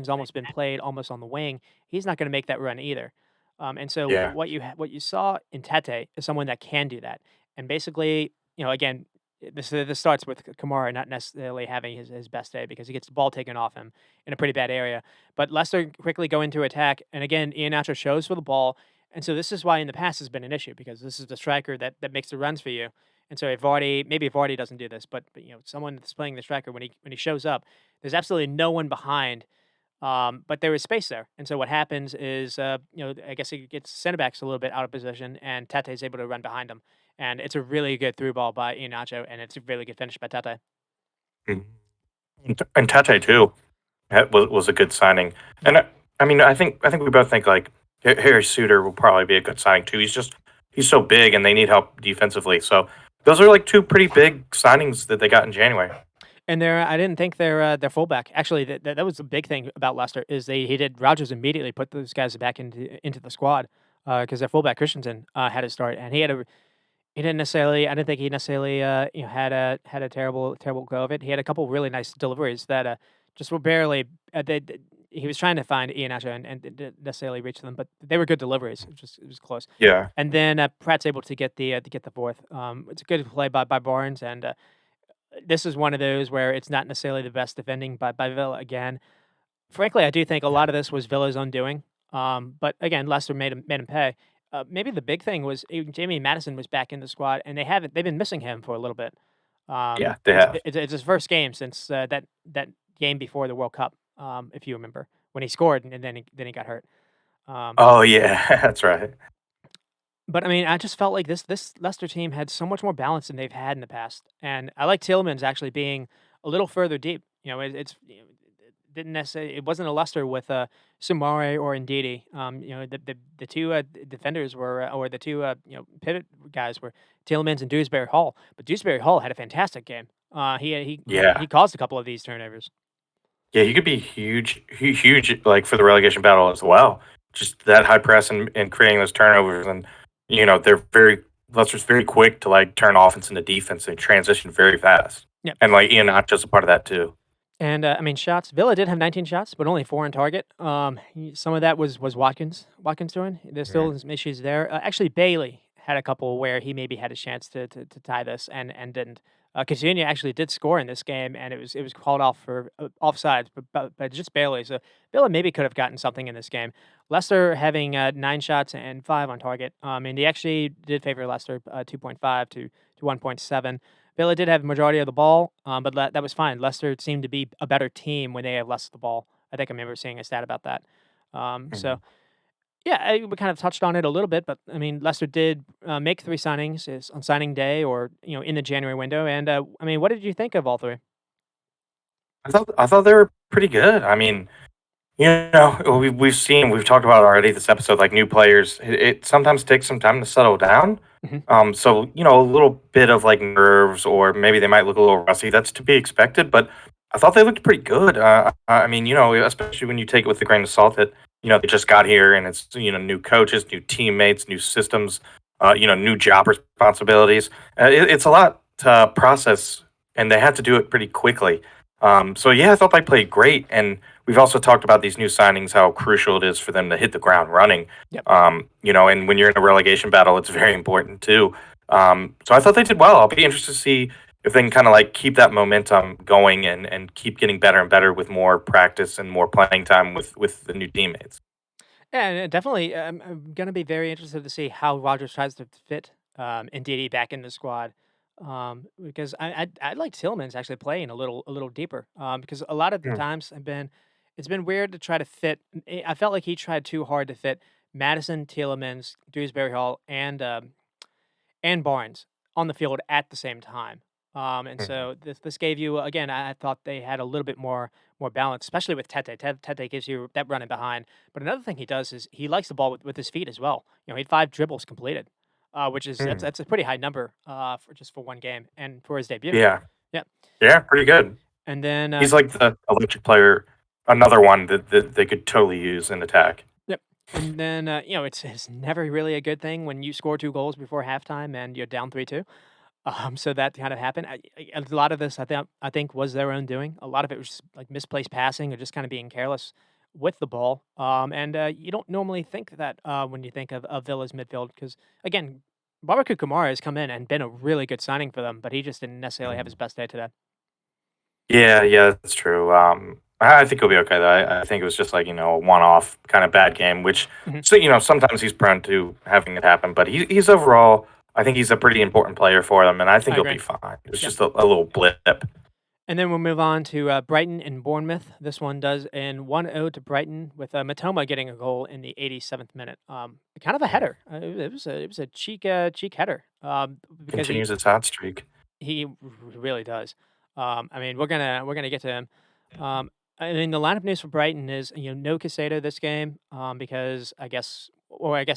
almost been played almost on the wing. He's not going to make that run either. And so Yeah. what you saw in Tete is someone that can do that. And basically, again, this starts with Kamara not necessarily having his best day because he gets the ball taken off him in a pretty bad area. But Leicester quickly go into attack, and again, Iheanacho shows for the ball. And so this is why in the past has been an issue because this is the striker that makes the runs for you. And so if Vardy doesn't do this, but someone that's playing the striker when he shows up, there's absolutely no one behind. But there is space there, and so what happens is, I guess he gets center backs a little bit out of position, and Tete is able to run behind him, and it's a really good through ball by Iheanacho, and it's a really good finish by Tete. Mhm. And Tate too. That was a good signing. And I mean, I think we both think like Harry Suter will probably be a good signing too. He's so big, and they need help defensively. So those are like two pretty big signings that they got in January. And I didn't think their fullback actually that was the big thing about Leicester is he did Rogers immediately put those guys back into the squad because their fullback Christensen had to start and he didn't necessarily. I didn't think he necessarily, had a terrible go of it. He had a couple really nice deliveries that just were barely. He was trying to find Ian Asher and didn't necessarily reach them, but they were good deliveries. It was close. Yeah, And then Pratt's able to get the fourth. It's a good play by Barnes, and this is one of those where it's not necessarily the best defending by Villa again. Frankly, I do think a lot of this was Villa's undoing. But again, Leicester made him pay. Maybe the big thing was Jamie Madison was back in the squad, and they've been missing him for a little bit. yeah, they It's have. it's it's his first game since that game before the World Cup, if you remember, when he scored and then he got hurt. Um, Oh yeah, that's right. but I mean, I just felt like this Leicester team had so much more balance than they've had in the past, and I like Tielemans actually being a little further deep. It's it didn't necessarily it wasn't a Leicester with Sumare or Ndidi. The two defenders were or the two pivot guys were Tielemans and Dewsbury Hall, but Dewsbury Hall had a fantastic game. He Yeah. caused a couple of these turnovers. Yeah, he could be huge, huge, like for the relegation battle as well. Just that high press and creating those turnovers, and they're very Leicester's very quick to like turn offense into defense and transition very fast. Yep. And like Ian Nacho's a part of that too. And, I mean, shots Villa did have 19 shots, but only 4 on target. Some of that was Watkins doing. There's Mhm. still some issues there. Actually, Bailey had a couple where he maybe had a chance to tie this and didn't. Coutinho actually did score in this game, and it was called off for offsides, but just Bailey. So Villa maybe could have gotten something in this game. Leicester having 9 shots and 5 on target. And they actually did favor Leicester 2.5 to 1.7. Villa did have majority of the ball, but that was fine. Leicester seemed to be a better team when they have less of the ball. I think I remember seeing a stat about that. So Mhm. yeah, we kind of touched on it a little bit, but I mean, Leicester did make 3 signings on signing day or in the January window. And I mean, what did you think of all 3? I thought they were pretty good. I mean, we've talked about already this episode, like new players. It sometimes takes some time to settle down. Hmm. So a little bit of like nerves, or maybe they might look a little rusty. That's to be expected, but I thought they looked pretty good. I mean, especially when you take it with a grain of salt that they just got here and it's new coaches, new teammates, new systems, new job responsibilities. It's a lot to process, and they had to do it pretty quickly. So yeah, I thought they played great, and we've also talked about these new signings, how crucial it is for them to hit the ground running. Yep. And when you're in a relegation battle, it's very important too. So I thought they did well. I'll be interested to see if they can kind of like keep that momentum going and keep getting better and better with more practice and more playing time with the new teammates. Yeah, and definitely, I'm gonna be very interested to see how Rodgers tries to fit Ndidi back in the squad, because I like Tillman's actually playing a little deeper, because a lot of the Mm, times it's been weird to try to fit. I felt like he tried too hard to fit Madison, Tielemans, Dewsbury Hall, and Barnes on the field at the same time. And mhm, so this gave you again. I thought they had a little bit more balance, especially with Tete. Tete gives you that running behind. But another thing he does is he likes the ball with his feet as well. He had 5 dribbles completed, which is mm. that's a pretty high number for just for one game and for his debut. Yeah, Yeah, yeah, pretty good. and then He's like the electric player, another one that they could totally use in attack. yep. And then it's never really a good thing when you score 2 goals before halftime and you're down 3-2. So that kind of happened. A lot of this, I think, was their own doing. A lot of it was just, like misplaced passing or just kind of being careless with the ball. And you don't normally think that when you think of Villa's midfield, because again, Babaku Kamara has come in and been a really good signing for them, but he just didn't necessarily have his Mhm. best day today. Yeah, yeah, that's true. I think he'll be okay though. I think it was just like a one-off kind of bad game, which Mhm. so sometimes he's prone to having it happen. But he's overall, I think he's a pretty important player for them, and I think I he'll be agree. fine. It's Yep. just a little blip. And then we'll move on to Brighton and Bournemouth. This one does in 1-0 to Brighton with Matoma getting a goal in the 87th minute. Kind of a Mm. header. It was a cheek header. Because Continues its hot streak. he really does. I mean, we're gonna get to him. I mean, the lineup news for Brighton is no Casado this game because I guess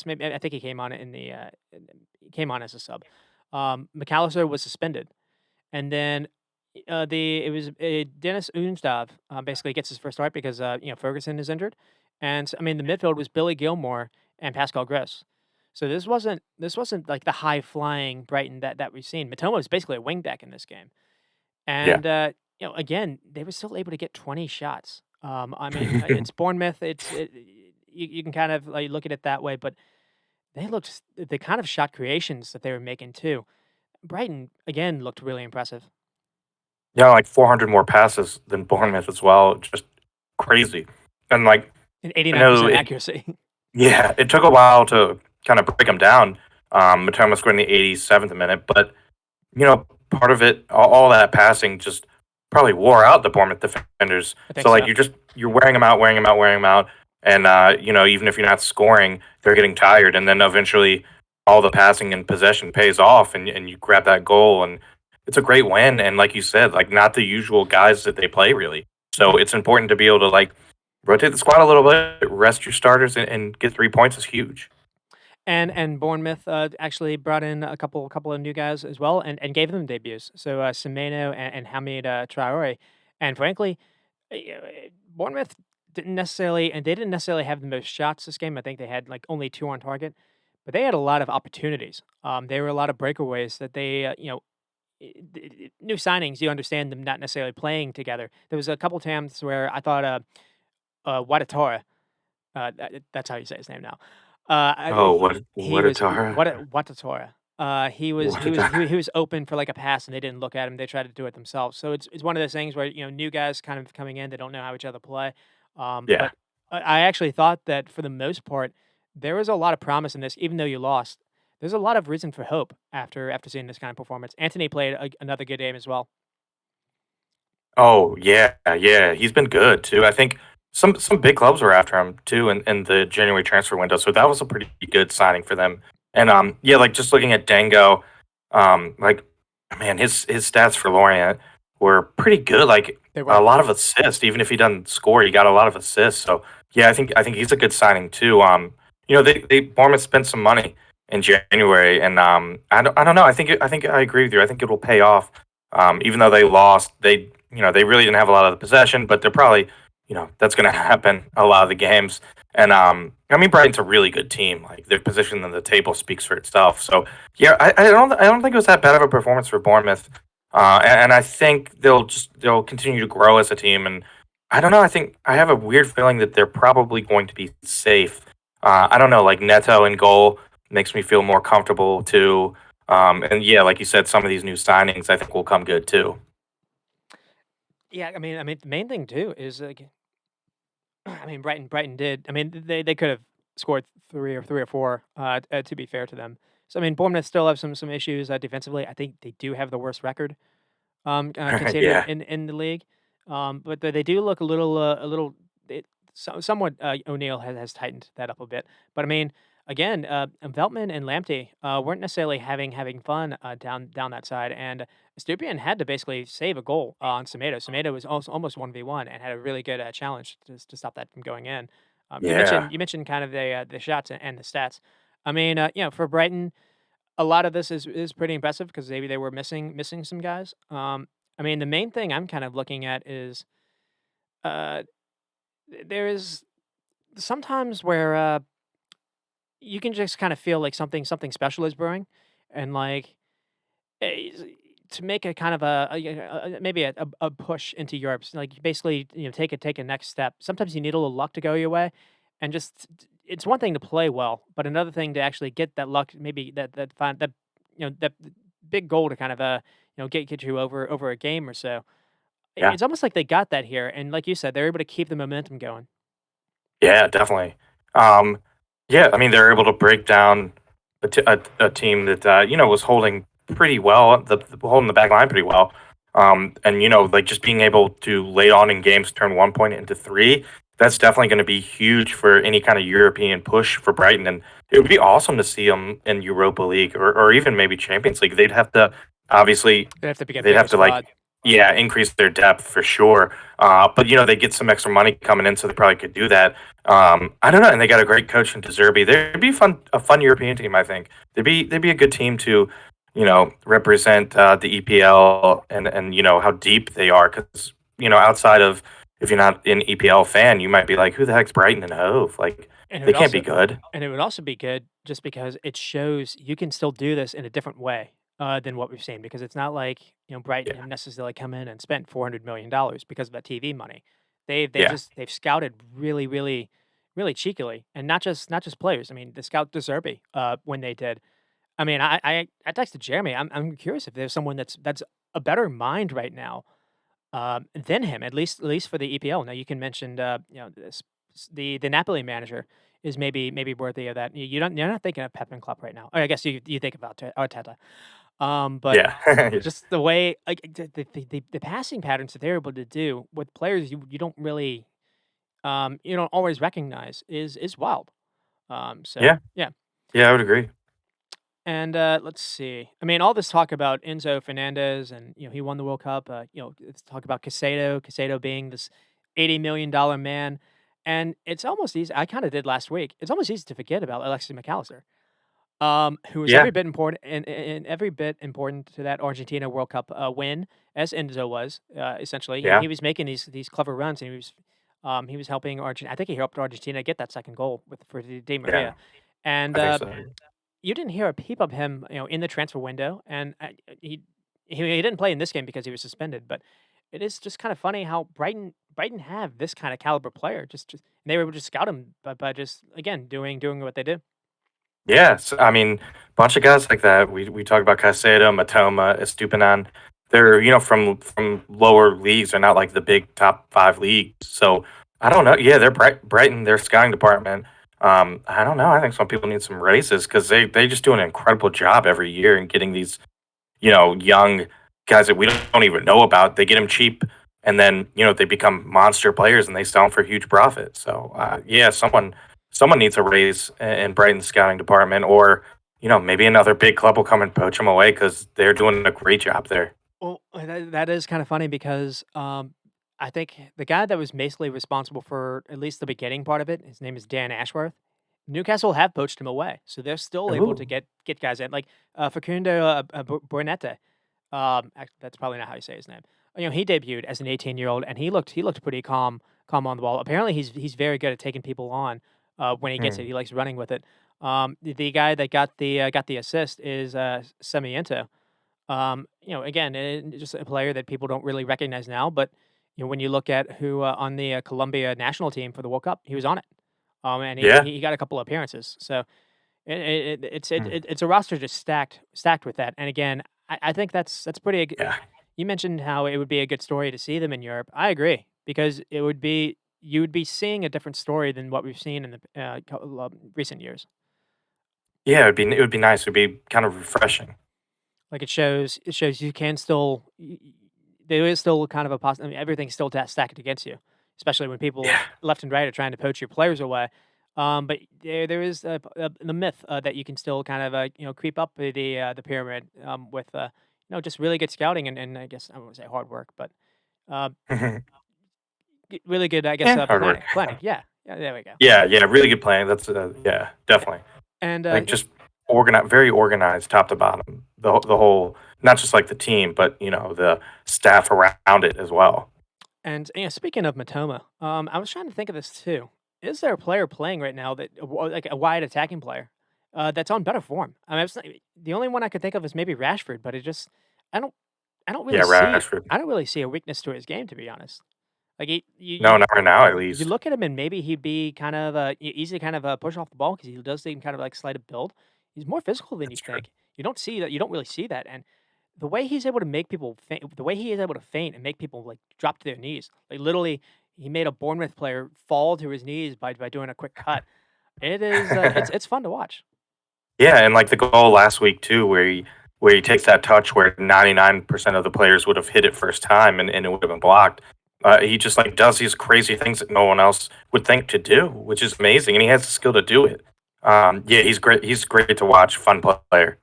maybe I think he came on he came on as a sub. McAllister was suspended, and then it was Dennis Unstav basically gets his first start because Ferguson is injured, and I mean the midfield was Billy Gilmore and Pascal Gross. So this wasn't like the high flying Brighton that we've seen. Matoma was basically a wing back in this game, Yeah. and again they were still able to get 20 shots. I mean it's Bournemouth. You can kind of like look at it that way, but the kind of shot creations that they were making too. Brighton again looked really impressive. Yeah, like 400 more passes than Bournemouth as well. Just crazy. And like And I know 89% it. accuracy. Yeah, it took a while to kind of break him down. Matoma scored in the 87th minute, but part of it, all that passing just probably wore out the Bournemouth defenders. I think So like so. you're wearing them out, wearing them out, wearing them out, and even if you're not scoring, they're getting tired, and then eventually all the passing and possession pays off, and you grab that goal, and it's a great win. And like you said, like not the usual guys that they play really. So Mhm. it's important to be able to like rotate the squad a little bit, rest your starters, and get 3 points is huge. And Bournemouth, actually brought in a couple of new guys as well and gave them debuts. So, Semenyo and Hamid, Traore. And frankly, Bournemouth they didn't necessarily have the most shots this game. I think they had, like, only 2 on target, but they had a lot of opportunities. There were a lot of breakaways that new signings, you understand them not necessarily playing together. There was a couple times where I thought, Watatora, that's how you say his name now. Oh, He what a was Tara, Watatora. He was what he a was he wa Tara. he was open for, like, a pass, and they didn't look at him, they tried to do it themselves. So it's one of those things where, new guys kind of coming in, they don't know how each other play. Yeah. But I actually thought that for the most part, there was a lot of promise in this, even though you lost. There's a lot of reason for hope after seeing this kind of performance. Anthony played another good game as well. Oh yeah, yeah. He's been good too. I think some big clubs were after him too in the January transfer window. So that was a pretty good signing for them. And yeah, like just looking at Dango, like man, his stats for Lorient were pretty good. Like They a were. lot of assists, even if he doesn't score, he got a lot of assists. So yeah, I think he's a good signing too. They Bournemouth spent some money in January, and I don't know. I think I agree with you. I think it will pay off. Even though they lost, they really didn't have a lot of the possession, but they're probably that's going to happen a lot of the games. And I mean Brighton's a really good team. Like their position on the table speaks for itself. So yeah, I don't think it was that bad of a performance for Bournemouth. And I think they'll continue to grow as a team. And I don't know. I think I have a weird feeling that they're probably going to be safe. I don't know. Like Neto in goal makes me feel more comfortable too. And yeah, like you said, some of these new signings I think will come good too. Yeah, I mean, the main thing too is, I mean, Brighton did. I mean, they could have scored 3 or 4, to be fair to them. So, I mean, Bournemouth still have some issues, defensively. I think they do have the worst record, conceded Yeah, in the league. But they do look a little it somewhat, O'Neil has tightened that up a bit. But, I mean, again, Veltman and Lamptey, weren't necessarily having fun, down that side, and Estupiñán had to basically save a goal, on Semedo. Semedo was also almost 1v1 and had a really good, challenge to stop that from going in. You yeah, mentioned kind of the shots and the stats. I mean, for Brighton, a lot of this is pretty impressive because maybe they were missing some guys. I mean, the main thing I'm kind of looking at is, uh, there is sometimes where, you can just kind of feel like something special is brewing, and like, s to make a kind of maybe a push into Europe, like, basically, take a next step. Sometimes you need a little luck to go your way, and just it's one thing to play well, but another thing to actually get that luck, maybe that big goal to kind of, get you over a game or so. yeah. It's almost like they got that here, and like you said, they're able to keep the momentum going. Yeah, definitely. Um, yeah, I mean, they're able to break down a team that was holding pretty well, holding the back line pretty well. And like just being able to late on in games, turn 1 point into three. That's definitely going to be huge for any kind of European push for Brighton, and it would be awesome to see them in Europa League or even maybe Champions League. Obviously They have to get a they'd bigger have to like squad. yeah increase their depth for sure. But they get some extra money coming in, so they probably could do that. I don't know, and they got a great coach in De Zerbi. They'd be a fun European team. I think they'd be a good team to, represent the EPL and how deep they are. Because outside of if you're not an EPL fan, you might be like, who the heck's Brighton and Hove? Like And it they would can't be also good. and it would also be good just because it shows you can still do this in a different way, than what we've seen, because it's not like, Brighton have Yeah, necessarily come in and spent $400 million because of that TV money. yeah, They've scouted really, really, really cheekily, and not just players. I mean, the scout De Zerbi, when they did. I mean, I texted Jeremy. I'm curious if there's someone that's a better mind right now, than him, at least for the EPL. Now you can mention, the Napoli manager is maybe worthy of that. You're not thinking of Pep and Klopp right now. Or I guess you think about Arteta. But Yeah. Yeah. just the way, like, the passing patterns that they're able to do with players you don't really, you don't always recognize is wild. So Yeah. yeah. Yeah, I would agree. And, let's see. I mean, all this talk about Enzo Fernandez and, he won the World Cup, let's talk about Casado being this $80 million man, and it's almost easy. I kinda did last week. It's almost easy to forget about Alexis McAllister, who was Yeah. every bit important and every bit important to that Argentina World Cup, win as Enzo was, essentially. He Yeah. was making these clever runs, and he was helping Argentina. I think he helped Argentina get that second goal for Di Yeah. Maria, and, I think so. you didn't hear a peep of him, in the transfer window, and, he didn't play in this game because he was suspended, but it is just kind of funny how Brighton have this kind of caliber player, just and they were able to scout him by just, again, doing what they do. Yes, I mean, bunch of guys like that. We talked about Caicedo, Matoma, Estupinan. They're from lower leagues. They're not like the big top 5 leagues. So I don't know. Yeah, they're Brighton. Their scouting department. I don't know. I think some people need some raises because they just do an incredible job every year in getting these young guys that we don't even know about. They get them cheap, and then they become monster players, and they sell them for huge profit. So yeah, someone needs a raise in Brighton's scouting department, or maybe another big club will come and poach them away because they're doing a great job there. Well, that is kind of funny because, I think the guy that was basically responsible for at least the beginning part of it, his name is Dan Ashworth. Newcastle have poached him away, so they're still able to Ooh. get guys in, like, Facundo, Bornete. That's probably not how you say his name. He debuted as an 18-year-old, and he looked pretty calm on the ball. Apparently, he's very good at taking people on, when he gets it. Hmm. He likes running with it. The guy that got the assist is, Semiento. Again, just a player that people don't really recognize now, but, when you look at who, on the, Colombia national team for the World Cup, he was on it. And Yeah. he got a couple of appearances. So Hmm. it's a roster just stacked with that. And again, I think that's pretty. Yeah. You mentioned how it would be a good story to see them in Europe. I agree because it would be you would be seeing a different story than what we've seen in the recent years. Yeah. It would be nice. It'd be kind of refreshing. Like it shows you can still there is still kind of a I mean, everything's still stacked against you, especially when people Yeah. left and right are trying to poach your players away. But there is the myth that you can still kind of creep up the pyramid with just really good scouting and I guess I won't say hard work, but uh, really good, I guess, Yeah. Hard work. planning. Yeah, yeah, there we go. Yeah. Yeah. Really good playing. That's yeah, definitely. And Like just very organized, top to bottom. The whole, not just like the team, but the staff around it as well. speaking of Matoma, I was trying to think of this too. Is there a player playing right now that like a wide attacking player that's on better form? I mean, the only one I could think of is maybe Rashford, but it just I don't I don't really Yeah, see Rashford. I don't really see a weakness to his game, to be honest. Like No, not right now, at you least. look at him and maybe he'd be kind of easy to kind of push off the ball because he does seem kind of like slight of build. He's more physical than you That's true. think. You don't see that. You don't really see that. And the way he's able to make people faint, the way he is able to feint and make people like drop to their knees, like literally, he made a Bournemouth player fall to his knees by doing a quick cut. It is it's fun to watch. Yeah, and like the goal last week too, where he takes that touch where 99% of the players would have hit it first time, and it would have been blocked. He just like does these crazy things that no one else would think to do, which is amazing, and he has the skill to do it. Yeah, he's great. He's great to watch. Fun player.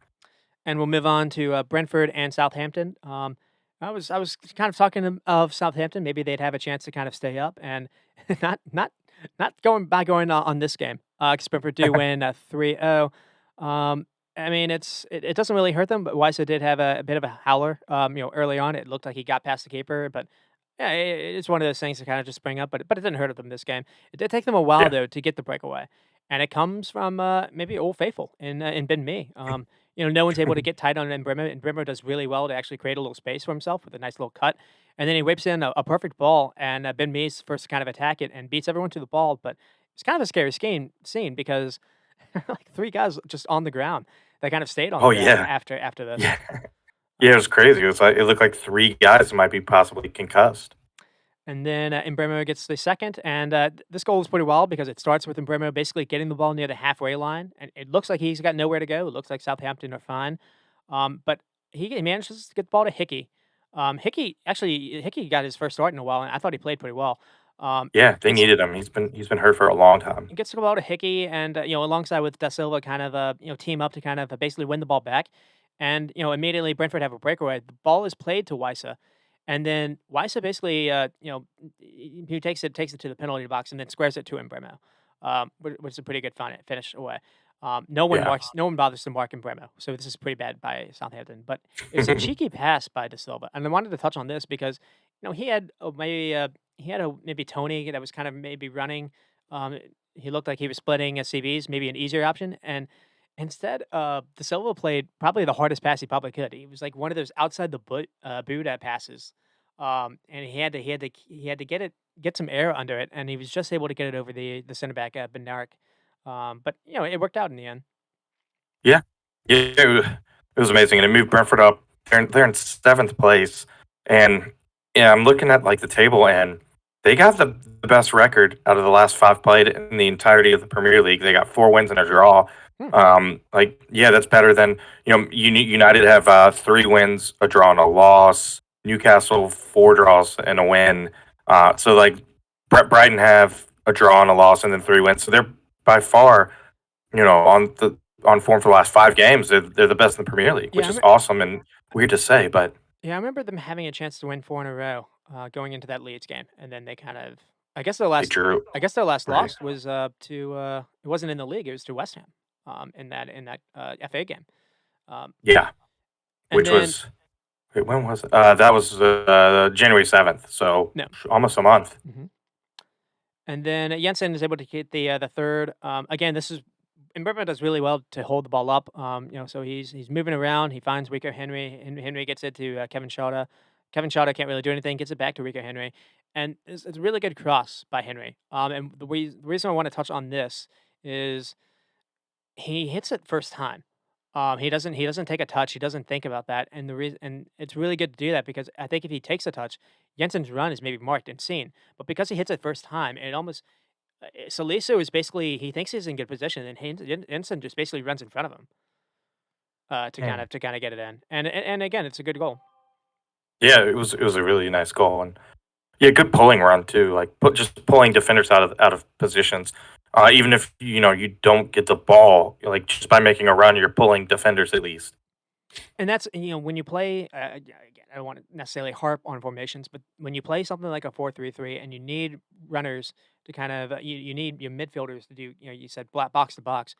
And we'll move on to Brentford and Southampton. I was kind of talking of Southampton. Maybe they'd have a chance to kind of stay up and not not not going on this game. 'Cause Brentford do win 3-0. I mean, it doesn't really hurt them, but Weiser did have a bit of a howler. Early on, it looked like he got past the keeper, but yeah, it's one of those things to kind of just bring up. But it didn't hurt them this game. It did take them a while Yeah. though to get the breakaway, and it comes from maybe Old Faithful in Ben Mee. No one's able to get tight on Mbeumo, and Mbeumo does really well to actually create a little space for himself with a nice little cut, and then he whips in a perfect ball, and Ben Mee's first to kind of attack it and beats everyone to the ball. But it's kind of a scary scene because like three guys just on the ground. They kind of stayed on the Oh ground yeah. after this. Yeah. Yeah, it Um, was crazy. It looked like three guys might be possibly concussed. and then Mbeumo gets the second, and this goal is pretty wild because it starts with Mbeumo basically getting the ball near the halfway line, and it looks like he's got nowhere to go. It looks like Southampton are fine, but he manages to get the ball to Hickey. Hickey got his first start in a while, and I thought he played pretty well. Yeah, they Gets needed him. He's been hurt for a long time. gets the ball to Hickey, and alongside with Da Silva, kind of team up to kind of basically win the ball back, and immediately Brentford have a breakaway. The ball is played to Weissa, and then Weissa basically he takes it to the penalty box and then squares it to Bremo, which is a pretty good finish away. Yeah. No one bothers to mark Bremo, so this is pretty bad by Southampton. But it was a cheeky pass by Da Silva, and I wanted to touch on this because he had he had a maybe Tony that was kind of maybe running. Um, he looked like he was splitting CBs, maybe an easier option, and instead, De Silva played probably the hardest pass he probably could. He was like one of those outside the boot passes, and he had to get some air under it, and he was just able to get it over the center back Bednarik. But it worked out in the end. Yeah. Yeah, it was amazing, and it moved Brentford up. They're in 7th place, and, yeah, I'm looking at, like, the table, and they got the best record out of the last 5 played in the entirety of the Premier League. They got 4 wins and a draw. Hmm. Yeah, that's better than, United have, 3 wins, a draw, and a loss. Newcastle, 4 draws and a win. So, like, Brighton have a draw and a loss and then 3 wins. So they're by far, on form for the last 5 games. They're the best in the Premier League, Yeah, which is awesome and weird to say, but I remember them having a chance to win 4 in a row going into that Leeds game, and then they kind of they drew, I guess their last right? loss was to it wasn't in the league; it was to West Ham in that FA game. Um, Yeah, and which then was, wait, when was it? That was January 7th, so no. almost a month. Mhm. And then Jensen is able to get the third. Again, this is and Brentford does really well to hold the ball up. So he's moving around. He finds Rico Henry. Henry gets it to Kevin Shota. Kevin Shota can't really do anything. Gets it back to Rico Henry, and it's a really good cross by Henry. And the reason I want to touch on this is he hits it first time. He doesn't take a touch. He doesn't think about that. And the reason and it's really good to do that because I think if he takes a touch, Jensen's run is maybe marked and seen. But because he hits it first time, it almost Salisu is basically he thinks he's in good position, and Jensen just basically runs in front of him Hmm. to kind of get it in. And again, it's a good goal. Yeah, it was a really nice goal, and yeah, good pulling run too. Like just pulling defenders out of positions. Even if you don't get the ball, like just by making a run, you're pulling defenders at least. And that's when you play. Again, I don't want to necessarily harp on formations, but when you play something like a 4-3-3, and you need runners to kind of you need your midfielders to do. You said black box to box.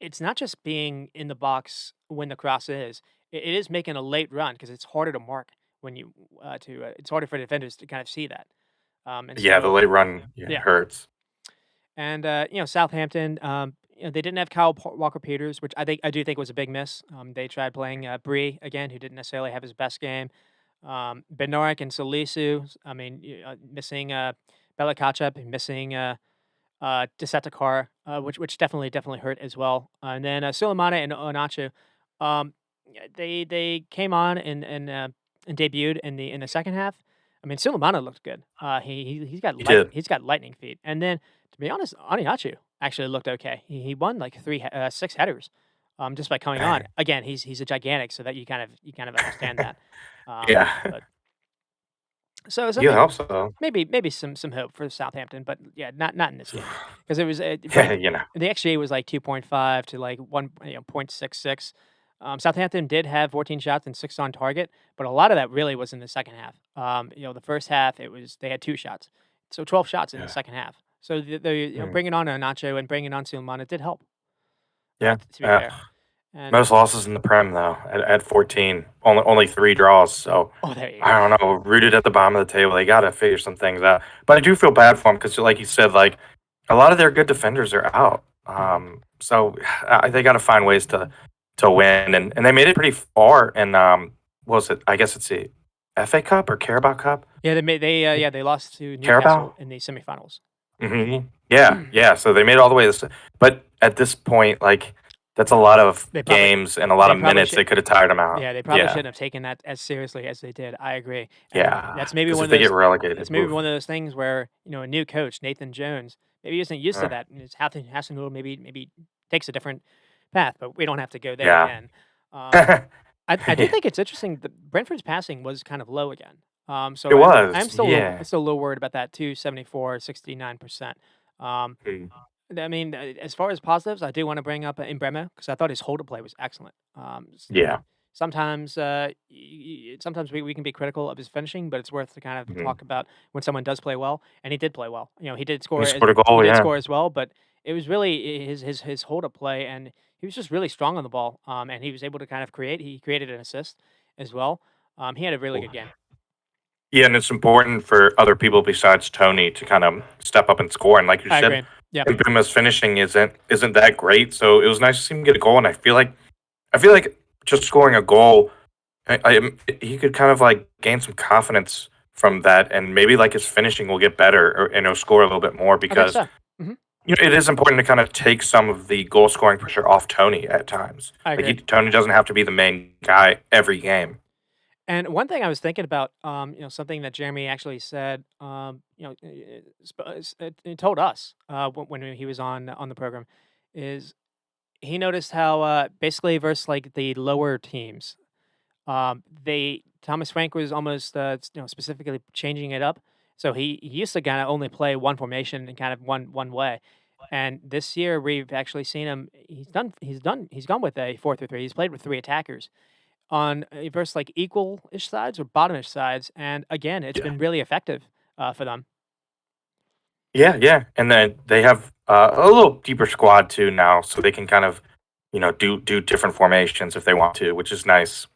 It's not just being in the box when the cross is. It is making a late run because it's harder to mark when you it's harder for defenders to kind of see that. And Yeah, the so late run, yeah, yeah, hurts. and Southampton, they didn't have Kyle Walker Peters, which I do think was a big miss. They tried playing Bree again, who didn't necessarily have his best game. Benorik and Salisu, I mean, missing Bella Kachap, missing Desetakar, which definitely hurt as well. And then Sulemana and Onachu, they came on and debuted in the second half. I mean, Sulemana looked good. He did. He's got lightning feet. And then to be honest, Oniachu actually looked okay. He won like 6 headers, just by coming on. Dang. Again, he's a gigantic, so that you kind of understand that. Yeah, But so you something hope so. maybe some hope for Southampton, but yeah, not in this game because it was Yeah, right. The XGA was like 2.5 to like 0.66. Southampton did have 14 shots and 6 on target, but a lot of that really was in the second half. The first half they had 2 shots, so 12 shots in the yeah, second half. So the mm, bringing on Nacho and bringing on Sulemana did help. yeah. To be fair, and Most losses in the Prem though at 14, only 3 draws. So oh, there you go. I don't know. Rooted at the bottom of the table, they got to figure some things out. But I do feel bad for them because, like you said, like a lot of their good defenders are out. Mhm. So they got to find ways to win, and they made it pretty far. And what was it? I guess it's the FA Cup or Carabao Cup. Yeah, they lost to Carabao. Newcastle in the semifinals. Yeah, yeah. So they made it all the way. But at this point, like that's a lot of They probably games and a lot they of probably minutes. should They could have tired them out. Yeah, they probably Yeah, shouldn't have taken that as seriously as they did. I agree, and yeah. Because if they get that's relegated, maybe oof. one of those things where a new coach, Nathan Jones, maybe isn't used to Uh, that, and has to maybe takes a different path. But we don't have to go there yeah. again. Um, I do think it's interesting that Brentford's passing was kind of low again. It So I'm was, still yeah. still a little worried about that too, 69%. Um, Mm, I mean, as far as positives, I do want to bring up Mbeumo because I thought his hold up play was excellent. yeah. Sometimes sometimes we can be critical of his finishing, but it's worth to kind of Mhm. talk about when someone does play well, and he did play well. He scored a he goal, did yeah. score as well, but it was really his hold up play, and he was just really strong on the ball. And he was able to kind of create. He created an assist as well. He had a really good game. Yeah, and it's important for other people besides Tony to kind of step up and score. And like you I said, agree. Yep. Mbuma's finishing isn't that great, so it was nice to see him get a goal. And I feel like just scoring a goal, he could kind of like gain some confidence from that, and maybe like his finishing will get better, and he'll score a little bit more I think because so. Hmm. it is important to kind of take some of the goal scoring pressure off Tony at times. I Like agree. Tony doesn't have to be the main guy every game. And one thing I was thinking about, something that Jeremy actually said, he told us when he was on the program, is he noticed how basically versus like the lower teams, they Thomas Frank was almost specifically changing it up. So he used to kind of only play one formation and kind of one way. And this year we've actually seen him. He's gone with a 4-3-3. He's played with three attackers on versus like equal-ish sides or bottom-ish sides, and again, it's Yeah. been really effective for them. Yeah, yeah, and then they have a little deeper squad too now, so they can kind of, do different formations if they want to, which is nice.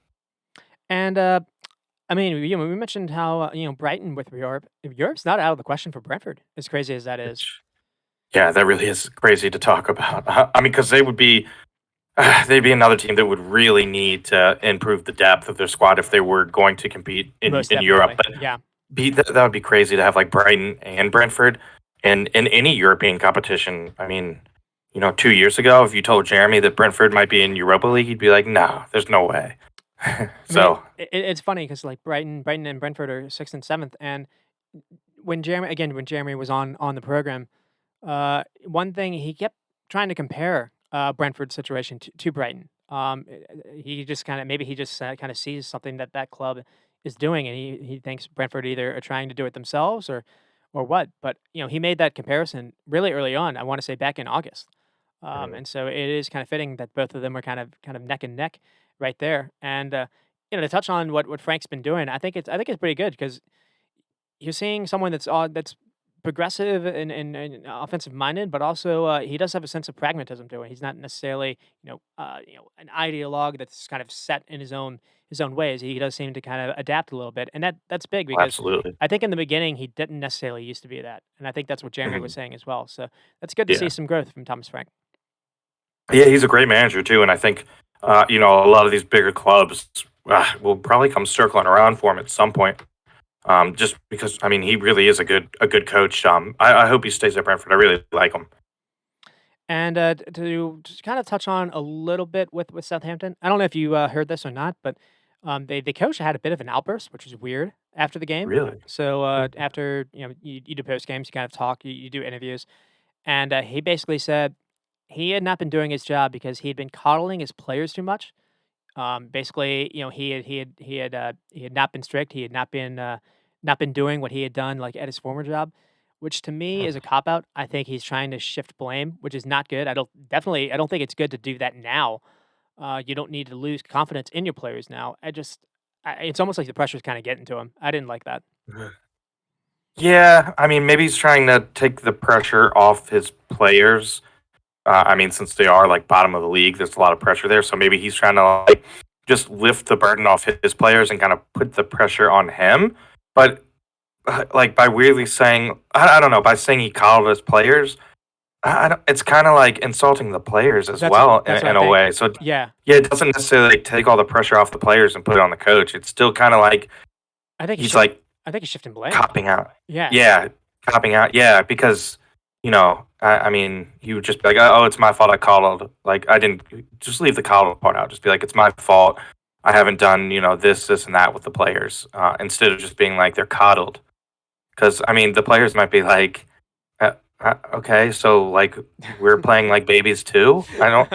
And I mean, we mentioned how Brighton with Europe. Europe's not out of the question for Brentford, as crazy as that is. Which, yeah, that really is crazy to talk about. I mean, because they'd be another team that would really need to improve the depth of their squad if they were going to compete in Most Europe. definitely, But yeah. that would be crazy to have like Brighton and Brentford in any European competition. I mean, 2 years ago, if you told Jeremy that Brentford might be in Europa League, he'd be like, "No, there's no way." I mean, So it's funny because like Brighton and Brentford are sixth and seventh, and when Jeremy was on the program, one thing he kept trying to compare Brentford's situation to Brighton. He just kind of maybe he just kind of sees something that that club is doing, and he thinks Brentford either are trying to do it themselves or what. But he made that comparison really early on. I want to say back in August, mhm, and so it is kind of fitting that both of them are kind of neck and neck right there. And to touch on what Frank's been doing, I think it's pretty good because you're seeing someone that's progressive and offensive minded, but also he does have a sense of pragmatism to it. He's not necessarily an ideologue that's kind of set in his own ways. He does seem to kind of adapt a little bit, and that's big because absolutely. I think in the beginning he didn't necessarily used to be that, and I think that's what Jeremy was Mhm, saying as well. So that's good to see yeah. some growth from Thomas Frank. Yeah, he's a great manager too, and I think a lot of these bigger clubs will probably come circling around for him at some point. Just because I mean he really is a good coach. I hope he stays at Brentford. I really like him. And to just kind of touch on a little bit with Southampton, I don't know if you heard this or not, but the coach had a bit of an outburst, which was weird after the game. Really. So Mm. after you do post games, you kind of talk, you do interviews, and he basically said he had not been doing his job because he had been coddling his players too much. Basically, he had not been strict. He had not been doing what he had done like at his former job, which to me is a cop out. I think he's trying to shift blame, which is not good. I don't think it's good to do that now. You don't need to lose confidence in your players now. It's almost like the pressure's kind of getting to him. I didn't like that. Mhm. Yeah, I mean maybe he's trying to take the pressure off his players. I mean, since they are like bottom of the league, there's a lot of pressure there. So maybe he's trying to like just lift the burden off his players and kind of put the pressure on him. But like by weirdly saying, I don't know, by saying he coddled his players, I don't, it's kind of like insulting the players as well That's what I in a think. way. So Yeah, yeah, it doesn't necessarily take all the pressure off the players and put it on the coach. It's still kind of like I think he's like I think he's shifting blame. copping out. Yeah, Yeah, copping out. Yeah, because I mean, he would just be like, "Oh, it's my fault. I coddled. Like, I didn't just leave the coddle part out. Just be like, it's my fault. I haven't done this, and that with the players. Instead of just being like they're coddled. Because I mean, the players might be like, okay, so like we're playing like babies too. I don't.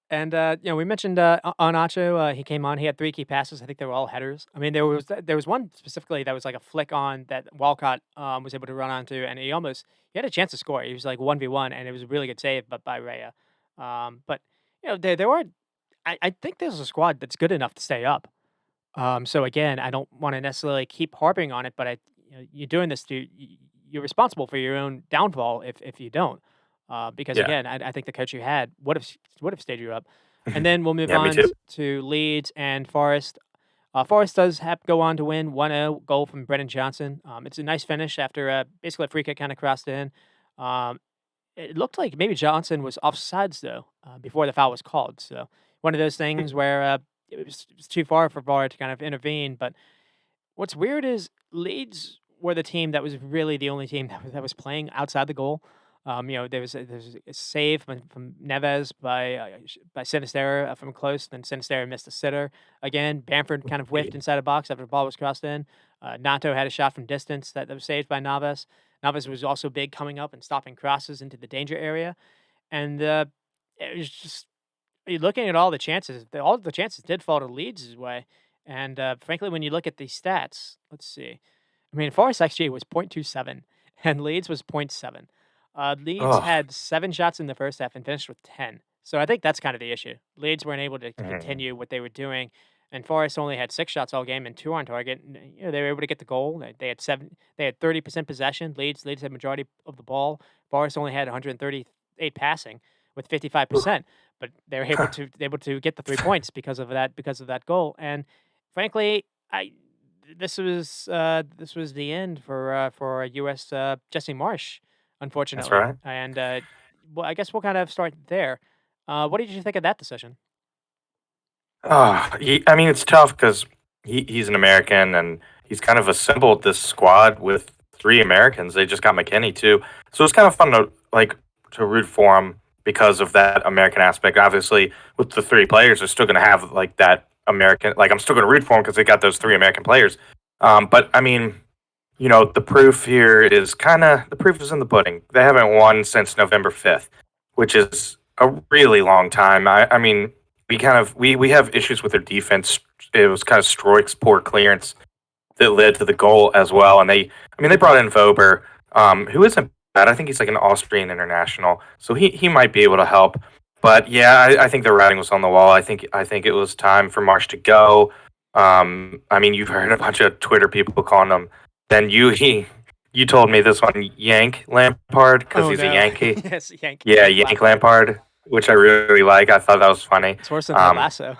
And, we mentioned, Onacho, he came on, he had 3 key passes, I think they were all headers. I mean, there was one specifically that was like a flick on that Walcott, was able to run onto, and he had a chance to score. He was like 1v1, and it was a really good save, but by Raya. But, there are I think there's a squad that's good enough to stay up. So again, I don't wanna necessarily keep harping on it, but you're doing this you're responsible for your own downfall if you don't. Because Yeah. again, I think the coach you had would have stayed you up. And then we'll move Yeah, me on too. to Leeds and Forest. Forest does have go on to win 1-0 goal from Brennan Johnson. It's a nice finish after basically a free kick kind of crossed in. Um, it looked like maybe Johnson was offsides though before the foul was called. So one of those things where it was too far for VAR to kind of intervene. But what's weird is Leeds were the team that was really the only team that was playing outside the goal. There was a save from Neves by Sinisterra from close. Then Sinisterra missed a sitter again. Bamford kind of whiffed inside a box after the ball was crossed in. Nato had a shot from distance that was saved by Navas. Navas was also big coming up and stopping crosses into the danger area. And it was just you're looking at all the chances. All the chances did fall to Leeds' way. And frankly, when you look at these stats, let's see. I mean, Forest XG was 0.27 and Leeds was point 0.7. Leeds Oh. had 7 shots in the first half and finished with 10. So I think that's kind of the issue. Leeds weren't able to Mhm. continue what they were doing, and Forest only had 6 shots all game and 2 on target. And, they were able to get the goal. They had 7. They had 30% possession. Leeds had majority of the ball. Forest only had 138 passing with Oof. 55%, but they were able to get the 3 points because of that goal. And frankly, I this was the end for US Jesse Marsh, That's unfortunately. right. And well, I guess we'll kind of start there. What did you think of that decision? I mean, it's tough because he's an American and he's kind of assembled this squad with 3 Americans. They just got McKennie too, so it's kind of fun to root for him because of that American aspect. Obviously, with the 3 players, they're still going to have like that American. Like I'm still going to root for him because they got those 3 American players. But I mean, the proof here is the proof is in the pudding. They haven't won since November 5th, which is a really long time. I mean, we have issues with their defense. It was kind of Stroik's poor clearance that led to the goal as well. And they brought in Vober, who isn't bad. I think he's like an Austrian international, so he might be able to help. But yeah, I think the writing was on the wall. I think it was time for Marsh to go. I mean, you've heard a bunch of Twitter people calling him. Then you told me this one Yank Lampard because Oh he's a no! Yankee. Yes, Yeah, Yank Yank Lampard. Lampard, which I really like. I thought that was funny. It's worse than Ted Um, Lasso.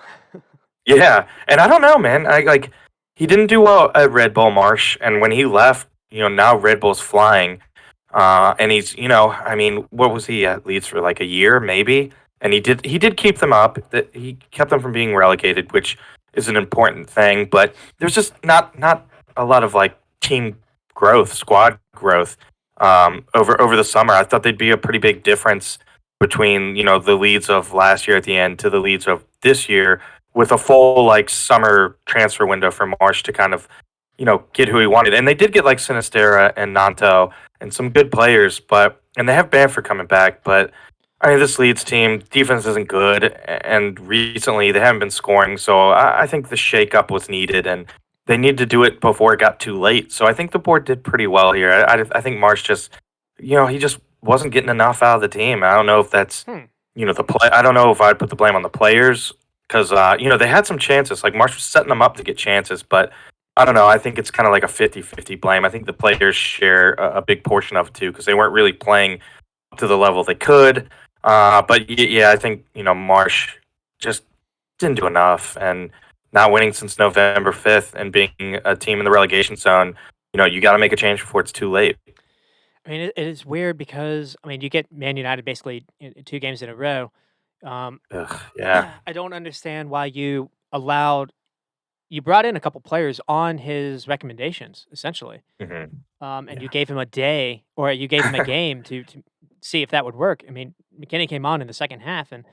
yeah, and I don't know, man. I like he didn't do well at Red Bull Marsh, and when he left, now Red Bull's flying, and he's, I mean, what was he at Leeds for like a year, maybe? And he did keep them up. That he kept them from being relegated, which is an important thing. But there's just not a lot of like team growth, squad growth. Over the summer, I thought they'd be a pretty big difference between the leads of last year at the end to the leads of this year with a full like summer transfer window for Marsh to kind of get who he wanted. And they did get like Sinistera and Nanto and some good players, and they have Bamford coming back, but I mean this Leeds team defense isn't good, and recently they haven't been scoring. So I think the shakeup was needed, and they needed to do it before it got too late. So I think the board did pretty well here. I think Marsh just he just wasn't getting enough out of the team. I don't know if that's Hmm. the play. I don't know if I'd put the blame on the players because they had some chances. Like Marsh was setting them up to get chances, but I don't know. I think it's kind of like a 50-50 blame. I think the players share a big portion of it too because they weren't really playing up to the level they could. But yeah, I think Marsh just didn't do enough, and not winning since November 5th and being a team in the relegation zone. You got to make a change before it's too late. I mean, it is weird because I mean, you get Man United basically in 2 games in a row. Um, Ugh, yeah. I don't understand why you brought in a couple players on his recommendations, essentially, and you Yeah. gave him a day or you gave him a game to see if that would work. I mean, McKinney came on in the second half, and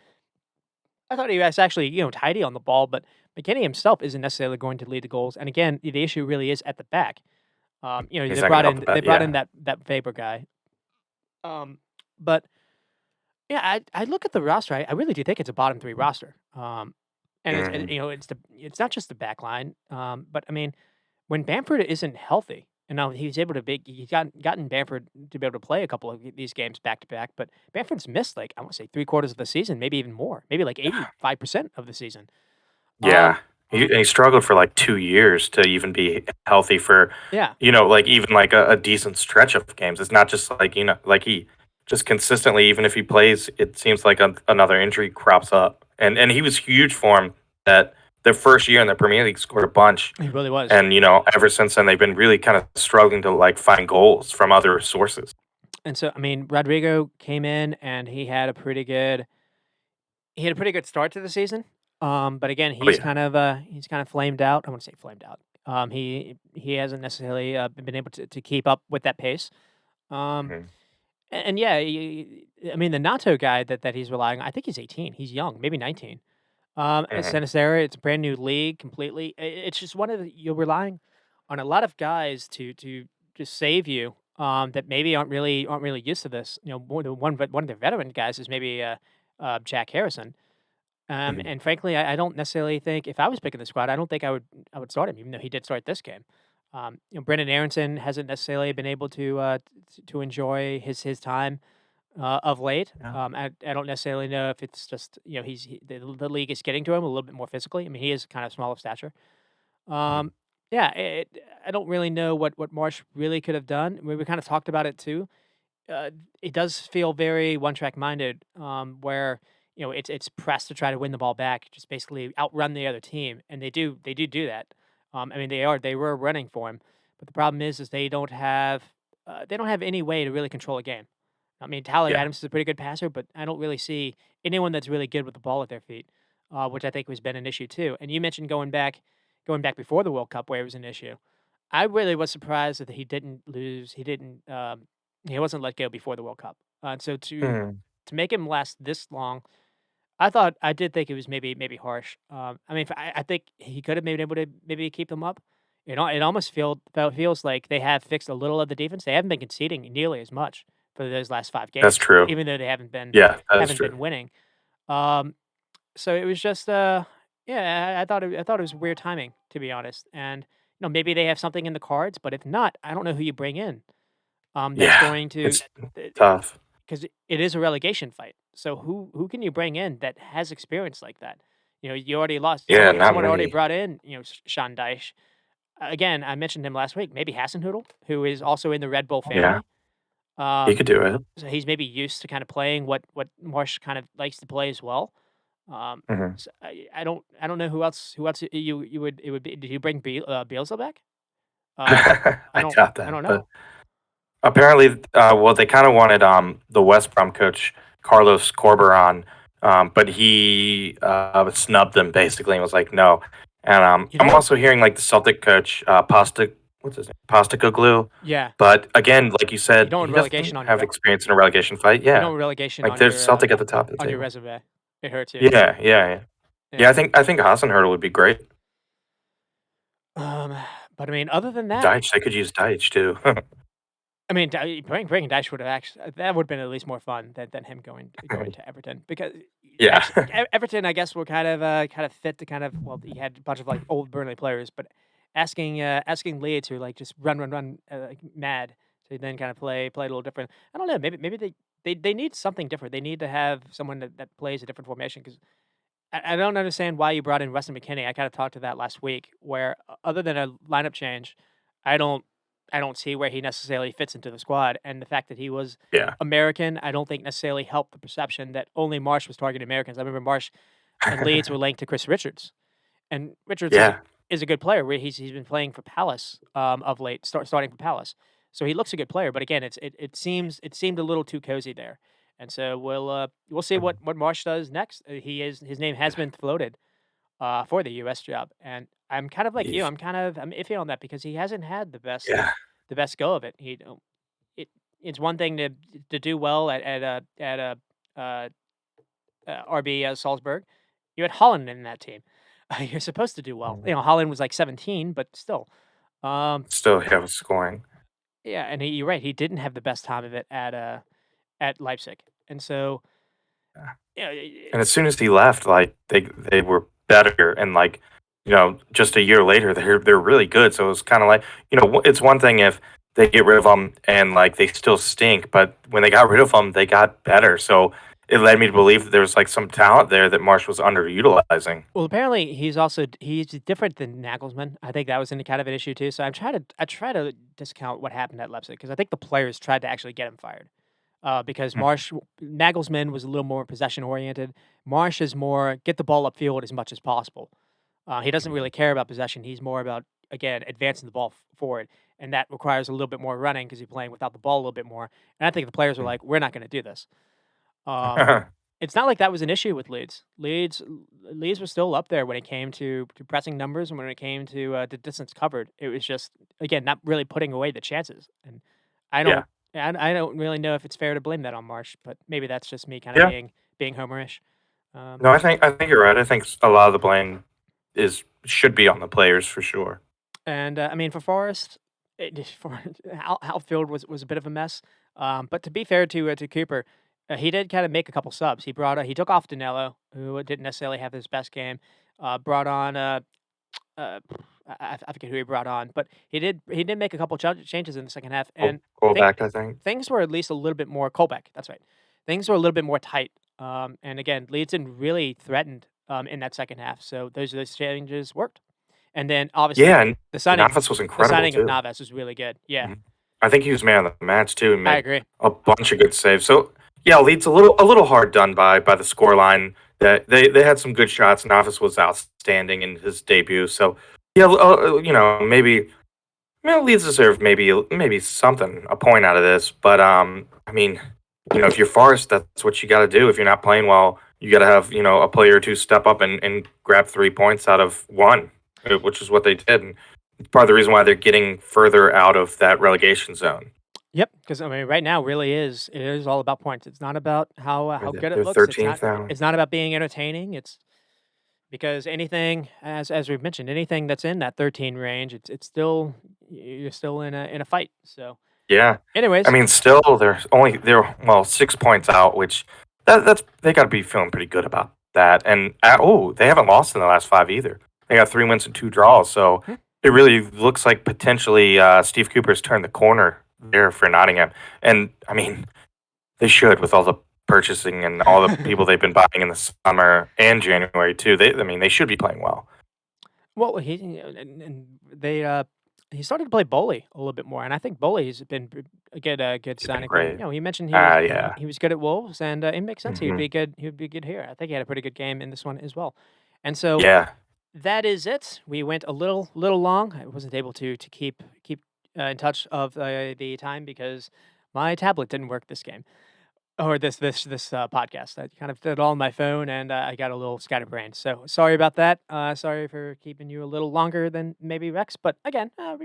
I thought he was actually tidy on the ball, but McKinney himself isn't necessarily going to lead the goals. And again, the issue really is at the back. He's They not gonna brought help in the they bet. brought in Yeah. that Faber guy, um, but Yeah, I look at the roster, I really do think it's a bottom 3 roster, and Mm. it's not just the back line, but, I mean, when Bamford isn't healthy, and now he's able to he's gotten Bamford to be able to play a couple of these games back to back, but Bamford's missed, like, I wanna say 3/4 of the season, maybe even more, maybe like 85% of the season. Yeah. Um, He struggled for, like, 2 years to even be healthy for, yeah, like, even, like, a decent stretch of games. It's not just like, like, he just consistently, even if he plays, it seems like another injury crops up. And he was huge for him that their first year in the Premier League scored a bunch, he really was. and, ever since then, they've been really kinda struggling to, like, find goals from other sources. And so, I mean, Rodrigo came in and he had a pretty good start to the season. But again, Oh, yeah. he's kind of flamed out. I want to say flamed out. He hasn't necessarily been able to keep up with that pace. Um, Mhm. and yeah, I mean, the Nato guy that he's relying on, I think he's 18. He's young, maybe 19. At Mhm. Sinistera, it's a brand new league completely. It's just you're relying on a lot of guys to just save you. That maybe aren't really used to this. One of the veteran guys is maybe Jack Harrison. Mhm. And frankly, I don't necessarily think if I was picking the squad, I don't think I would start him, even though he did start this game. Brendan Aronson hasn't necessarily been able to enjoy his time of late. Yeah. I don't necessarily know if it's just the league is getting to him a little bit more physically. I mean, he is kind of small of stature. Mhm. Um, yeah, I don't really know what Marsh really could have done. We kind of talked about it too. uh, it does feel very one track minded, where it's pressed to try to win the ball back, just basically outrun the other team, and they do that. I mean, they were running for him, but the problem is they don't have any way to really control a game. I mean, Tyler Yeah. Adams is a pretty good passer, but I don't really see anyone that's really good with the ball at their feet, which I think has been an issue too. And you mentioned going back before the World Cup where it was an issue. I really was surprised that he didn't lose. He wasn't let go before the World Cup. And so Mhm. to make him last this long, I did think it was maybe harsh. I mean, I think he could have been able to maybe keep them up. It almost feels like they have fixed a little of the defense. They haven't been conceding nearly as much for those last 5 That's games, true. even though they haven't been Yeah, that is haven't true. been winning. Um, so it was just yeah, I thought it was weird timing, to be honest. And maybe they have something in the cards, but if not, I don't know who you bring in. That's Yeah, going to it's tough. because it is a relegation fight. So who can you bring in that has experience like that? You already lost Yeah, someone. not Someone already many. brought in Sean Dyche. Again, I mentioned him last week. Maybe Hasenhüttl, who is also in the Red Bull Yeah, family. he Um, could do it. so he's maybe used to kind of playing what Marsh kind of likes to play as well. Um, Mhm. so I don't know who else it would be. Did you bring Bielsa back? Um, I I don't doubt I that, don't but know. apparently, well, they kinda wanted, the West Brom coach, Carlos Corberán, but he, snubbed them basically and was like, "No." And, You I'm don't. also hearing, like, the Celtic coach, what's his name? Postecoglou, Yeah, but again, like you you said, don't want he relegation doesn't on have experience in a relegation fight, you yeah. don't want relegation Like, on there's your Celtic at the top of the on your table. resume. It hurts you. Yeah, yeah, yeah. Yeah, Yeah. I think Hasenhüttl would be great. Um, but I mean, other than that, Deitch, they could use Deitch too. I mean, bringing Dyche would have actually that would have been at least more fun than him going to Everton because Yeah. actually Everton, I guess, were kind of fit to kind of well, he had a bunch of like old Burnley players, but asking Lee to like just run like mad to then kind of play a little different. I don't know. Maybe they need something different. They need to have someone that plays a different formation because I don't understand why you brought in Weston McKennie. I kind of talked to that last week, where other than a lineup change, I don't I don't see where he necessarily fits into the squad. And the fact that he was Yeah. American, I don't think necessarily helped the perception that only Marsh was targeting Americans. I remember Marsh and Leeds were linked to Chris Richards, and Richards is a, Yeah. is a good player. He's been playing for Palace of late, starting for Palace, so he looks a good player. But again, it seemed a little too cozy there, and so we'll see Mhm. what Marsh does next. His name has been floated for the U.S. job, and I'm kind of like you. Yeesh. I'm iffy on that because he hasn't had Yeah. the best go of it. It it's one thing to do well uh, RB Salzburg. You had Holland in that team. You're supposed to do well. Mhm. Holland was like 17, but still. Um, Still have scoring. yeah, and you're right. He didn't have the best time of it at Leipzig, and so. Yeah, And as soon as he left, like they were better, and like just a year later, they're really good. So it was kind of like it's one thing if they get rid of them and like they still stink, but when they got rid of them, they got better. So it led me to believe that there was like some talent there that Marsh was underutilizing. well, apparently he's different than Nagelsmann. I think that was kind of an issue too. So I try to discount what happened at Leipzig because I think the players tried to actually get him fired. Because Mm. Nagelsmann was a little more possession oriented. Marsh is more get the ball upfield as much as possible. He doesn't really care about possession. He's more about again advancing the ball forward, and that requires a little bit more running because you're playing without the ball a little bit more. And I think the players were Mm. like, "We're not going to do this." Um, it's not like that was an issue with Leeds. Leeds was still up there when it came to pressing numbers and when it came to distance covered. It was just again not really putting away the chances. And I Yeah, don't I don't really know if it's fair to blame that on Marsh, but maybe that's just me kind of yeah. being homerish. Um, No, I think you're right. I think a lot of the blame is should be on the players for sure. and I mean for Forrest, for outfield was a bit of a mess. But to be fair to Cooper, he did kind of make a couple subs. He took off Danilo, who didn't necessarily have his best game. Brought on uh, I forget who he brought on, but he did make a couple changes in the second half, and Go think back, I think. things were at least a little bit more Colbeck. That's right. Things were a little bit more tight. And again, Leeds didn't really threatened in that second half, so those changes worked. And then obviously Yeah, and the signing Navas was the incredible signing of too. Navas was really good. Yeah, Mhm. I think he was man of the match too, and I made agree. a bunch of good saves. So yeah, Leeds a little hard done by the scoreline. That they had some good shots. Navas was outstanding in his debut. So yeah, maybe Leeds deserve maybe something a point out of this. But I mean, if you're Forest, that's what you got to do. If you're not playing well, you got to have a player or two step up and grab 3 points out of one, which is what they did. And it's part of the reason why they're getting further out of that relegation zone. Yep, because I mean, right now, really it is all about points. It's not about how good it They're looks. 13th now. It's not about being entertaining. It's because anything, as we've mentioned, anything that's in that 13 range, it's still you're still in a fight. So, Yeah, I anyways, mean, still they're 6 points out, which that's they got to be feeling pretty good about that. And they haven't lost in the last five either. They got 3 wins and two draws, so hmm, it really looks like potentially Steve Cooper's turned the corner there for Nottingham. And I mean, they should with all the purchasing and all the people they've been buying in the summer and January too. I mean, they should be playing well. well, and they he started to play Boley a little bit more, and I think Boley's been a good He's been signing for him. great. You know, he mentioned he was Yeah. he was good at Wolves, and it makes sense. He would Hmm. be good. He would be good here. I think he had a pretty good game in this one as well. And so Yeah. that is it. We went a little long. I wasn't able to keep in touch of the time because my tablet didn't work this game or this podcast. I kind of did it all on my phone, and I got a little scatterbrained. So sorry about that. Sorry for keeping you a little longer than maybe Rex. But again, You're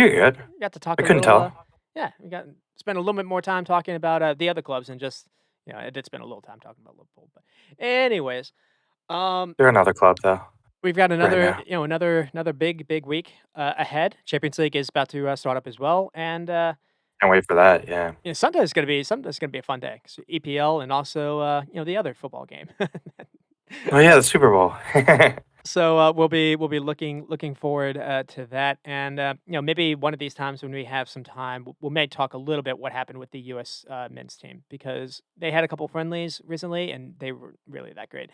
good. we got to talk I a couldn't little. tell. Yeah, we got spend a little bit more time talking about the other clubs and just I did spend a little time talking about Liverpool. But anyways. Um, They're another club though We've got right another, now. another big week ahead. Champions League is about to start up as well, and Can't wait for that. Yeah. Sunday's gonna be a fun day. So EPL and also the other football game. Oh yeah, the Super Bowl. So we'll be looking forward to that, and maybe one of these times when we have some time, we may talk a little bit what happened with the U.S. Men's team because they had a couple friendlies recently and they were really that great,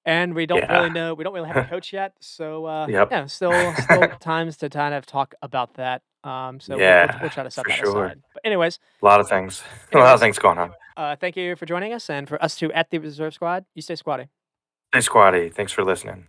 and we don't really Yeah. know we don't really have a coach yet, so Yep. yeah, still times to kind of talk about that. So we'll Yeah, try to set for that sure. aside. But anyways, A lot of things. A lot of anyways, things going on. thank you for joining us, and for us two at the Reserve Squad, you stay squatty. Hey, Squatty. Thanks for listening.